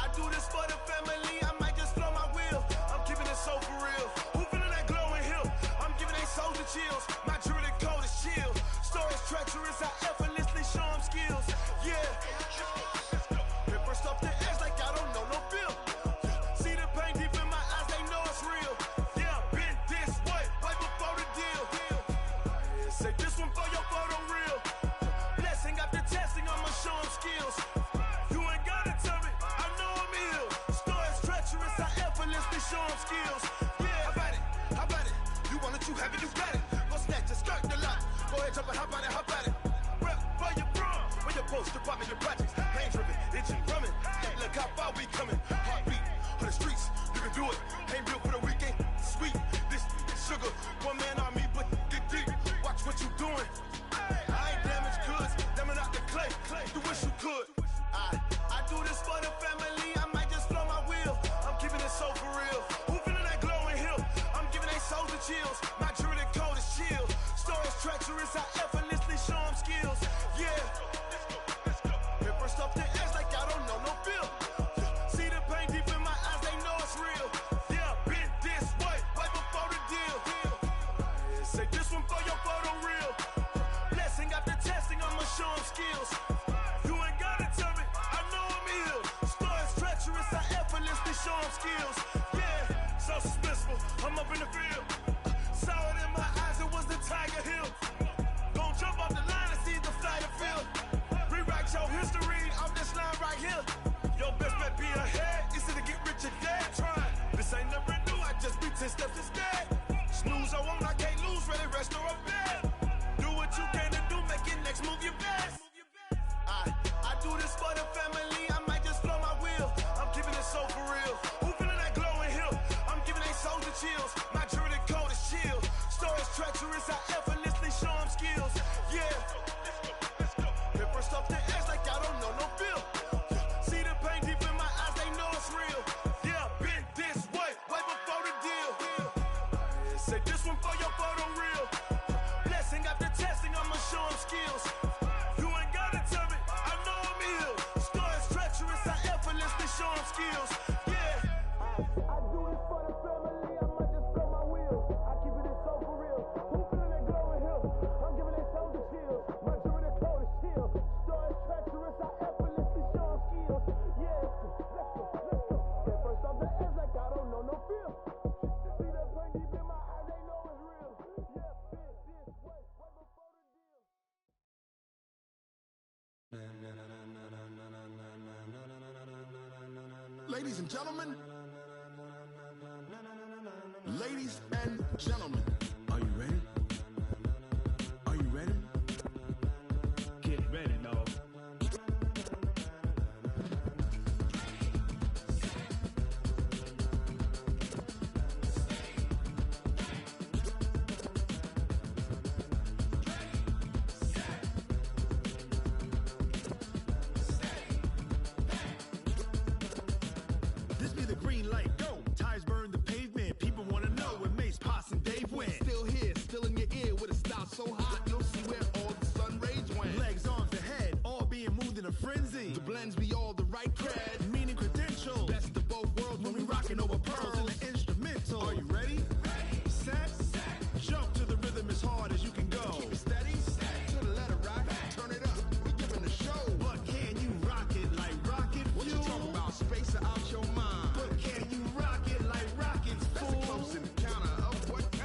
I do this for the family, I might just blow my wheel. I'm keeping it so for real. Who feeling that glowing hill? I'm giving they soldier chills. My jewelry code is chill. Stories treacherous, I effortlessly show them skills. Yeah. Hit first off the edge like I don't know no feel. See the pain deep in my eyes, they know it's real. Yeah, been this way, right before the deal. Say this one for your photo real. Blessing after testing, I'ma show them skills. You ain't gotta tell me, I know I'm ill. Stories treacherous, I effortlessly show them skills. Yeah, how about it? You want it, you have it, you got it. Go snatch it, skirt the lot. Go ahead, jump it, how about it? Rep for your bro, for your poster, pop in your projects. Pain driven, itching, drumming. Look how far we coming. Heartbeat on the streets, you can do it. Ain't built for the weekend, sweet. This is sugar, one man army, but get deep. Watch what you doing. I ain't damaged goods, damn out the clay. You wish you could. I do this for the family, I might just blow my wheel. I'm keeping it so for real. Who feeling that glowing hill? I'm giving they souls the chills. My jewelry code is chill. Stories treacherous, I effortlessly show them skills. Yeah. Hit first off the edge like I don't know no feel. See the pain deep in my eyes, they know it's real. Yeah, been this way, right before the deal. Say this one for your photo real. Blessing after testing, I'ma show them skills. You ain't gotta tell me, I know I'm ill. Stories treacherous, I effortlessly show them skills. Yeah, so suspenseful, I'm up in the field. Saw it in my eyes, it was the Tiger Hill. Gon' jump off the line and see the flight of field. Rewrite your history off this line right here. Your best bet be ahead, easy to get rich or dead. Trying, this ain't never new, I just be 10 steps instead. Snooze I won't, I can't lose, ready, rest or a bed. Do what you can to do, make your next move your best. I do this for the family, I might just blow my wheel. I'm keeping it so for real. Who feeling that glowing hill? I'm giving they soldier chills. My jewelry code is chill. Stories treacherous, I effortlessly show them skills. Yeah. Hit first off the edge like I don't know no feel. See the pain deep in my eyes, they skills. Yeah. I do it for the family, I might just throw my wheel. I keep it so for real. Who feeling that glowing hill? I'm giving it soldier chills. My jewelry the coldest chill. Stories treacherous, I effortlessly show them skills. Yeah, let's go. Get first off the edge like I don't know no feel. See the pain deep in my eyes, they know it's real. Yeah, this way, right before the deal. Ladies and gentlemen, ladies and gentlemen, are you ready? Are you ready? Get ready, dog. This be the green light, go. Tires burn the pavement. People want to know where Mace, Potts, and Dave went. Still here, still in your ear with a style so hot, you'll see where all the sun rays went. Legs, arms, and head, all being moved in a frenzy. The blends be all the right cred, meaning credentials. Best of both worlds when we rocking over pearls in the instrumental. Are you ready? Set, jump to the rhythm as hard as you can go. Keep it steady, to the letter right. Turn it up, we giving the show. But can you rock it like rocket fuel? What you talking about? Space out your mind. But can you rock it like rockets, fool? That's a close encounter of what kind?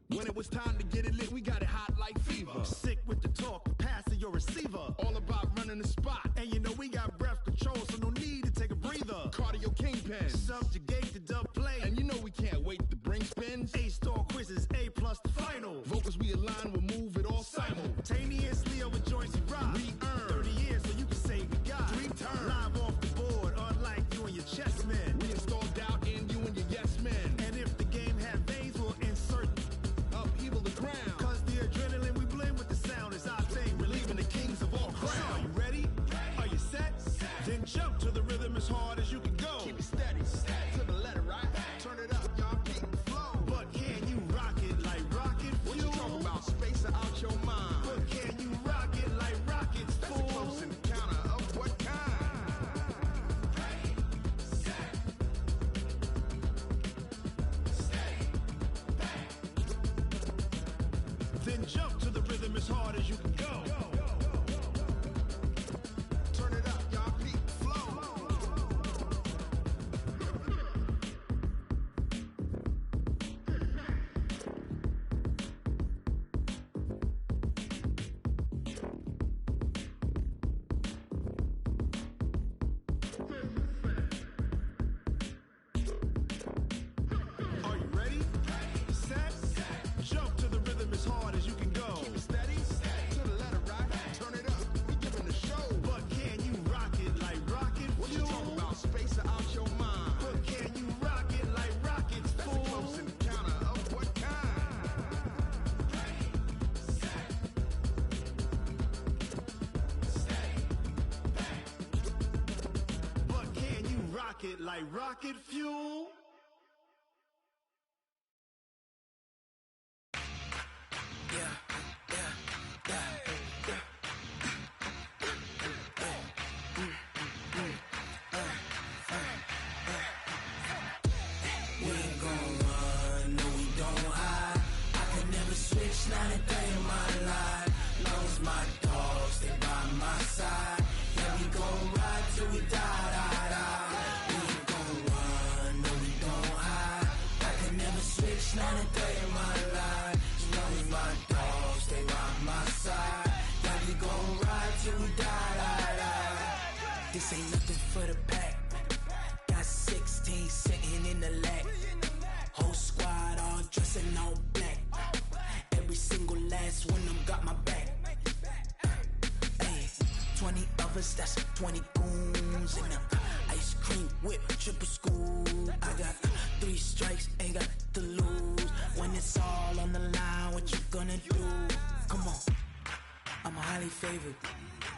When it was time to get it lit, we got it hot like fever. Sick with the talk, passing your receiver. All about running the spot. And you know we got breath control, so no need to take a breather. Cardio kingpin, subjugate the dub play. And you know we can't wait to bring spins. A-star quizzes, A+ the final. Vocals we align, we'll move it all simultaneously over joints and rock. We earn 30 years, so you can say we got 3 turns. Live off the board, unlike you and your chess men. We install doubt in you and your yes men. And if the game had veins, we'll insert upheaval the ground. Cause the adrenaline we blend with the sound is our thing, relieving the kings of all crowns. So are you ready? Are you set? Then jump to the rhythm as hard as you can go. Keep it steady, to the letter right. Turn it up, y'all keep the flow. But can you rock it like rocket fuel? What you talking about? Space out your mind. But can you rock it like rockets, fool? That's a close encounter of what kind? Then jump to the rhythm as hard as you can go. Turn it up, y'all keep the flow. Are you ready? Set, jump to the rhythm as hard as you can go. Keep it steady, to the letter right. Turn it up, we giving the show. But can you rock it like rocket fuel? What you talking about? Space out your mind. But can you rock it like rockets, fool? That's a close encounter of what kind? But can you rock it like rocket fuel? We ain't gon' run, no we don't hide. I could never switch, not a day in my life. Long as my dogs, they by my side. Yeah, we gon' ride till we die, die, die. We ain't gon' run, no we don't hide. I could never switch, not a day in my life. As long as my dogs, they by my side. Yeah, we gon' ride till we die, die, die. This ain't nothing for the pack. Got 16 sitting in the lap. Whole squad all dressed in all black. Every single last one of them got my back. Ay, 20 of us, that's 20 goons. And ice cream whip, triple school. I got 3 strikes, ain't got to lose. When it's all on the line, what you gonna do? Come on, I'm highly favored.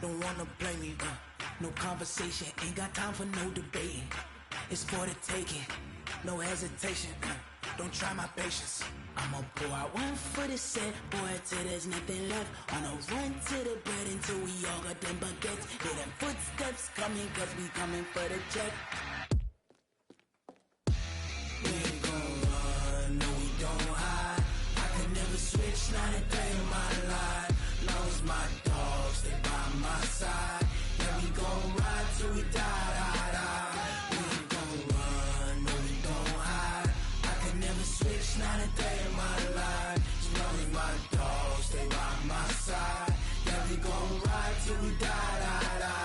Don't wanna blame me, no conversation, ain't got time for no debating. It's for the taking, no hesitation. Don't try my patience. I'ma pour out one for the set, boy, till there's nothing left. On a run to the bed until we all got them baguettes. Hear them footsteps coming, cause we coming for the check. We ain't gon' run, no we don't hide. I could never switch, not a day in my life. Long as my dogs, they by my side. Yeah, we gon' ride till we die, die, die. We ain't gon' run, no we don't hide. I could never switch, not a day in my life. As long as my dogs, they by my side. Yeah, we gon' ride till we die, die, die.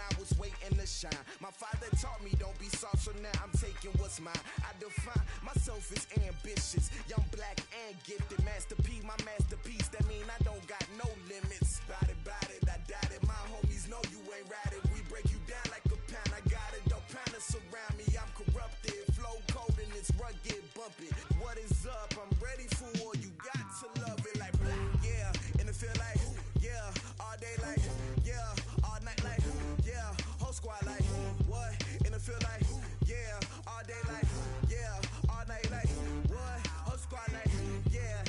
I was waiting to shine. My father taught me don't be soft, so now I'm taking what's mine. I define myself as ambitious, young, black, and gifted. Master P, my masterpiece. That mean I don't got no limits. Bout it, I doubt it. My homies know you ain't ratted. We break you down like a pound. I got it, don't pound to surround me. I'm corrupted, flow cold and it's rugged, bump it. What is up? I'm ready for war. You got to love it like yeah, and it feel like yeah, all day like yeah, all night like yeah, whole squad like what? And it feel like yeah, all day like yeah, all night like what? Whole squad like yeah,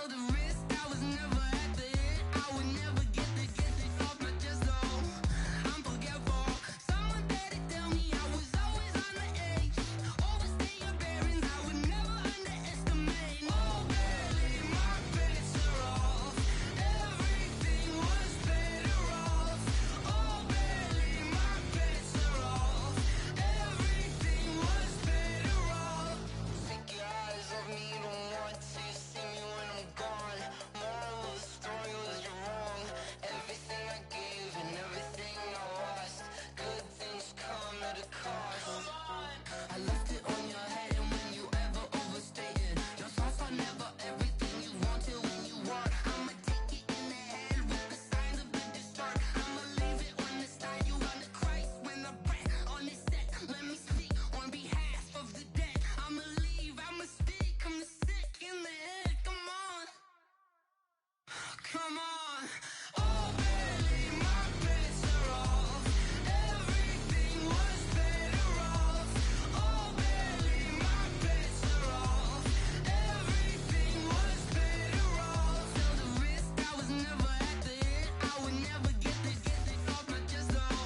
Feel the risk, I was never at the end. I would never get this off my chest, though. I'm forgetful. Someone better tell me I was always on the edge. Overstay your bearings, I would never underestimate. Oh, barely, my bets are off. Everything was better off. Oh, barely, my bets are off. Everything was better off. Take your eyes off me, don't want to see me when I'm gone. Moral of the story was you're wrong. Everything I gave and everything I lost. Good things come at a cost. I left it on your head, and when you ever overstay it, your thoughts are never everything you wanted when you want. I'ma take it in the head with the signs of the distort. I'ma leave it on the side. You run the Christ when the breath on this set. Let me speak on behalf of the dead. I'ma leave, I'ma speak. I'm the sick in the head. Come on, come on. Oh, barely, my bets are off. Everything was better off. Oh, barely, my bets are off. Everything was better off. Feel the risk, I was never at the end. I would never get this off my chest, though.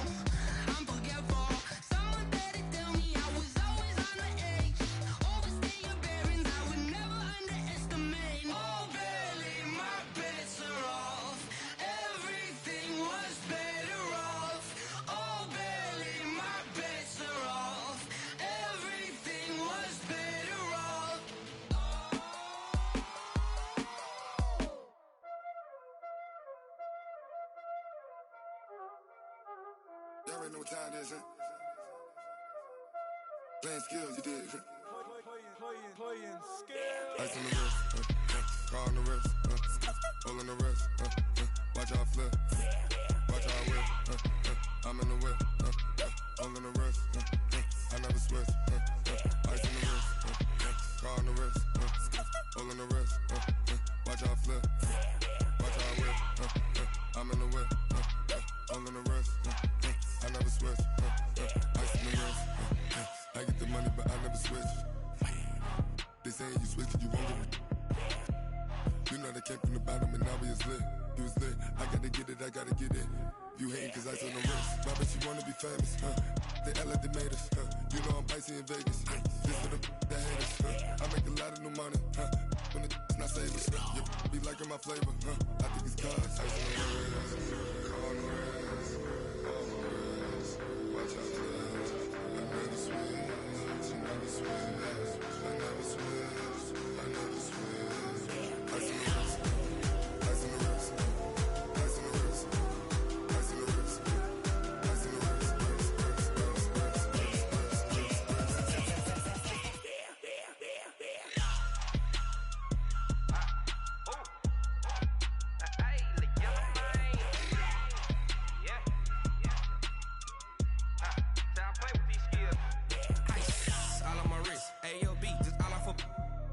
I'm forgetful. Someone better tell me I was always on the edge. Overstay your bearings, I would never underestimate. Oh, barely, my bets are off. Everything was better off. Oh, barely, my bets are off. Everything was better off. Y'all already know what time it is, huh? Playing skills, you did. Playing skills. Ice on the wrist, car on the wrist, hole in the wrist, watch how I flip, watch how I whip, I'm in the whip, hole in the wrist, I never switch, ice in the wrist, car on the wrist, hole in the wrist, watch how I flip, watch how I whip, I'm in the whip, hole in the wrist, I never switch, ice in the wrist, I get the money but I never switch. They saying you switch and you won't get it. You know they came from the bottom and now we is lit. You was lit, I gotta get it, I gotta get it. You hating cause ice on the wrist. My bitch, you wanna be famous, They act like they made us, You know I'm icy in Vegas, Just for the that hate us, I make a lot of new money, When it's not savers, You be liking my flavor, I think it's cause ice on the wrist, on the wrist, on the wrist. Watch out, I never switch, I never switch. I never switch, I never switch. Ice in the wrist, ice in the wrist, ice in the wrist, ice in the wrist, ice in the wrist,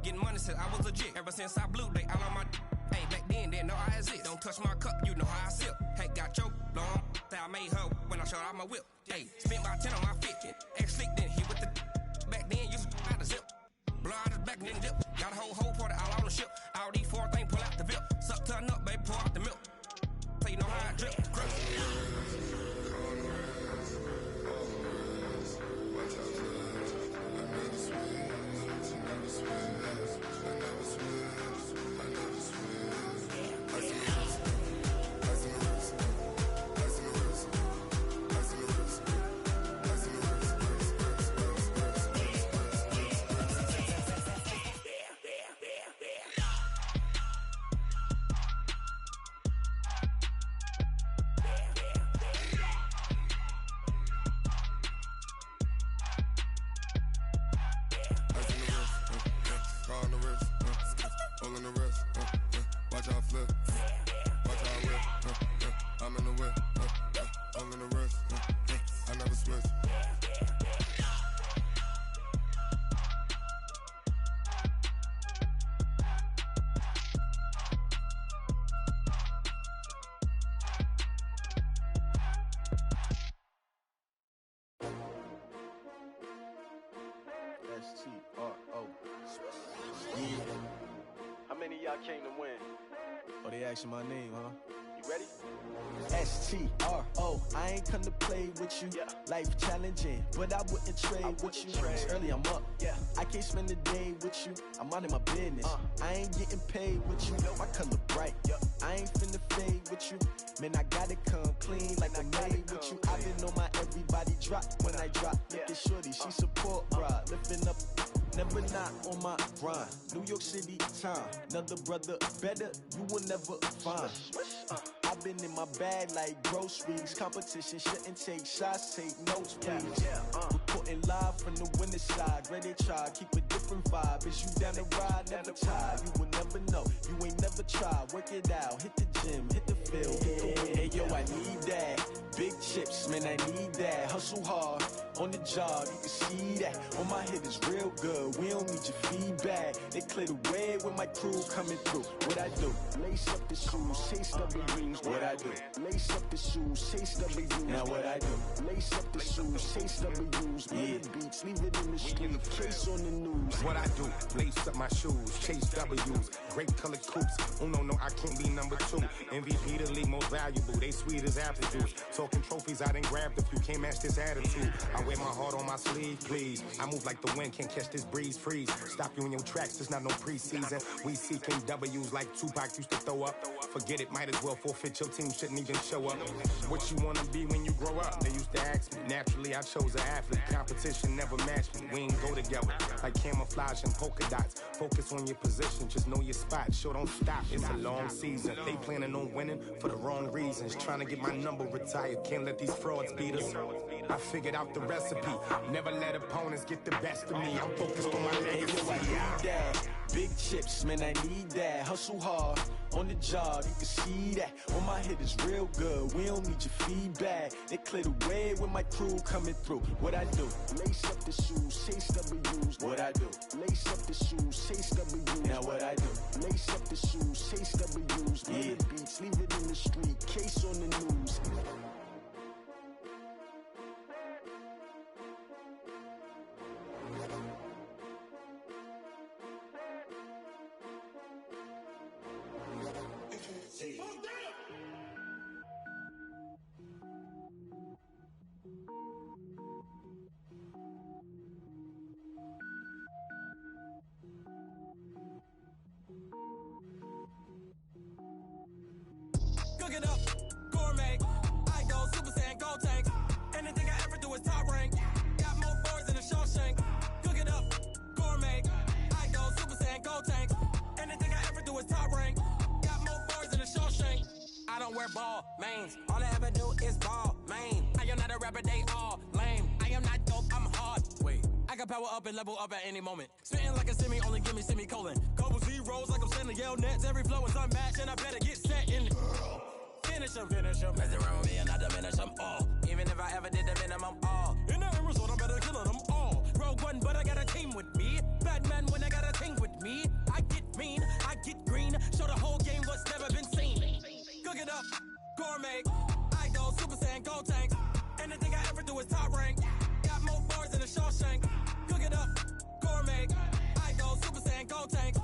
Getting money since I was legit. Ever since I blew, they all on my Hey, back then, didn't know I exist. Don't touch my cup, you know how I sip. Hey, got your long. Say I made her when I showed out my whip. Hey, spent my 10 on my 50. Ex slick, then hit with the back then, used to out the zip. Blow out his back, then dip. Got a whole party all on the ship. All these four things, pull out the VIP. Suck, turn up, baby, pour out the milk. So you know how I drip. Grip. y'all came to win. Oh, they asking my name, huh? You ready? STRO, I ain't come to play with you. Life challenging, but I wouldn't trade with you. It's early, I'm up. I can't spend the day with you. I'm minding my business. I ain't getting paid with you. My color bright. I ain't finna fade with you. Man, I gotta come clean like I'm made with you. I've been on my everybody drop when I drop. Look at shorty, she support ride. Lifting up, never not on my grind. New York City time, another brother better, you will never find. I've been in my bag like groceries. Competition shouldn't take shots, take notes, please. Reporting live from the winning side. Ready to try, keep a different vibe. Is you down the ride, never tired. You will never know, you ain't never tried. Work it out, hit the gym, hit the field. Hey yo, I need that. Big chips, man, I need that. Hustle hard, on the job, you can see that. On my head is real good, we don't need your feedback. They clear the way with my crew coming through. What I do? Lace up the shoes, chase W's. What I do? Lace up the shoes, chase W's. Now what I do? Lace up the shoes, chase W's. Yeah, beats, leave it in the street, case on the news. What I do? Lace up my shoes, chase W's. Great color coops. Oh no, I can't be number 2. MVP the league most valuable. They sweet as apple juice. Talking trophies, I didn't grab the few. Can't match this attitude. I wear my heart on my sleeve, please. I move like the wind, can't catch this breeze, freeze. Stop you in your tracks, there's not no preseason. We seeking W's like Tupac used to throw up. Forget it, might as well forfeit. Your team shouldn't even show up. What you wanna be when you grow up? They used to ask me. Naturally, I chose an athlete. Competition never matched me. We ain't go together like camouflage and polka dots. Focus on your position, just know your spot. Show don't stop, it's a long season. They planning on winning for the wrong reasons. Trying to get my number retired, can't let these frauds beat us. I figured out the recipe. Never let opponents get the best of me. I'm focused on my legacy. Big chips, man, I need that. Hustle hard, on the job, you can see that. On my head is real good, we don't need your feedback. They clear the way with my crew coming through. What I do? Lace up the shoes, chase W's. What I do? Lace up the shoes, chase W's. Now what I do? Lace up the shoes, chase W's. Yeah, beats, leave it in the street, case on the news. Cook it up, gourmet. I go Super Saiyan, gold tank. Anything I ever do is top rank. Got more boys than a Shawshank. Cook it up, gourmet. I go Super Saiyan, gold tank. Anything I ever do is top rank. Got more boys than a Shawshank. I don't wear ball mains. All I ever do is ball main. I am not a rapper, they all lame. I am not dope, I'm hard. Wait, I can power up and level up at any moment. Spitting like a semi, only give me semicolon. Couple zeros like I'm sending yell nets. Every flow is unmatched and I better get set in. Finish them. Mess around with me and I diminish them all. Even if I ever did the minimum all. In the end result, I'm better killing them all. Rogue One, but I got a team with me. Batman when I got a thing with me. I get mean, I get green. Show the whole game what's never been seen. Cook it up, gourmet. I go Super Saiyan, gold tank. Anything I ever do is top rank. Got more bars than a Shawshank. Cook it up, gourmet. I go Super Saiyan, gold tank.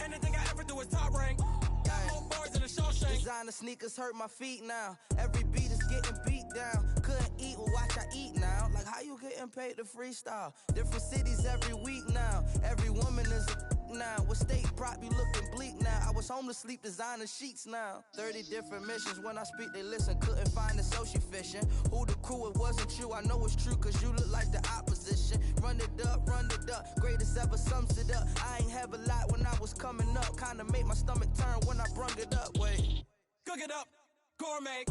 Anything I ever do is top rank. Got more bars than a Shawshank. Designer sneakers hurt my feet now. Every beat is getting beat down. Couldn't eat, well watch I eat now. Like how you getting paid to freestyle? Different cities every week now. Every woman is a now. With state prop you looking bleak now. I was home to sleep designer sheets now. 30 different missions. When I speak they listen. Couldn't find the social fishing. Who the crew, it wasn't you. I know it's true cause you look like the opposition. Run it up. Greatest ever sums it up. I ain't have a lot when I was coming up. Kinda made my stomach turn when I brung it up. Wait. Cook it up, gourmet.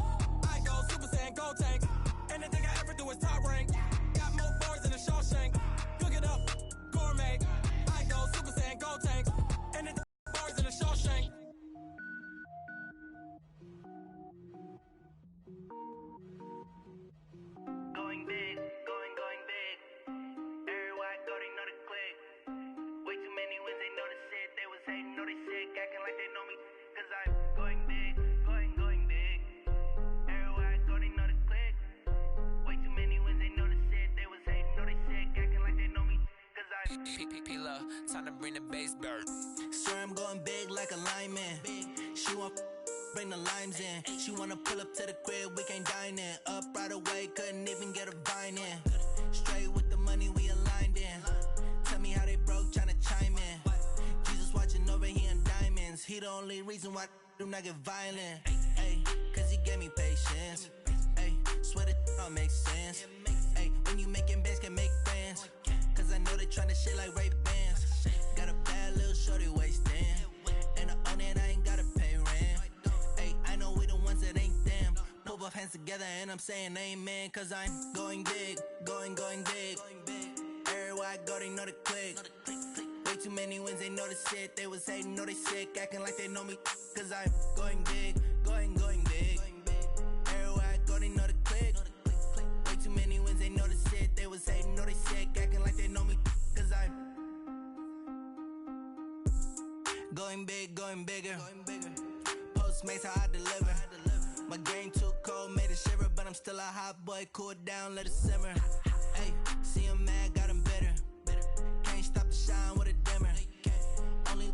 I go Super Saiyan, gold tank. Anything I ever do is top rank. Got more bars than a Shawshank. Cook it up, gourmet. I go Super Saiyan, gold tank. Anything bars than a Shawshank. Going big, going big. Everywhere I go, they know the click. Way too many wins, they know the shit. They was hating, know they sick, acting like they know me. Cause I'm going big, going big. Everywhere I go, they know the click. Way too many wins, they know the shit. They was hating, know they sick, acting like they know me. Cause I'm P-P-P-P-Love, time to bring the bass bird. Swear I'm going big like a lineman. She want bring the limes in. She wanna pull up to the crib, we can't dine in. Up right away, couldn't even get a vine in. Straight with the money, we aligned in. Tell me how they broke, tryna chime in. Jesus watching over, he in diamonds. He the only reason why I do not get violent. Ay, cause he gave me patience. Ay, swear that all makes sense. Ay, when you making bands, can make friends. Cause I know they tryna shit like Ray-Bans. Got a bad little shorty wasting. And I own it, I ain't gotta pay rent. Ay, I know we the ones that ain't them. Put both hands together and I'm saying amen. Cause I'm going big, going big. Everywhere I go, they know the click. Way too many wins, they know the shit. They was hating, know they sick, acting like they know me. Cause I'm going big, going big. Everywhere I go, they know the click. Way too many wins, they know the shit. They was hating, know they sick, acting like they know me. Cause I'm going big, going bigger. Postmates how I deliver. My game too cold, made it shiver. But I'm still a hot boy, cool down, let it simmer. Hey, see him mad, got him bitter. Can't stop the shine with a dimmer. Only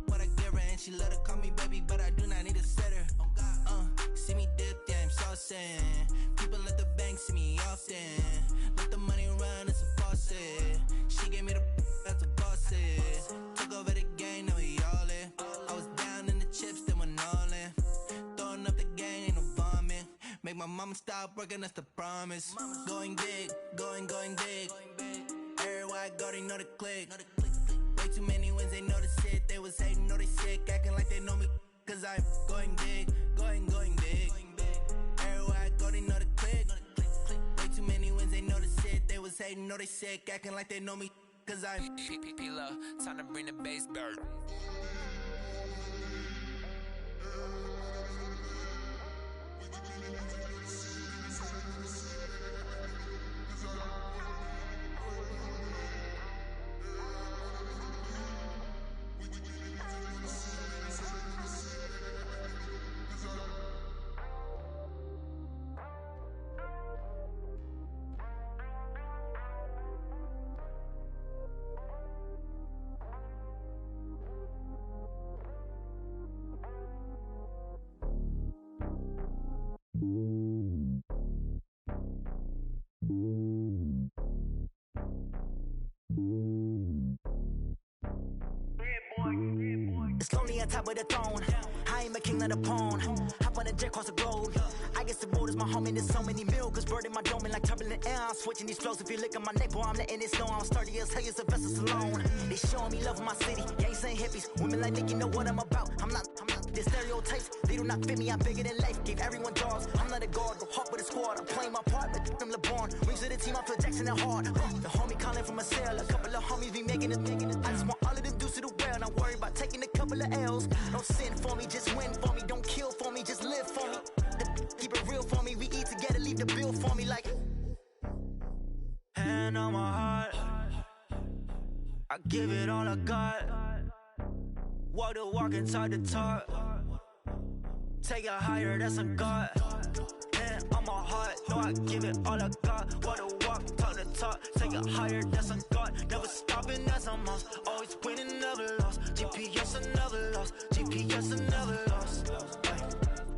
what I give her, and she let her call me baby, but I do not need a sitter. See me dip, yeah, I'm saucing. People at the bank see me often. Let the money run, it's a faucet. She gave me the that's a faucet. Took over the game, now we all in. I was down in the chips, then went all in. Throwing up the gang, ain't no vomit. Make my mama stop working, that's the promise. Going big, going big. Everywhere I go, they know the click. Way too many wins, they know the shit. They was hating, know they sick, acting like they know me. Cause I'm going big, going big. Everywhere I go, they know the click. Way too many wins, they know the shit. They was hating, know they sick, acting like they know me. Cause I'm P-P-P-Love, time to bring the bass bird. It's lonely on top of the throne. I am a king of the pawn. Hop on a jet across the globe. I guess the road is my home and there's so many milkers bird in my dome and like turbulent air. I'm switching these flows. If you look at my neck, boy, I'm letting it snow. I'm sturdy as hell, as a vessel alone. They showing me love in my city. Gangsta hippies, women like Nick, you know what I'm about. I'm not the stereotypes. They do not fit me. I'm bigger than life. Gave everyone dogs. I'm not a guard, go hard with a squad. I'm playing my part, but I'm LeBron. Rings to the team, I feel Jackson and hard. The homie calling from a cell. A couple of homies be making it. I just want all of them dudes to do well. Not worry about taking a couple of L's. Don't sin for me, just win for me. Don't kill for me, just live for me. Keep it real for me. We eat together, leave the bill for me like. Hand on my heart, I give it all I got. Walk the walk and talk the talk. Take it higher, that's a God. Hand on my heart, no, I give it all I got. Walk the walk, talk the talk. Take it higher, that's a God. Never stopping, that's a must. Always winning, never lost. GPS, I never lost. GPS, I never lost.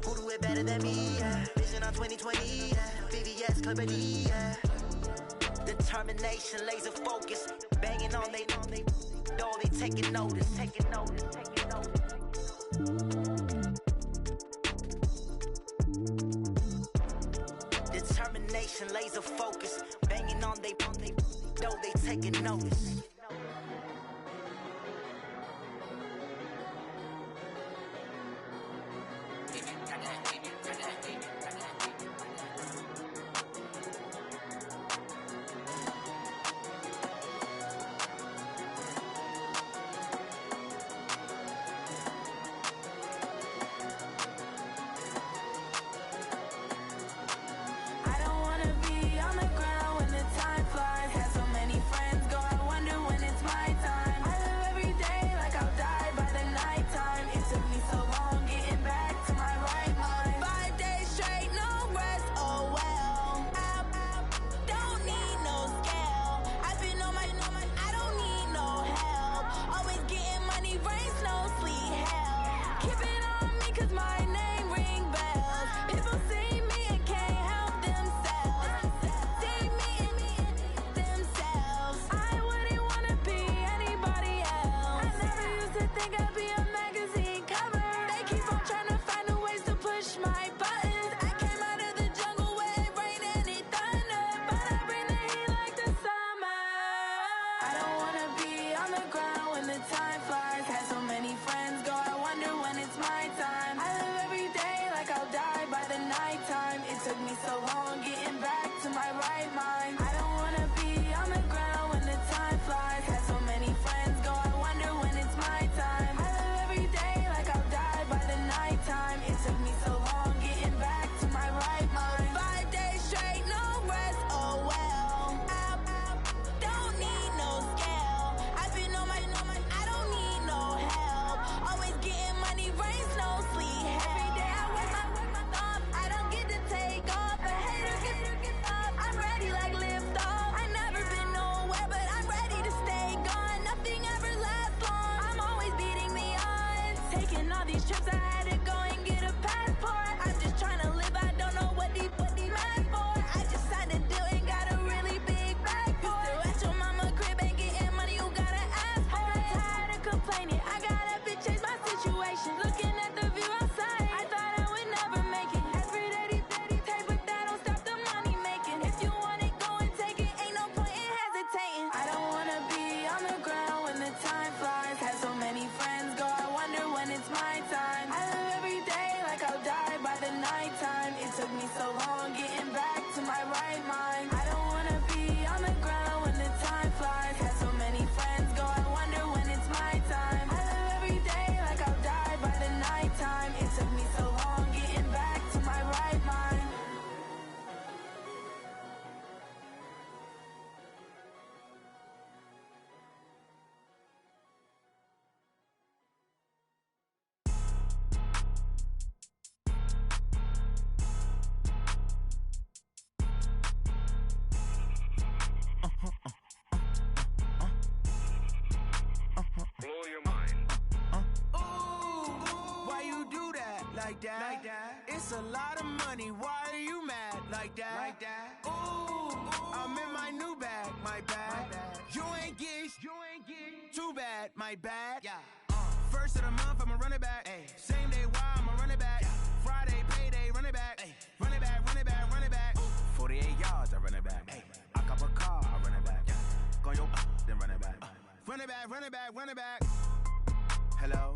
Who do it better than me? Yeah. Vision on 2020, yeah. VVS, Clippity, yeah. Determination, laser focus. Banging on they door, they taking notice. Determination, laser focus. Banging on they door, they taking notice. I don't wanna be on the ground when the time flies. Had so many friends go, I wonder when time. I live every day like I'll die by the nighttime. It took me so long getting back to my right mind. I don't wanna be on the ground when the time flies. Had so many friends go, I wonder when it's my time. I live every day like I'll die by the nighttime. It took me so long getting back to my right mind. 5 days straight, no rest, oh well. Don't need no scale. I've been on my, I don't need no help. Always getting money, rains, no sleep. Every day I work my thumb. I don't get to take off, but haters get up. I'm ready like lift off. I never been nowhere, but I'm ready to stay gone. Nothing ever lasts long. I'm always beating the odds. Taking all these trips, I had to go and get a passport. I'm just trying to live, I don't know what they mad for. I just signed a deal and got a really big bag for it. Still at your mama crib and getting money, you gotta ask for it. I'm tired of complaining, I gotta change my situation. Looking at the view outside, I thought I would never make it. Every day they take, but that don't stop the money making. If you want it, go and take it, ain't no point in hesitating. I don't wanna be on the ground when the time flies. Had so many friends go, I wonder when it's my time. I live every day like I'll die by the nighttime. It took me so long getting back to my right mind. I don't wanna be on the ground when the time flies. Had so many friends go, I wonder when it's my time. I live every day like I'll die by the nighttime. It took me so long getting back to my right mind. Blow your mind. Why you do that like that? Like that? It's a lot of money. Why are you mad like that? Like that? Ooh, I'm in my new bag, my bad. You ain't get too bad, my bad. Yeah. First of the month, I'ma run it back. Ay. Same day, why I'ma run it back. Friday, payday, run it back. Ay. Run it back, run it back, run it back. 48 yards, I run it back. Ay. I cop a car, I run it back. Go your then run it back. Run it back, run it back, run it back. Hello?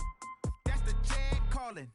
That's the check calling.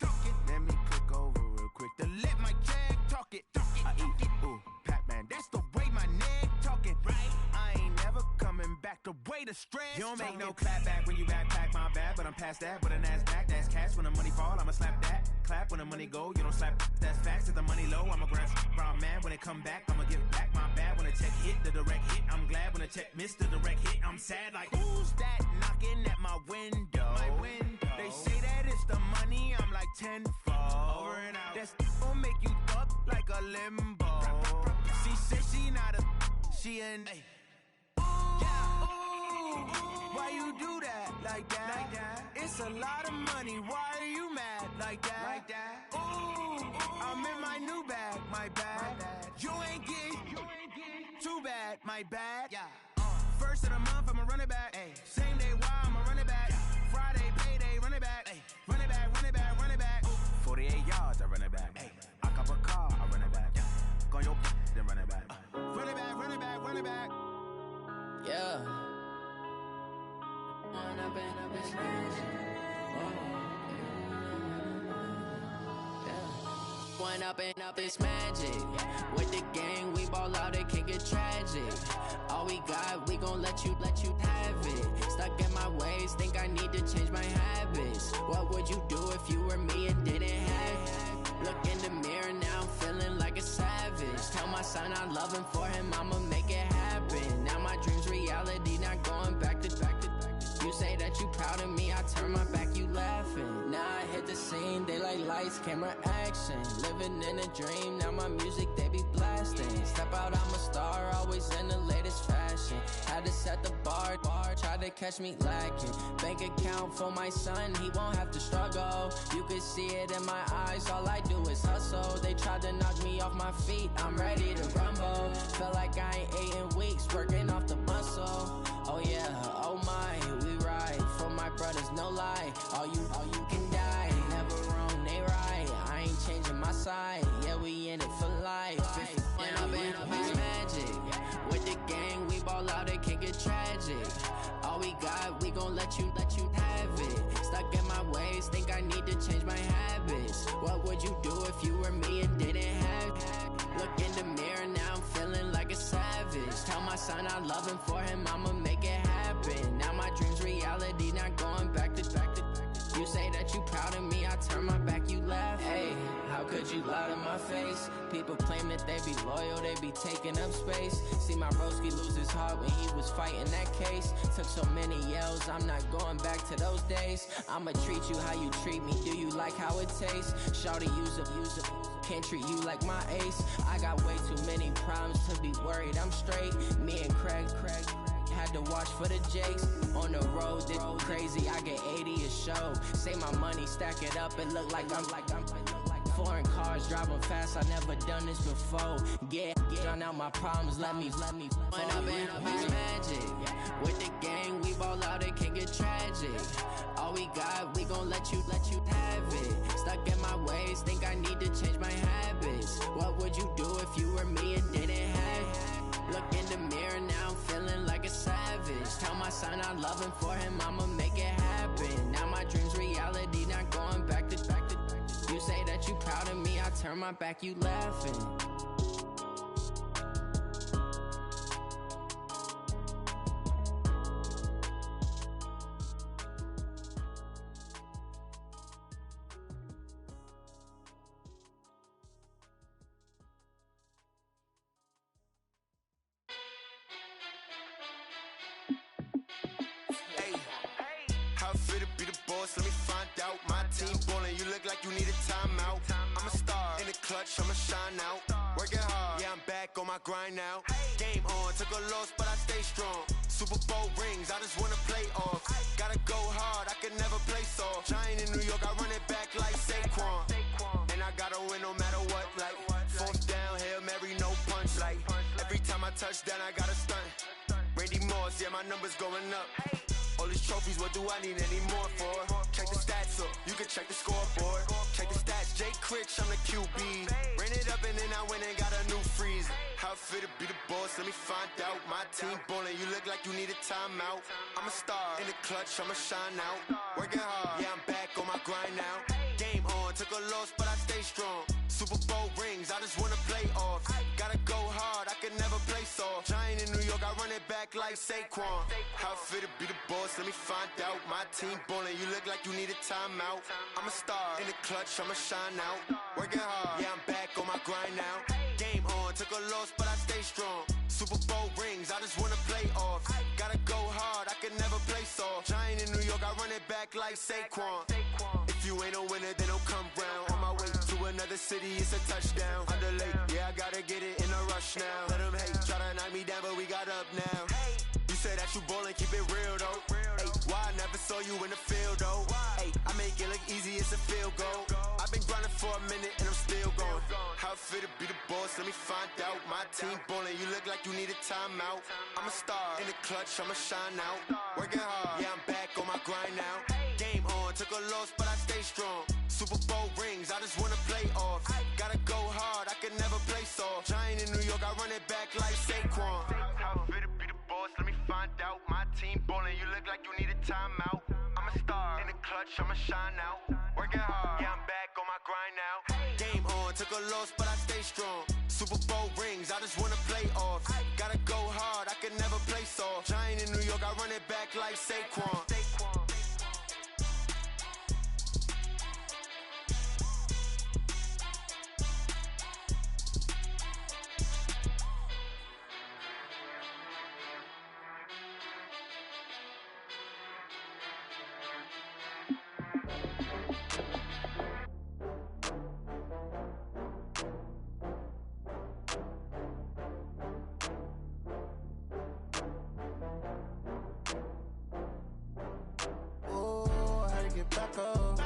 Let me click over real quick to let my check talk it. I eat it, ooh, Pac-Man. That's the way my neck talking. Right? I ain't never coming back the way the stress. You don't make no clap back when you backpack, my bad. But I'm past that with a NASDAQ. That's cash when the money fall, I'ma slap that. Clap when the money go, you don't slap. That's facts. If the money low, I'ma grab brown man. When it come back, I'ma give back my bad. When the check hit, the direct hit. I'm glad when the check missed the direct hit. I'm sad like, who's that knocking at my window? My window. They say that it's the money, I'm like tenfold. Over and out. That's gon' make you up like a limbo. She said she not a, she an. Why you do that like that? Like that? It's a lot of money. Why are you mad like that? Like that? Ooh, I'm in my new bag, my bad. You ain't get too bad, my bad. Yeah. First of the month, I'ma run it back. Ay. Same day, why I'ma run it back. Friday, payday, run it back. Ay. Run it back, run it back, run it back. 48 yards, I run it back. Ay. I cop a car, I run it back. Go your then run it back. Run it back, run it back, run it back. Yeah. Run up in a bitch One up and up is magic. With the gang, we ball out, it can get tragic. All we got, we gon' let you have it. Stuck in my ways, think I need to change my habits. What would you do if you were me and didn't have it? Look in the mirror now, I'm feeling like a savage. Tell my son I love him, for him I'ma make it happen. Now my dream's reality, not going back to. You say that you proud of me, I turn my back, you laughing. Now I hit the scene, daylight lights, camera action. Living in a dream, now my music, they be blasting. Step out, I'm a star, always in the latest fashion. Had to set the bar, try to catch me lacking. Bank account for my son, he won't have to struggle. You can see it in my eyes, all I do is hustle. They tried to knock me off my feet, I'm ready to rumble. Felt like I ain't ate in weeks, working off the muscle. Oh yeah, oh my, we ride for my brothers, no lie. All you can die, never wrong, they right. I ain't changing my side, yeah, we in it for life. When up and up is magic. With the gang, we ball out, it can get tragic. All we got, we gon' let you have it. Stuck in my ways, think I need to change my habits. What would you do if you were me and didn't have it? Look in the mirror, now I'm feeling like a savage. Tell my son I love him, for him I'ma make it happen. Now my dream's reality, not going back to. You say that you proud of me, I turn my back, you laugh. Hey, how could you lie to my face? People claim that they be loyal, they be taking up space. See my broski lose his heart when he was fighting that case. Took so many yells, I'm not going back to those days. I'ma treat you how you treat me, do you like how it tastes? Shawty, use up, can't treat you like my ace. I got way too many problems to be worried, I'm straight. Me and Craig had to watch for the Jakes. On the road, this crazy, I get 80 a show. Say my money, stack it up, it look like I'm foreign cars, driving fast, I never done this before. Get drown out my problems, let me When up in a bitch magic. With the gang, we ball out, it can get tragic. All we got, we gon' let you have it. Stuck in my ways, think I need to change my habits. What would you do if you were me and didn't have it? Look in the mirror, now I'm feeling like a savage. Tell my son I love him, for him I'ma make it happen. Now my dream's reality, not going back to. You say that you proud of me, I turn my back, you laughing. How fit to be the boss? Let me find out. My team ballin', you look like you need a timeout. I'm a star in the clutch, I'ma shine out. Working hard, yeah, I'm back on my grind now. Game on, took a loss, but I stay strong. Super Bowl rings, I just wanna play off. Gotta go hard, I can never play soft. Giant in New York, I run it back like Saquon. And I gotta win no matter what, like fourth down, Hail Mary, no punch. Like every time I touch down, I gotta stunt. Randy Moss, yeah, my numbers going up. All these trophies, what do I need any more for? Check the stats up, you can check the scoreboard. Check the stats, Jay Critch, I'm the QB. Ran it up and then I went and got a new freeze. How fit to be the boss, let me find out. My team ballin', you look like you need a timeout. I'm a star in the clutch, I'ma shine out. Working hard, yeah, I'm back on my grind now. Game on, took a loss, but I stay strong. Super Bowl rings, I just wanna play off. Gotta go hard, I can never play soft. Giant in New York, I run it back like Saquon. How fit to be the boss, let me find out. My team ballin', you look like you need a timeout. I'm a star in the clutch, I'ma shine out. Working hard, yeah, I'm back on my grind now. Game on, took a loss, but I stay strong. Super Bowl rings, I just wanna play off. Gotta go hard, I can never play soft. Giant in New York, I run it back like Saquon. If you ain't a winner, then don't come round. On my way to another city, it's a touchdown. Underlay, yeah, I gotta get it in a rush now. Let them hate, try to knock me down, but we got up now. You say that you ballin', keep it real though. Ay, why I never saw you in the field though? Ay, I make it look easy, it's a field goal. I've been grinding for a minute and I'm still going. How fit to be the boss, let me find out. My team ballin', you look like you need a timeout. I'm a star in the clutch, I'ma shine out. Working hard, yeah, I'm back on my grind now. Game on, took a loss, but I stay strong. Super Bowl rings, I just wanna play off. Gotta go hard, I can never play soft. Giant in New York, I run it back like Saquon. How fit to be the boss, let me find out. My team ballin', you look like you need a timeout. I'm a star in the clutch, I'ma shine out. Working hard, yeah, I'm back on my grind now. Game on, took a loss, but I stay strong. Super Bowl rings, I just wanna play off. Gotta go hard, I can never play soft. Giant in New York, I run it back like Saquon. Get back up. I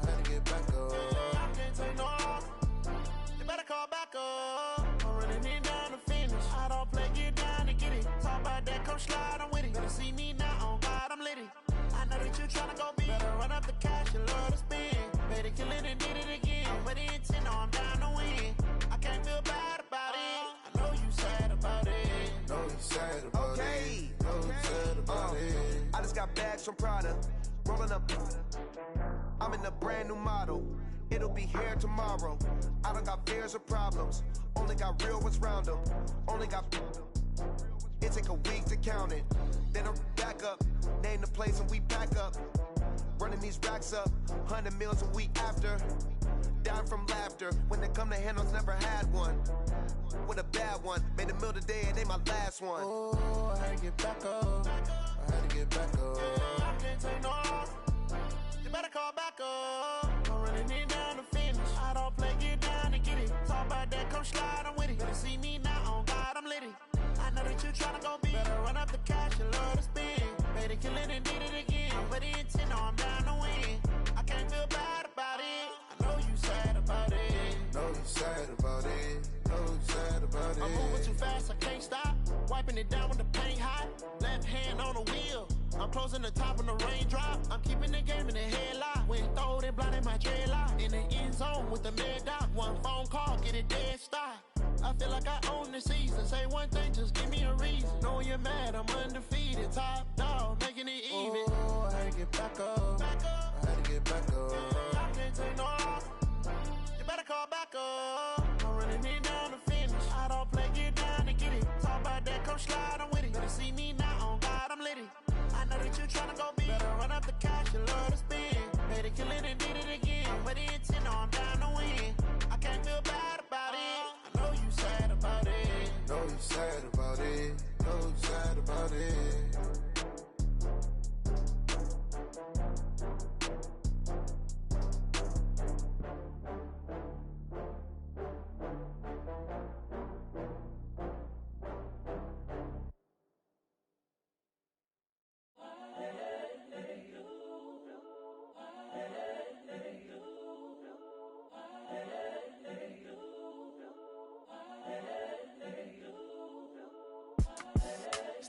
had to get back up. I can't take no loss. You better call back up. I'm running it down to finish. I don't play, get down to get it. Talk about that, come slide, I'm with it. Better see me now, on God, I'm litty. I know that you tryna go big. Better run up the cash, you love to spend. Better kill it and did it again. I'm with the intent, no, I'm down to win. I can't feel bad about it. I know you sad about it. Know you sad about it. Know you sad about it. I just got bags from Prada. Rolling up, I'm in a brand new model. It'll be here tomorrow. I don't got fears or problems. Only got real ones round them. Only got. It take a week to count it. Then I'm back up. Name the place and we pack up. Running these racks up. 100 meals a week after. Down from laughter. When they come to handles, never had one. With a bad one. Made a meal today and ain't my last one. Oh, I had to get back up. I had to get back up. I can't take no loss. You better call back up. I'm running it down to finish. I don't play, get down and get it. Talk about that, come slide, I'm with it. Better see me now, on God, I'm litty. I know that you tryna go big. Better run up the cash, you love to spin. Made it, kill it, and did it again. But the intent, no, I'm down to win. I can't feel bad about it. I know you sad about it. Know you sad about it. Know you sad about it. I'm moving too fast, I can't stop. Wiping it down with the paint hot. Left hand on the wheel. I'm closing the top when the raindrop. I'm keeping the game in the headlock. When throwed and blinded my dreadlock. In the end zone with the mad dot. One phone call, get it dead stop. I feel like I own the season. Say one thing, just give me a reason. Knowing you're mad, I'm undefeated. Top dog, making it even. Oh, I had to get back up. I had to get back up. I can't take no loss. You better call back up. I'm running it down to finish. I don't play, get down to get it. Talk about that, come slide, I'm with it. Better see me now, on God, I'm litty. I know that you tryna go big. Better run up the cash, you love to spin. Made it, kill it, and did it again. But the intent, no, I'm down to win. I can't feel bad about it. I know you sad about it. Know you sad about it. Know you sad about it.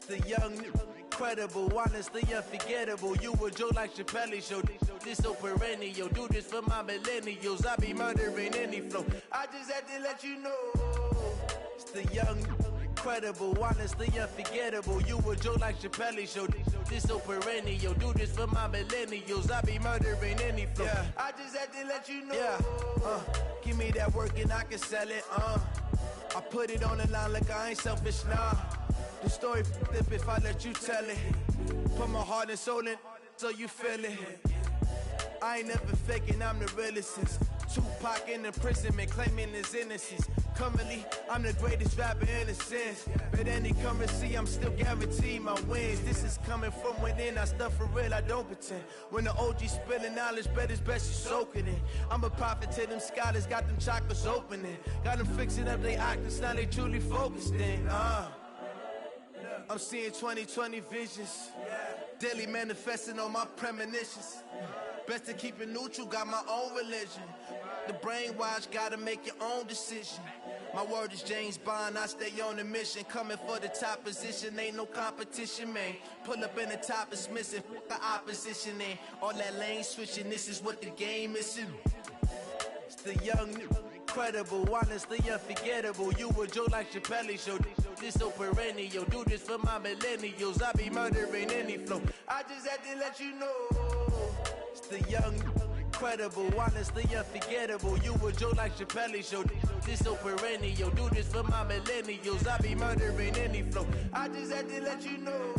The young, incredible, honestly unforgettable. You a joke like Chappelle show. This so perennial. Do this for my millennials. I be murdering any flow. I just had to let you know. It's the young, incredible, honestly unforgettable. You a joke like Chappelle show. This so perennial. Do this for my millennials. I be murdering any flow. Yeah. I just had to let you know. Yeah. Give me that work and I can sell it. I put it on the line like I ain't selfish, nah. The story flip if I let you tell it. Put my heart and soul in so you feel it. I ain't never faking, I'm the realest since Tupac in imprisonment, claiming his innocence. Currently, I'm the greatest rapper in a sense. But any currency, I'm still guaranteed my wins. This is coming from within, I stuff for real, I don't pretend. When the OG spilling knowledge, bet it's best you soaking it. I'm a prophet to them scholars, got them chakras opening. Got them fixing up they octaves, now they truly focused in. I'm seeing 2020 visions. Daily manifesting on my premonitions. Best to keep it neutral, got my own religion. The brainwash, gotta make your own decision. My word is James Bond, I stay on a mission. Coming for the top position, ain't no competition, man. Pull up in the top is missing, the opposition ain't. All that lane switching, this is what the game is. It's the young, incredible, honestly unforgettable. You a joke like Chappelle show. This so perennial. Do this for my millennials. I be murdering any flow. I just had to let you know. It's the young, incredible, honestly unforgettable. You a joke like Chappelle show. This so perennial. Do this for my millennials. I be murdering any flow. I just had to let you know.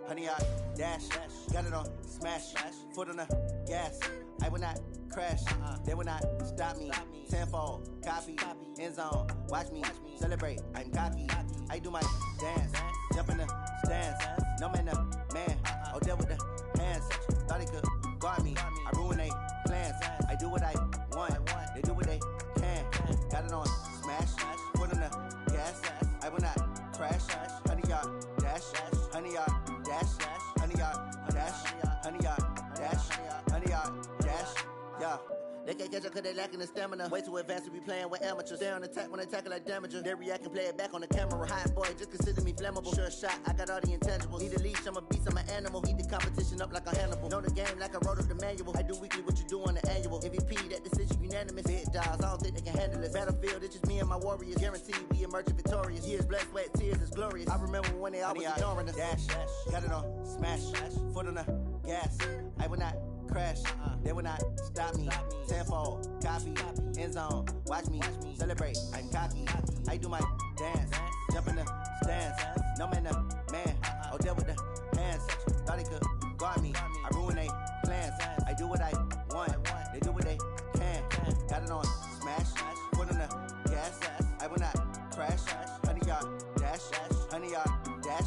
Honey, I dash, got it on smash, foot on the gas. I will not crash, they will not stop me. Tenfold, copy, end zone, watch me celebrate. I'm cocky, I do my dance, jump in the stands. No man, the man, oh, deal with the hands. Thought he could guard me, I ruin they plans. I do what I want, they do what they can. Got it on smash, foot on the gas. I will not crash, honey, y'all dash, honey, y'all dash. They can't catch up cause they lacking the stamina. Way too advanced to be playing with amateurs. They on attack when they tackle like damager. They react and play it back on the camera. Hot boy, just consider me flammable. Sure shot, I got all the intangibles. Need a leash, I'm a beast, I'm an animal. Eat the competition up like a Hannibal. Know the game like I wrote up the manual. I do weekly what you do on the annual. MVP, that decision unanimous. Big dogs, I don't think they can handle it. Battlefield, it's just me and my warriors. Guaranteed we emerge victorious. Years, blood, sweat, tears, it's glorious. I remember when they always ignoring us. Dash, got it on, smash, foot on the gas. I will not crash, they will not stop me. Tenfold, copy, end zone, watch me celebrate. I'm cocky, I do my dance, jump in the stands. No man, man, oh deal with the hands. Thought he could guard me, I ruin they plans. I do what I want, they do what they can. Got it on, smash, foot on the gas. I will not crash, 100-yard dash, 100-yard dash,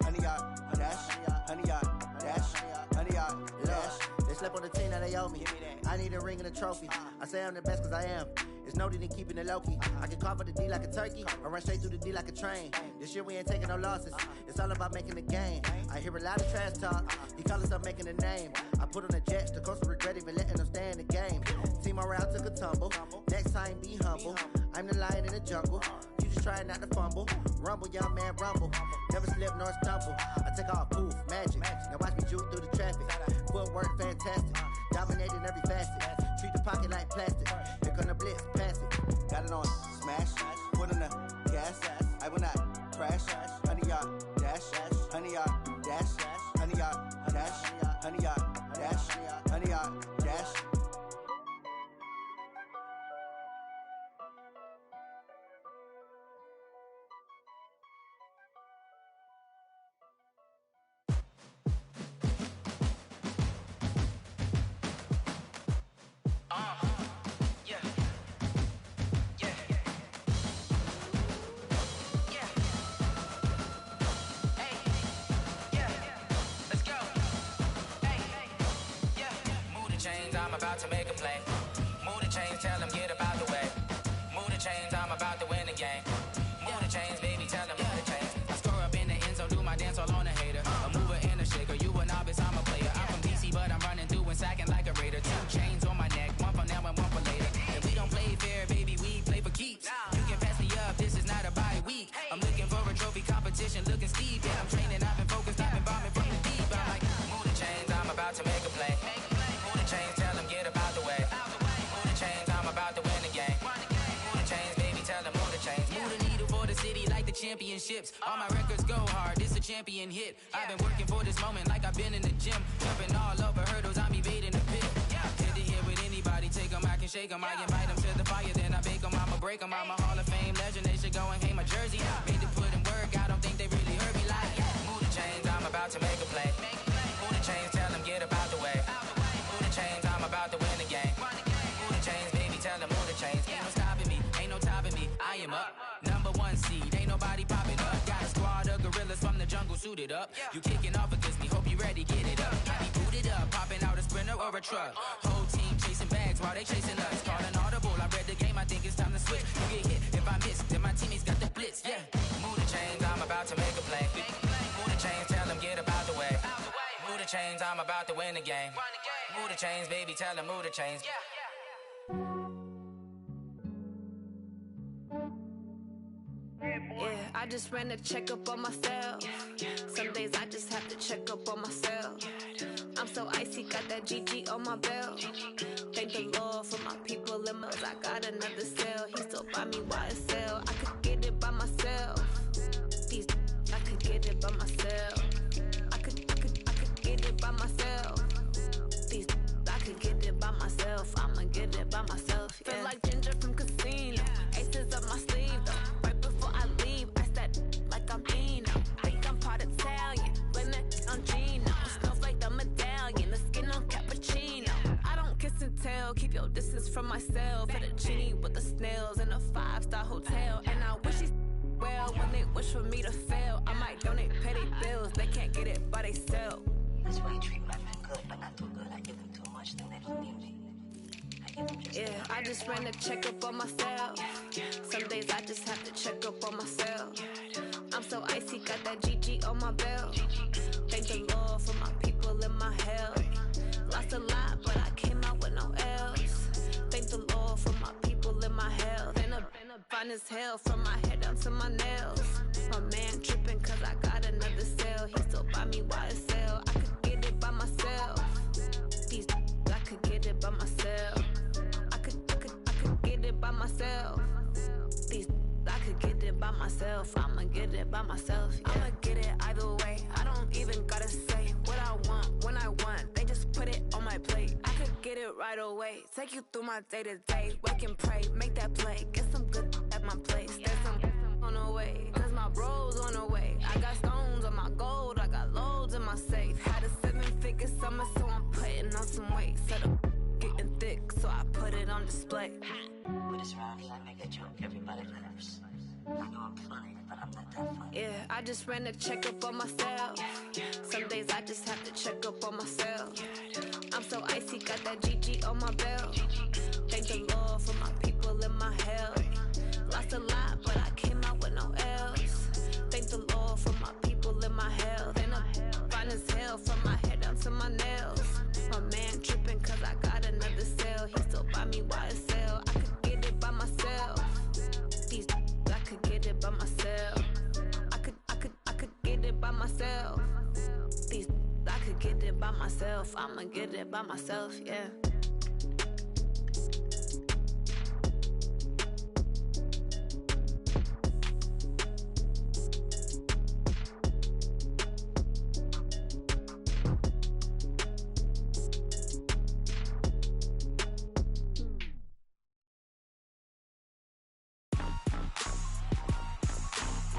100-yard dash, 100-yard dash, 100-yard dash. They slept on the team that they owe me. I need a ring and a trophy. I say I'm the best cause I am. It's noted in keeping it low-key. I can carve for the D like a turkey, or run straight through the D like a train. This year we ain't taking no losses. It's all about making the game. I hear a lot of trash talk. He call us up making a name. I put on the jets, the coach will regret even letting them stay in the game. Team morale took a tumble. Next time be humble. I'm the lion in the jungle. You just try not to fumble. Rumble, young man, rumble. Never slip nor stumble. I take off, poof, magic. Now watch me juke through the traffic. Footwork fantastic. Dominating every facet. Treat the pocket like plastic. Here come the blitz, pass it. Got it on, smash. Foot on the gas. I will not crash. 100-yard dash. 100-yard dash. 100-yard dash. 100-yard dash. 100-yard dash. I'm about to make a play. Move the chains, tell them get about the way. Move the chains, I'm about to win the game. Move the chains, baby, tell them move the chains. I score up in the end zone, do my dance all on a hater. A mover and a shaker, you a novice, I'm a player. I'm from DC, but I'm running through and sacking like a raider. 2 chains on my neck, one for now and one for later. And we don't play fair, baby, we play for keeps. You can pass me up, this is not a bye week. I'm looking for a trophy competition, looking steep. Yeah, I'm training, I've been focused, I've been bombing from the deep. I'm like, move the chains, I'm about to make a play. Move the chains, tell them get about the way. Move the chains, I'm about to win the game. Move the chains, baby, tell them move the chains. Move the needle for the city like the championships. All my records go hard, this a champion hit. I've been working for this moment like I've been in the gym. Jumping all over hurdles, I'm evading the pit. Head to head with anybody, take them, I can shake them. I invite them to the fire, then I bake them, I'ma break them. I'm a Hall of Fame legend, they should go and hang my jersey. Made to put in work, I don't think they really heard me like, move the chains, I'm about to make a play. Move the chains, tell them get about the way. Move the chains, I'm about to win the game. Move the chains, baby, tell them move the chains. Ain't no stopping me, ain't no topping me. I am up, number 1 seed, ain't nobody popping up. Got a squad of gorillas from the jungle suited up. You kicking off against me, hope you ready, get it up. I be booted up, popping out a sprinter or a truck. Whole team chasing bags while they chasing us. Calling audible, I read the game, I think it's time to switch. You get hit, if I miss, then my teammates got the blitz, yeah. Move the chains, I'm about to make a play. Move the chains, tell them get about the way. Move the chains, I'm about to win the game. Move the chains, baby, tell them move the chains. Yeah, I just ran a checkup on myself. Some days I just have to check up on myself. I'm so icy, got that GG on my belt. Thank the Lord for my people in my. I got another cell. He still buy me YSL. I could get it by myself. These I could get it by myself. I could get it by myself. These I could get it by myself. I'ma get it by myself. Yeah. Feel like Ginger from Casino. Aces up my sleeve though. Right before I leave, I said like I'm Dino. Think I'm part Italian. Blame that on Gino. Smells like the medallion. The skin on cappuccino. I don't kiss and tell. Keep your distance from myself. At a genie with the snails in a 5-star hotel. And I wish he's well when they wish for me to fail. I might donate petty bills. They can't get it by they sell. That's why you treat my friend good, but not too good. I give them too much, then they don't need me. Yeah, I just ran a checkup on myself. Some days I just have to check up on myself. I'm so icy, got that GG on my belt. Thank the Lord for my people in my health. Lost a lot, but I came out with no L's. fine as hell from my head down to my nails. My man tripping cause I got another sale. He still buy me YSL. I could get it by myself. These I could get it by myself. I could get it by myself. These I could get it by myself. I'ma get it by myself. Yeah. I'ma get it either way. I don't even gotta say what I want when I want. They just put it on my plate. I could get it right away. Take you through my day to day. Wake and pray, make that play. Get some good at my place. There's some on the way. Cause my bros on the way. I got stones on my gold. I got loads in my safe. Had a 7-figure summer, so I'm putting on some weight. Set up getting thick, so I put it on display. With this round here, I make a joke. Everybody laughs. I know I'm funny, but I'm not that funny. Yeah, I just ran a checkup on myself. Some days I just have to check up on myself. I'm so icy, got that GG on my belt. Thank the Lord for my people in my health. Lost a lot, but I came out with no else. Thank the Lord for my people in my health. And I'm fine as hell from my head down to my nails. My man tripping cause I got another sale. He still buy me YSL. I could get it by myself. These I could get it by myself. I could get it by myself. These I could get it by myself. I'ma get it by myself, yeah.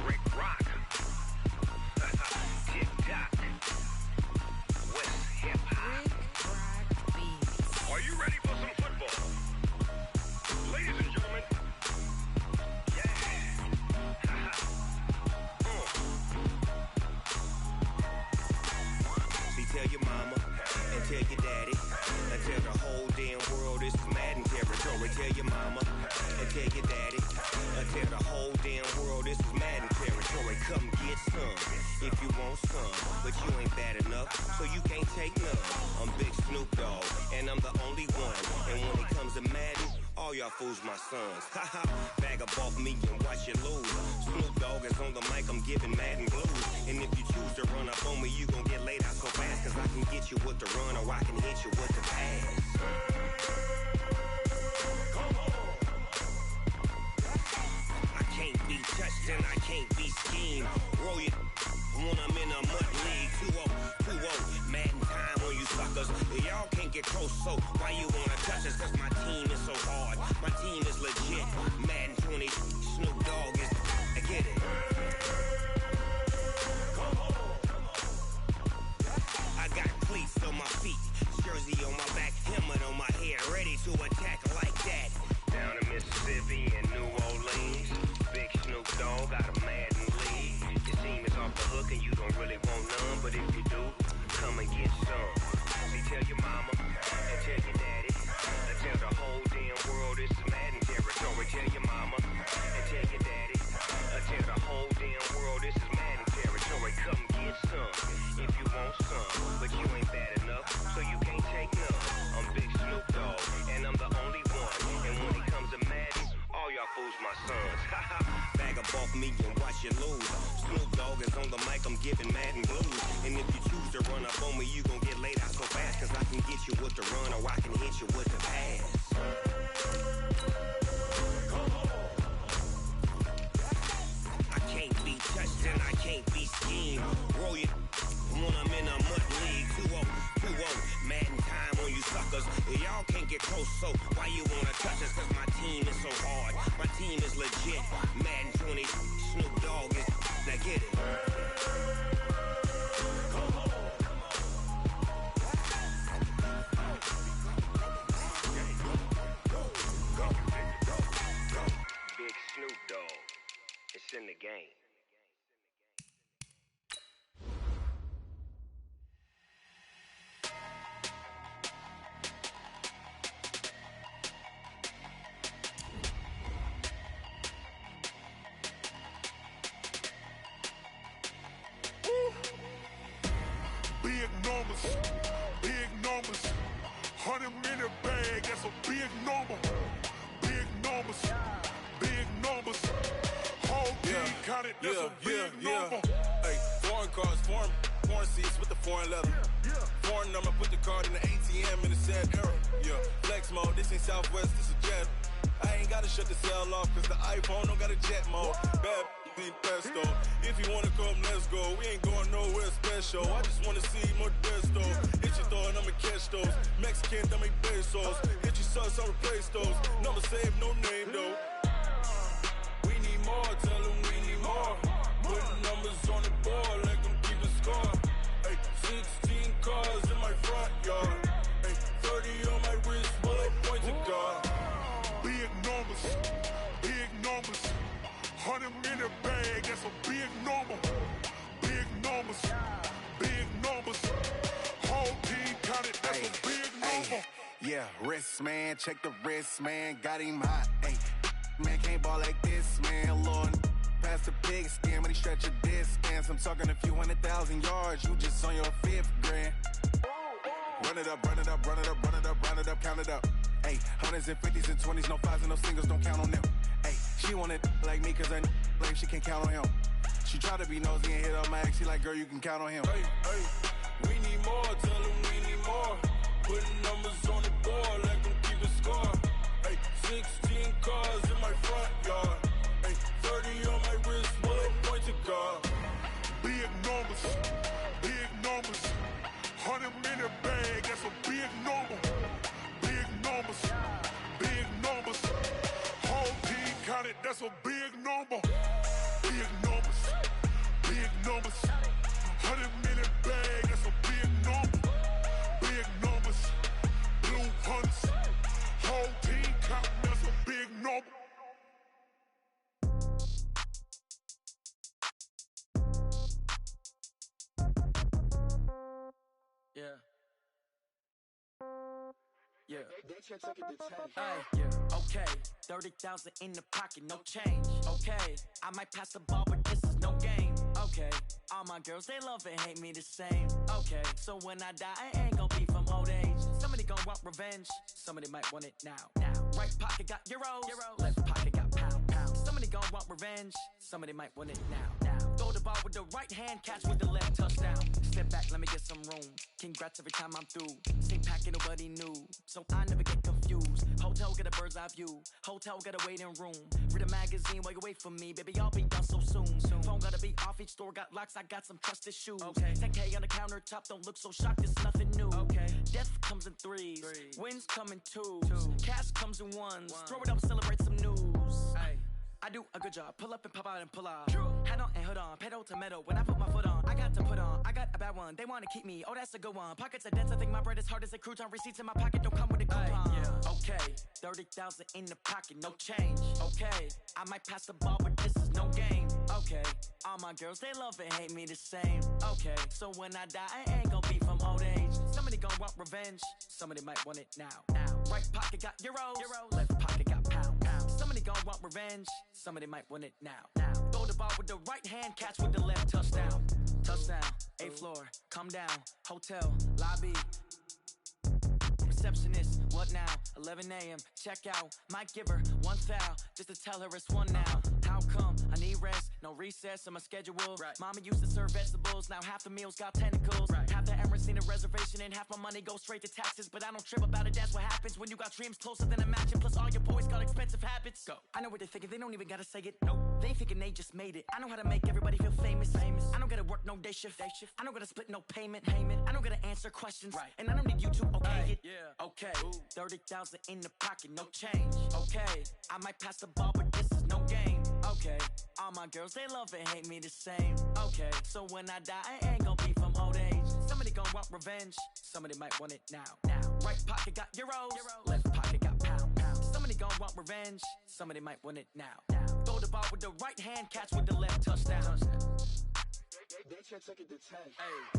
Rick Rock. Tick-tock. West hip-hop. Are you ready for some football? Ladies and gentlemen. Yeah. See, tell your mama and tell your daddy and tell the whole damn world this is Madden territory. Tell your mama and tell your daddy and tell the whole damn world this is Madden territory. Come get some if you want some, but you ain't bad enough, so you can't take none. I'm Big Snoop Dogg, and I'm the only one. And when it comes to Madden, all y'all fools my sons. Haha, bag up off me and watch you lose. Snoop Dogg is on the mic, I'm giving Madden blues. And if you choose to run up on me, you gon' get laid out so fast, cause I can get you with the run or I can hit you with the pass. I can't be touched and I can't be schemed. Roll you when I'm in a mud league. 2-0, Madden time on you suckers. Y'all can't get close, so why you wanna touch us? Cause my team is so hard. My team is legit. Madden 20, Snoop Dogg is. I get it. I got cleats on my feet, jersey on my back, helmet on my head, ready to attack like that. Down in Mississippi and New Orleans, Big Snoop Dogg got a Madden league. Your team is off the hook and you don't really want none, but if you do, come and get some. See, tell your mama and tell your daddy and tell the whole damn world this is Madden territory. Tell your mama and tell your daddy and tell the whole damn world this is Madden territory. Come get some if you want some, but you ain't bad enough, so you can't take none. I'm Big Snoop Dogg, and I'm the only one. And when it comes to Madden, all y'all fools my sons. Bag up off me and watch you lose. Snoop Dogg is on the mic, I'm giving Madden blues. And if you choose to run up on me, you gon' get laid out so fast, cause I can get you with the run or I can hit you with the pass. I can't be touched and I can't be schemed. Roll you when I'm in a mud league. 2-0, Madden time on you suckers. Y'all can't get close, so why you wanna touch us? Cause my team is so hard. My team is legit. Madden 20, Snoop Dogg is. Now get it. Big Snoop Dogg, it's in the game. That's a big number. Hey, foreign cars, foreign seats with the foreign leather. Foreign number, put the card in the ATM in the sad era. Yeah, flex mode, this ain't Southwest, this a jet. I ain't gotta shut the cell off, cause the iPhone don't got a jet mode. Bad ain't pesto. If you wanna come, let's go. We ain't going nowhere special. I just wanna see Modesto. Hit your thought, I'ma catch those. Mexican, I make pesos. Hit your sus, I'll replace those. Number saved, no name though. We need more, tell them we need more. Putting numbers on the board like I'm keeping score. Hey, 16 cars in my front yard. Hey, 30 on my wrist while I point to God. Big numbers, big numbers. 100 minute bag, that's a big number. Big numbers, big numbers. Whole team counted, that's a big number. Yeah, wrist man, check the wrist man, got him hot. Ay, man can't ball like this, man. Lord, past the pig skin, but he stretch a distance. I'm talking a few 100,000 yards, you just on your 5th grand. Run it up, run it up, run it up, run it up, run it up, count it up. Ay, 100s and 50s and 20s, no 5s and no singles, don't count on them. Ay, she want it like me, cause I like she can't count on him. She try to be nosy and hit on my ex, she like, girl, you can count on him. Hey, hey, we need more, tell them we need more. Putting numbers on the board like I'm keeping score. Hey, 16 cars in my front yard. Hey, 30 on my wrist while I point to God. Big numbers, big numbers. 100 minute bag, that's a big number. Big numbers, big numbers. Whole team counted, that's a big number. Big numbers, big numbers. 100 minute bag, that's a big number. Big numbers, blue hunts. Whole team counting, that's a big number. Yeah. Yeah. Yeah. Okay. 30,000 in the pocket, no change. Okay. I might pass the ball, but this is no game. Okay. All my girls, they love and hate me the same. Okay. So when I die, I ain't gonna be from old age. Somebody gonna want revenge. Somebody might want it now. Right pocket got euros. Left pocket got pound. Somebody gonna want revenge. Somebody might want it now. Throw the ball with the right hand, catch with the left, touchdown. Step back, let me get some room. Congrats every time I'm through. Same packet, nobody knew, so I never get confused. Hotel get a bird's eye view. Hotel get a waiting room. Read a magazine while you wait for me, baby. I'll be done so soon. Phone gotta be off. Each store got locks. I got some trusted shoes. Okay. 10K on the countertop. Don't look so shocked. It's nothing new. Okay. Death comes in threes. Wins come in twos. Cash comes in ones. Throw it up, celebrate some news. Ay. I do a good job, pull up and pop out and pull out. Hat on and hood on, pedal to metal. When I put my foot on, I got to put on. I got a bad one, they wanna keep me. Oh, that's a good one. Pockets are dense, I think my bread is hard as a crouton. Receipts in my pocket don't come with a coupon. Yeah. Okay, 30,000 in the pocket, no change. Okay, I might pass the ball, but this is no game. Okay, all my girls, they love and hate me the same. Okay, so when I die, I ain't gonna be from old age. Somebody gonna want revenge, somebody might want it now. Right pocket got euros. Left pocket got pound. Somebody gonna want revenge, somebody might want it now. Throw the ball with the right hand, catch with the left, touchdown. Touchdown, 8th floor, come down, hotel, lobby. Receptionist, what now? 11 a.m., check out. Might give her one foul, just to tell her it's one now. How come? I need rest, no recess in my schedule. Mama used to serve vegetables, now half the meals got tentacles. Half the Emirates need a reservation and half my money goes straight to taxes. But I don't trip about it, that's what happens when you got dreams closer than a match. And plus all your boys got expensive habits. Go. I know what they're thinking, they don't even gotta say it. Nope. They ain't thinking they just made it. I know how to make everybody feel famous. I don't gotta work no day shift. I don't gotta split no payment. I don't gotta answer questions. And I don't need you to okay it. Okay, 30,000 in the pocket, no change. Okay, I might pass the ball, but this is no game. Okay, all my girls, they love and hate me the same. Okay, so when I die, I ain't gonna be from old age. Somebody gonna want revenge, somebody might want it now. Right pocket got euros. Left pocket got pound. Somebody gonna want revenge, somebody might want it now. Throw the ball with the right hand, catch with the left, touchdown. They check it to 10. Hey.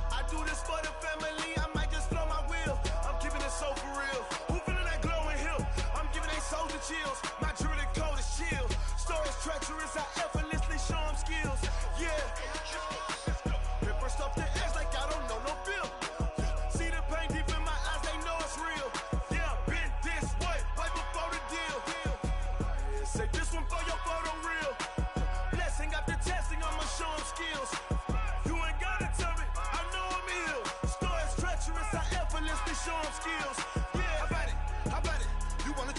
I do this for the family, I might just blow my wheel. I'm keeping it so for real. Who feeling that glowing hill? I'm giving they soldier chills. My jewelry cold as chill. Storage treacherous, I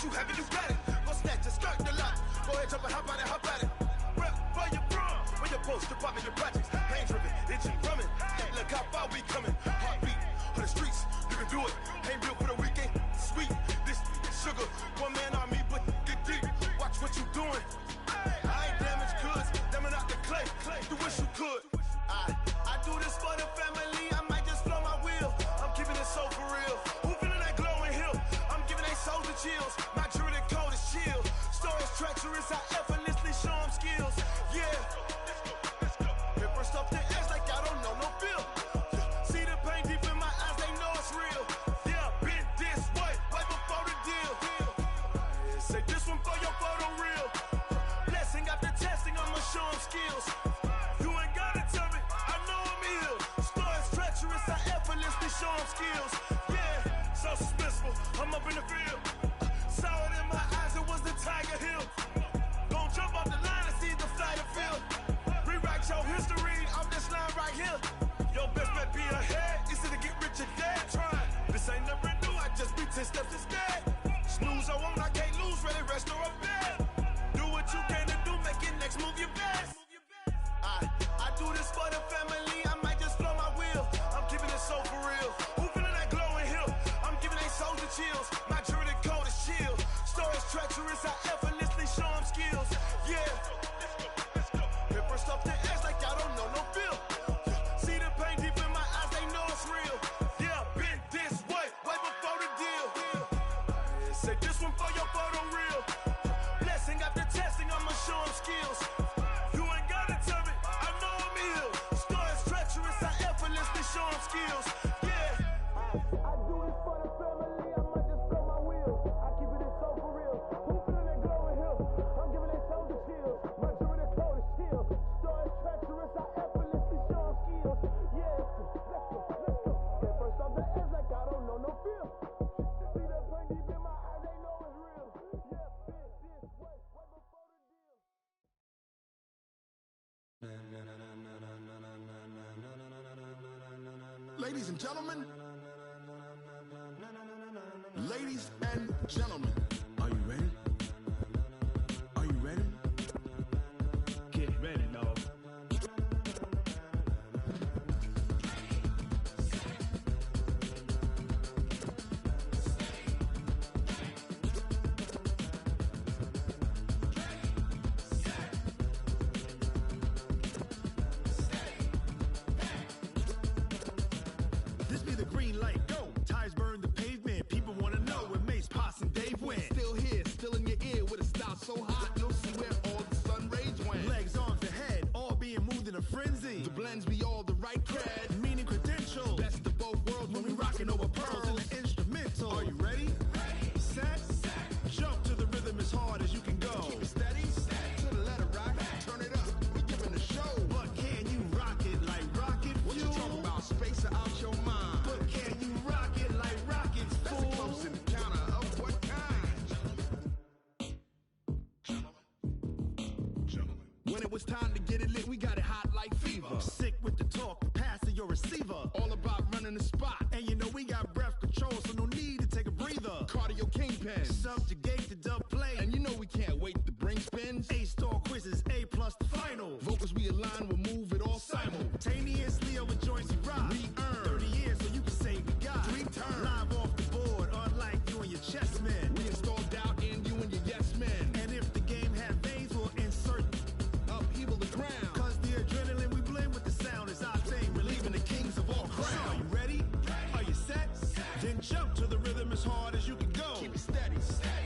you have it, you got it. Go snatch it, skirt the lot. Go ahead, jump and hop on it, hop at it. Rep for your bra, for your post, your pop in your projects. Pain driven, itching, drumming. Look how far we coming. Heartbeat on the streets, you can do it. Ain't built for the weekend. Sweet, this sugar. One man army, but get deep. Watch what you doing. I ain't damaged goods, them are not the clay. You wish you could. I do this for the family. I might just blow my wheel. I'm keeping it so for real. Who feeling that glowing hill? I'm giving they souls the chills. My jewelry code is chill. Stories treacherous, I effortlessly show them skills. Yeah. Hit first off the edge like I don't know no feel. See the pain deep in my eyes, they know it's real. Yeah, been this way, right before the deal. Say this one for your photo real. Blessing after testing, I'ma show them skills. You ain't gotta tell me, I know I'm ill. Stories treacherous, I effortlessly show them skills. Yeah, so suspenseful, I'm up in the field. Saw it in my eyes, it was the Tiger Hill. Gon' jump off the line and see the flight of field. Rewrite your history off this line right here. Your best bet be ahead, easy to get rich or dead. Try, this ain't never new, I just be 10 steps instead. Snooze, I won't, I can't lose, ready, rest or a bed. Do what you can to do, make it next move your best. I do this for the family, I might just blow my wheel. I'm keeping it so for real. Who feeling that glowing hill? I'm giving they souls the chills. My jewelry code is chill. Stories treacherous, I effortlessly show them skills. Yeah. Hit first off the edge like I don't know no feel. See the pain deep in my eyes, they know it's real. Yeah, been this way, way before the deal. Say this one for your photo real. Blessing after testing, I'ma show them skills. You ain't gotta tell me, I know I'm ill. Stories treacherous, I effortlessly show them skills. Yeah. I do this for the family, I might just blow my wheel. I keep it so for real. Who feeling that glowing hill? I'm giving they souls the chills. My jewelry code is chill. Stories treacherous, I effortlessly show them skills. Yeah, let's go. Get first off the edge like I don't know no feel. See that pain deep in my eyes, they know it's real. Yeah, been this way, way before the deal. Ladies and gentlemen, ladies and gentlemen, are you ready? Are you ready? Get ready, dog. This be the green light, go. Tires burn the pavement. People wanna know where Mace, Poss, and Dave went. Still here, still in your ear with a style so hot, you'll see where all the sun rays went. Legs, arms, and head, all being moved in a frenzy. The blends be all the right cred, Meaning credentials. best of both worlds when we rockin' over pearls. in the instrumental. Are you ready? Set, jump to the rhythm as hard as you can go. Keep it steady, to the letter right, turn it up, we giving the show. But can you rock it like rocket What you fuel? talking about, space or out your mind? But can you rock it like rockets, That's a fool? close encounter of what kind? When it was time to get it lit, we got it hot like fever. Sick with the talk, pass to your receiver. All about running the spot. And you know we got breath control, so no need to take a breather. Cardio kingpin. Subjugate the dub play. And you know we can't wait to bring spins. A-star quizzes, A+ the final. Vocals we align, we'll move it all Simultaneously over joints we rock. We earn 30 years so you can say we got 3 turns. Live off the board, unlike you and your chess men. We install doubt in you and your yes men. And if the game had veins, we'll insert Upheaval the ground. Cause the adrenaline we blend with the sound is our thing, relieving the kings of all crowns. So are you ready? Are you set? Then jump to the rhythm as hard as you can go. Keep it steady,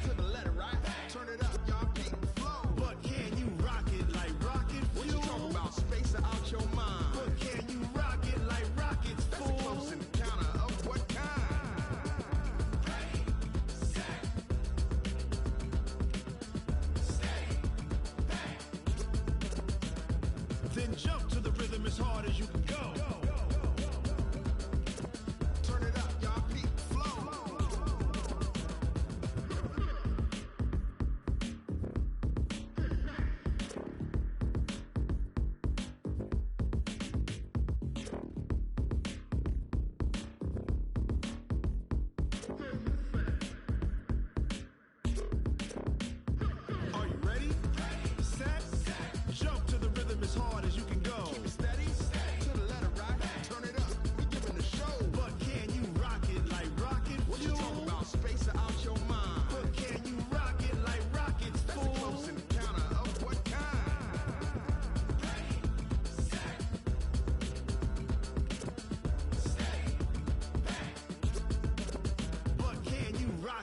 to the letter right. Turn it up, y'all keep the flow. But can you rock it like rocket What fuel? you talking about, space or out your mind? But can you rock it like rockets, That's a fool? close encounter of what kind? Then jump to the rhythm as hard as you can go. Turn it up, y'all keep the flow.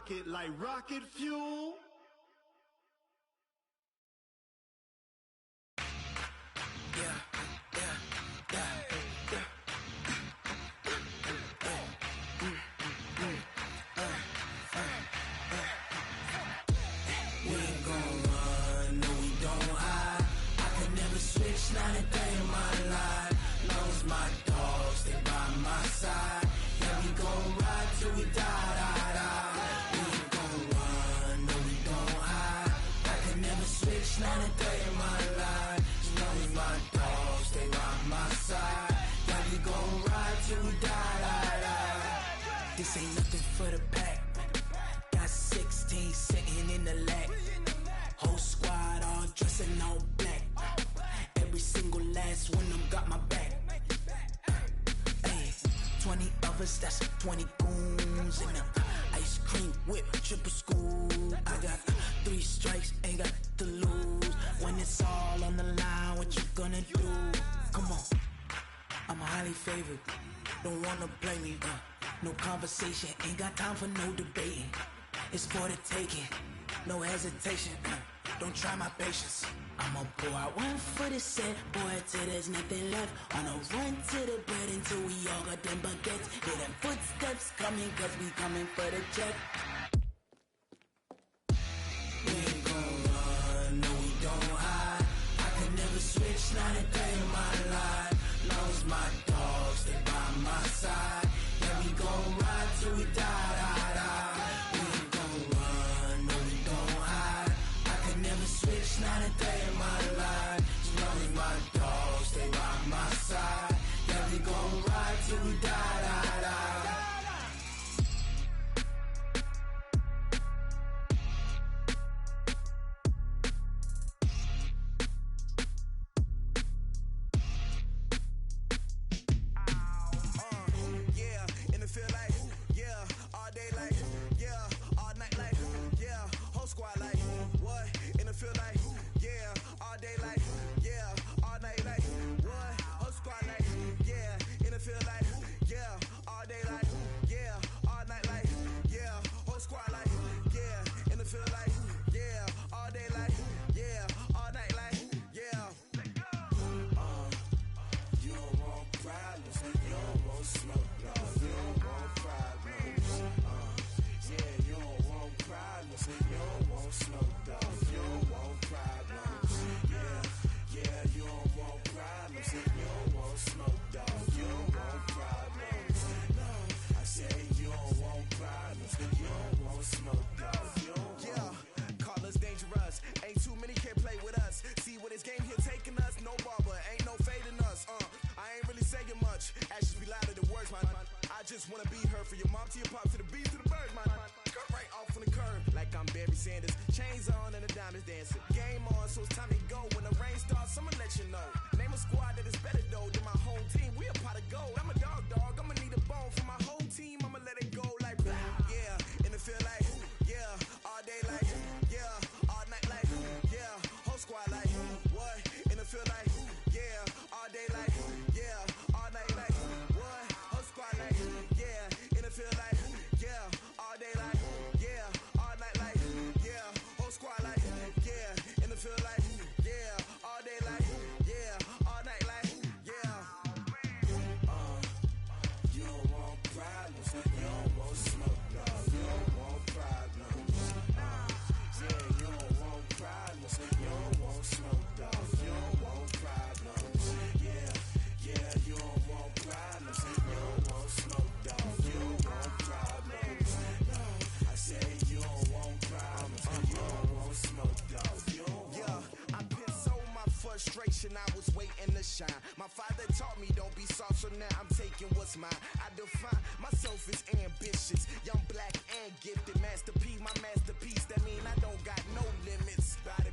rocket like rocket fuel. We ain't gon' run, no we don't hide. I could never switch, not a day in my life. Long as my dogs, they by my side. Yeah, we gon' ride till we die, die, die. We ain't gon' run, no we don't hide. I could never switch, not a day in my life. As long as my dogs, they by my side. Yeah, we gon' ride till we die, die, die. This ain't nothing for the pack. Got 16 sitting in the lap. Whole squad all dressed in all black. Every single last one of them got my back. Hey, 20 of us, that's 20 goons in the ice cream whip, triple school. I got 3 strikes, ain't got to lose. When it's all on the line, what you gonna do? Come on, I'm highly favored. Don't wanna blame me, no conversation, ain't got time for no debating. It's for the taking, no hesitation. Don't try my patience. I'ma pour out one for the set, boy, till there's nothing left. On a run to the bread until we all got them baguettes. Hear them footsteps coming, cause we coming for the check. We ain't gon' run, no we don't hide. I could never switch, not a day in my life. Long as my dogs, they by my side. Yeah, we gon' ride till we die, die, die. We ain't gon' run, no we don't hide. I could never switch, not a day in my life. As long as my dogs, they by my side. Yeah, we gon' ride till we die, die, die. Yeah, and it feel like, yeah, all day like, yeah, all night like, yeah, whole squad like, what? And it feel like, yeah, all day like, yeah, all night like, what? Whole squad like, yeah, and it feel like, yeah, all day like, yeah, all night like, yeah, whole squad like, yeah, and it feel like, yeah, all day like, yeah, all night like, yeah. You don't want problems, you don't want smoke, no. You don't want problems, yeah, you don't want problems, you don't want smoke, dog. You don't want problems, yeah, you don't want problems, you don't want smoke, dog. You don't want problems, no. I say you don't want problems, you don't want smoke, dog. You don't Yeah, call us dangerous. Ain't too many can play with us. See what this game here taking us. No barber, ain't no fading us. I ain't really saying much. Actions be louder than words, man. I just wanna be heard for your mom to your pop to the beat to the bird, man. Cut right off on the curb like I'm Barry Sanders. Chains on and the diamonds dancing. Game on, so it's time to go. When the rain starts, I'ma let you know. Name a squad that is better though than my home team. We a pot of gold. I'm a dog. I'ma need a bone for my whole team. I'ma let it go like blah. Yeah, and it feel like, yeah, all day like, yeah, all night like, yeah, whole squad like, what? And it feel like, yeah, all day like, yeah, all night like, what? Whole squad like, yeah, and it feel like, yeah, all day like, yeah, all night like, yeah, whole squad like, yeah, and it feel like, yeah, all day like, yeah, all night like, yeah. You don't want problems, you don't want smoke, dog. You don't want problems, yeah, you don't want problems, you don't want smoke, dog. You don't want problems, yeah, you don't want problems, you don't want smoke, dog. You don't want problems, no. I say you don't want problems, you don't want smoke, dog. You don't want. Yeah, I put so my frustration, I was waiting to shine. My father taught me don't be soft, so now I'm taking what's mine. I define myself as ambitious, young, black, and gifted. Master P, my masterpiece. That mean I don't got no limits. Bout it,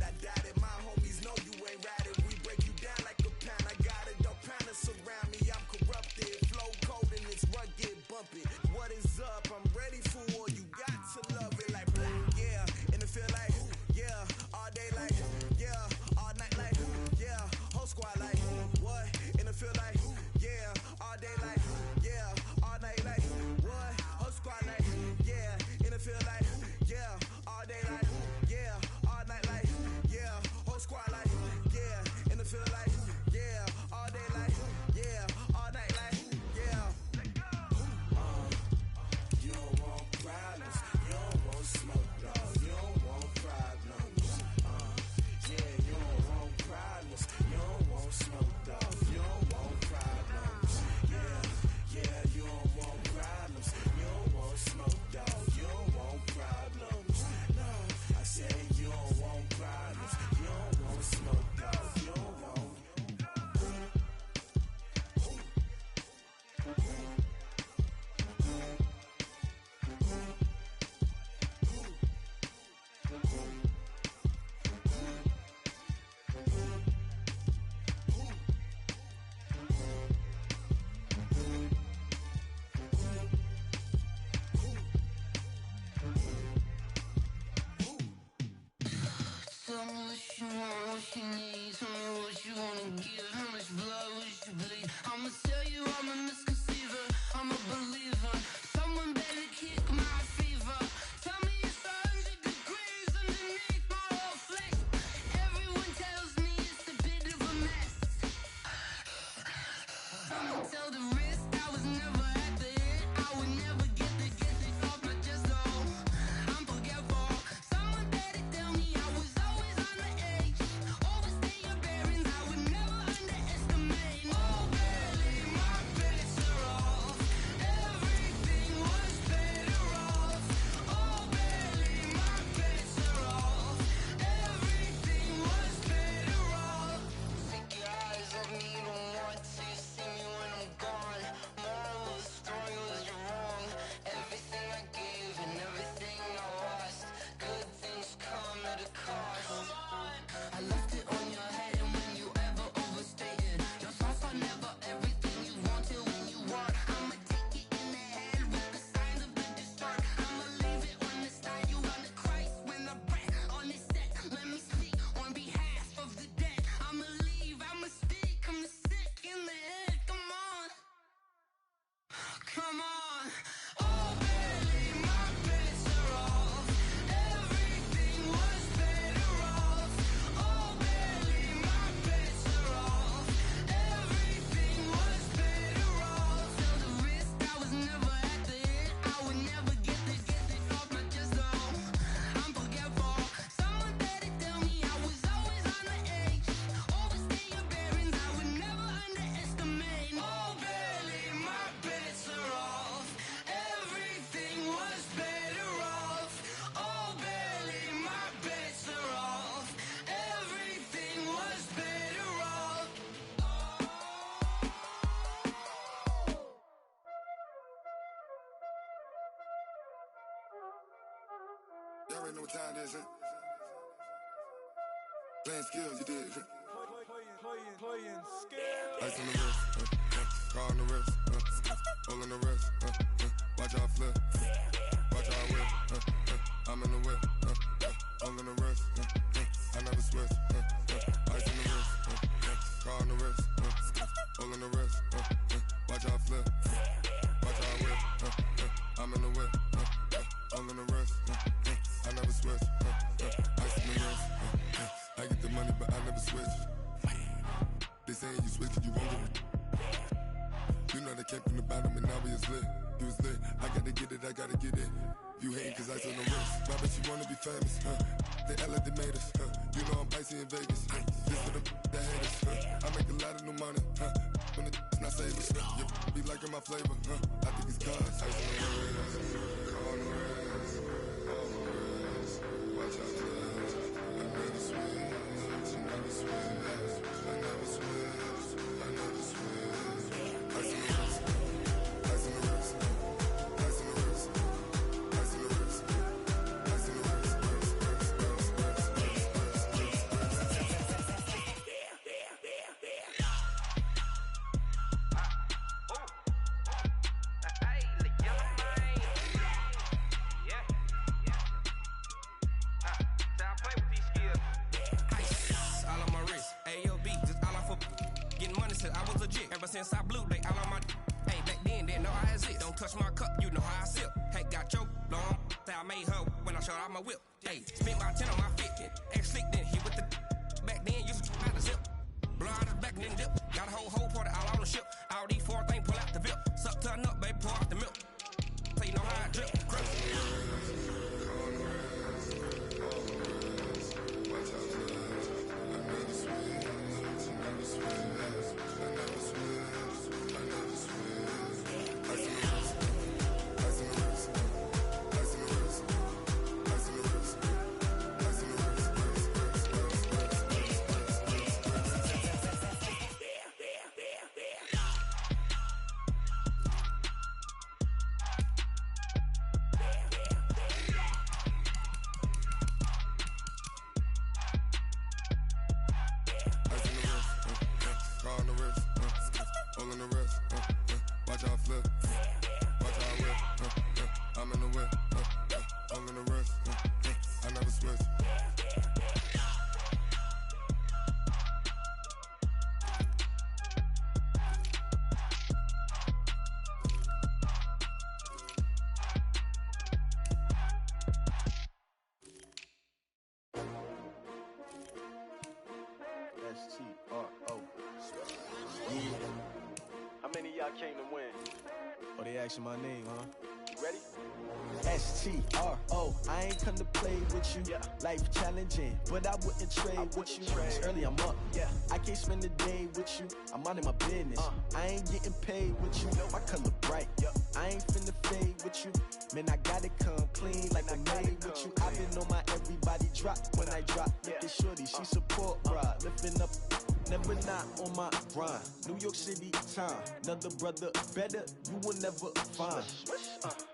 I doubt it. My homies know you ain't ride it. We break you down like a pound. I got it, don't pound us around me. I'm corrupted, flow cold and it's rugged, bumpy. What is up? I'm ready for war. You got to love it like black, yeah. And it feel like, yeah, all day like, yeah, all night like, yeah, whole squad like, what? And it feel like, yeah, all day like, yeah, all night like, what? you need? Tell me what you wanna give. How much blood would you bleed? I'ma tell you I'm a misconceiver. I'm a believer. Someone better kick my fever. Tell me it's 100 degrees underneath my whole flesh. Everyone tells me it's a bit of a mess. Until the wrist, I was never at the hit. I would never get this off my chest, though. I'm forgetful. Someone better tell me I was always on the edge. Overstay your bearings, I would never underestimate. Oh, barely, my bets are off. Everything was better off. Oh, barely, my bets are off. Everything was better off. Take your eyes off me, don't want to see me when I'm gone. Moral of the story was you're wrong. Everything I gave and everything I lost. Good things come at a cost. I left it on your head, and when you ever overstated, your thoughts are never everything you wanted when you want. I'ma take it in the head with the signs of the distort. I'ma leave it on the side. You on the Christ when I breath on this set. Let me speak on behalf of the dead. I'ma leave, I'ma speak. I'm sick in the head. Come on. Come on. Oh, barely, my bets are off. Everything was better off. Oh, barely, my bets are off. Everything was better off. Till the wrist, I was never at the hit. I would never get this off my chest, though. I'm forgetful. Someone better tell me I was always on the edge. Overstay your bearings, I would never underestimate. Oh, barely, my bets are off. Everything was better off. Oh, barely, my bets are off. Everything was better off. Y'all already know what time it is, huh? Playing skills, you did. Playing skills. Ice on the wrist, car on the wrist, hole in the wrist, watch how I flip, watch how I whip, I'm in the whip, hole in the wrist, I never switch, ice on the wrist, car on the wrist, hole in the wrist, watch how I flip, watch how I whip, I'm in the whip, hole in the wrist, I never switch, ice on the wrist, I get the money but I never switch. They saying you switch, you won't get it. You know they came from the bottom and now we is lit. You was lit, I gotta get it, I gotta get it. You hating cause ice on the wrist. Why bet you wanna be famous, They Ella, they made us, You know I'm icy in Vegas, This for the that hate us, I make a lot of new money, When it's not savers, You be liking my flavor, I think it's cause ice on the wrist, on the wrist, on the wrist. Watch out, cuz I never switch, I never switch. I never switch, I never switch. Ice on the wrist, ice on the wrist, ice on the wrist, ice on the wrist, ice on the wrist, Ever since I blew, they all on my. Hey, back then, didn't know I exist. Don't touch my cup, you know how I sip. Hey, got your long. I made her when I showed out my whip. Hey, spent my 10 on my 50. Ex-slick, then hit with the. Back then, used to out the zip. Blow out the back, then dip. Got a whole party all on the ship. All these four things, pull out the VIP. Suck, turn up, baby, pour out the milk. So you know how I drip. came to win. Oh, they asking my name, huh? You ready? STRO, I ain't come to play with you. Life challenging, but I wouldn't trade with you. It's early, I'm up. I can't spend the day with you. I'm minding my business. I ain't getting paid with you. My color bright. I ain't finna fade with you. Man, I gotta come clean like I made with you. I been on my everybody drop when I drop. Look at shorty, she support, bruh. Lifting up, never not on my grind. New York City time, another brother better, you will never find.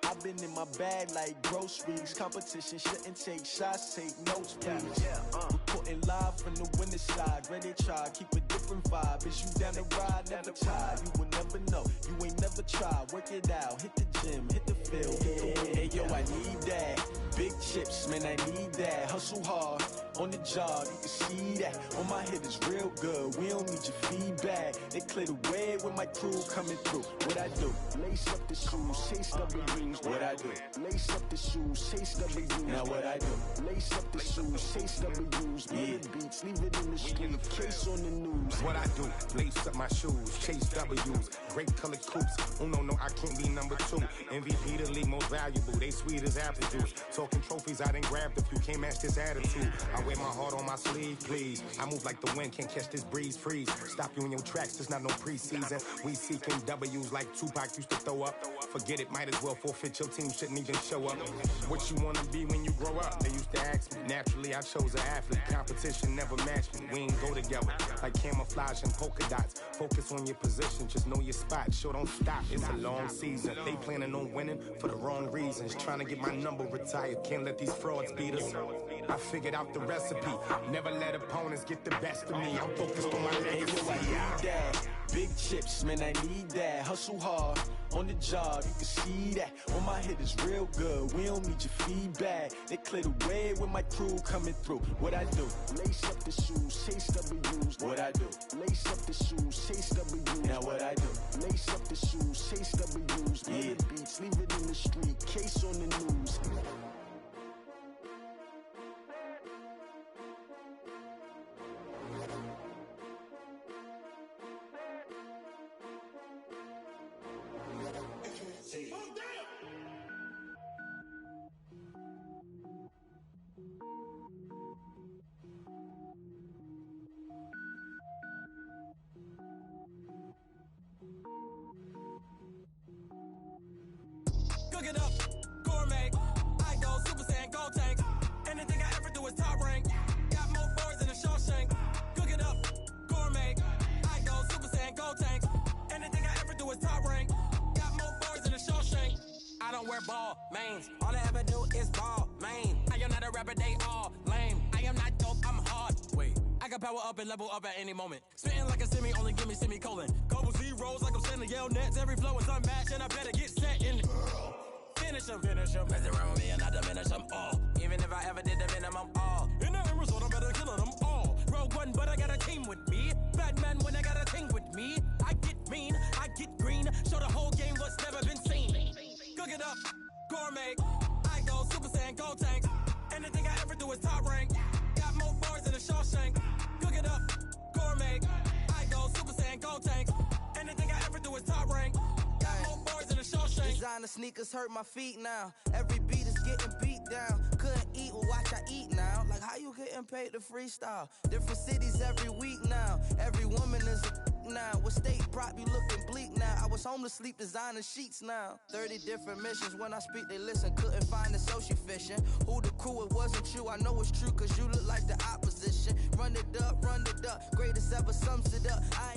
I've been in my bag like groceries. Competition shouldn't take shots, take notes, please. Reporting live from the winning side. Ready to try, keep a different vibe. Is you down the ride, never tired. You will never know, you ain't never tried. Work it out, hit the gym, hit the field, hit the wind. Hey yo, I need that. Big chips, man, I need that. Hustle hard, on the job, you can see that. On my head is real good, we don't need your feedback. They clear the way with my crew coming through. What I do? Lace up the shoes, chase W's. What I do? Lace up the shoes, chase W's. Now what I do? Lace up the shoes, chase W's. Murder beats, leave it in the street, case on the news. What I do? Lace up my shoes, chase W's. Great colored coops. Oh no, I can't be number 2. MVP the league most valuable. They sweet as apple juice. Talking trophies, I done grabbed a few. Can't match this attitude. I wear my heart on my sleeve, please. I move like the wind, can't catch this breeze. Freeze. Stop you in your tracks, there's not no preseason. We seeking W's like Tupac used to throw up. Forget it, might as well forfeit. Your team shouldn't even show up. What you wanna be when you grow up? They used to ask me. Naturally, I chose an athlete. Competition never matched me. We ain't go together like camouflage and polka dots. Focus on your position, just know your spot. Sure, don't stop. It's a long season. They planning on winning for the wrong reasons. Trying to get my number retired. Can't let these frauds beat us. I figured out the recipe. Never let opponents get the best of me. I'm focused on my legacy. I need that. Big chips, man, I need that. Hustle hard, on the job, you can see that. On my head is real good, we don't need your feedback. They clear the way with my crew coming through. What I do? Lace up the shoes, chase W's. What I do? Lace up the shoes, chase W's. Now what I do? Lace up the shoes, chase W's. Murder beats, leave it in the street, case on the news. Cook it up, gourmet. I go Super Saiyan, gold tank. Anything I ever do is top rank. Got more boards than a Shawshank. Cook it up, gourmet. I go Super Saiyan, gold tank. Anything I ever do is top rank. Got more boards than a Shawshank. I don't wear ball mains. All I ever do is ball main. I am not a rapper, they all lame. I am not dope, I'm hard. Wait, I can power up and level up at any moment. Spitting like a semi, only give me semicolon. Couple zeros like I'm sending yell nets. Every flow is unmatched and I better get set in. Finish them. Mess around with me and I diminish them all. Even if I ever did the minimum all. In the end result, I'm better killing them all. Rogue One, but I got a team with me. Batman when I got a thing with me. I get mean, I get green. Show the whole game what's never been seen. Cook it up, gourmet. I go Super Saiyan, gold tank. Anything I ever do is top rank. Got more bars than a Shawshank. Cook it up, gourmet. I go Super Saiyan, gold tank. Anything I ever do is top rank. Got more bars than a Shawshank. Designer sneakers hurt my feet now. Every beat is getting beat down. Couldn't eat, well watch I eat now. Like how you getting paid to freestyle? Different cities every week now. Every woman is a now. What state prop you looking bleak now? I was home to sleep designer sheets now. 30 different missions. When I speak they listen. Couldn't find it so she fishing. Who the crew, it wasn't you. I know it's true cause you look like the opposition. Run it up, greatest ever sums it up. I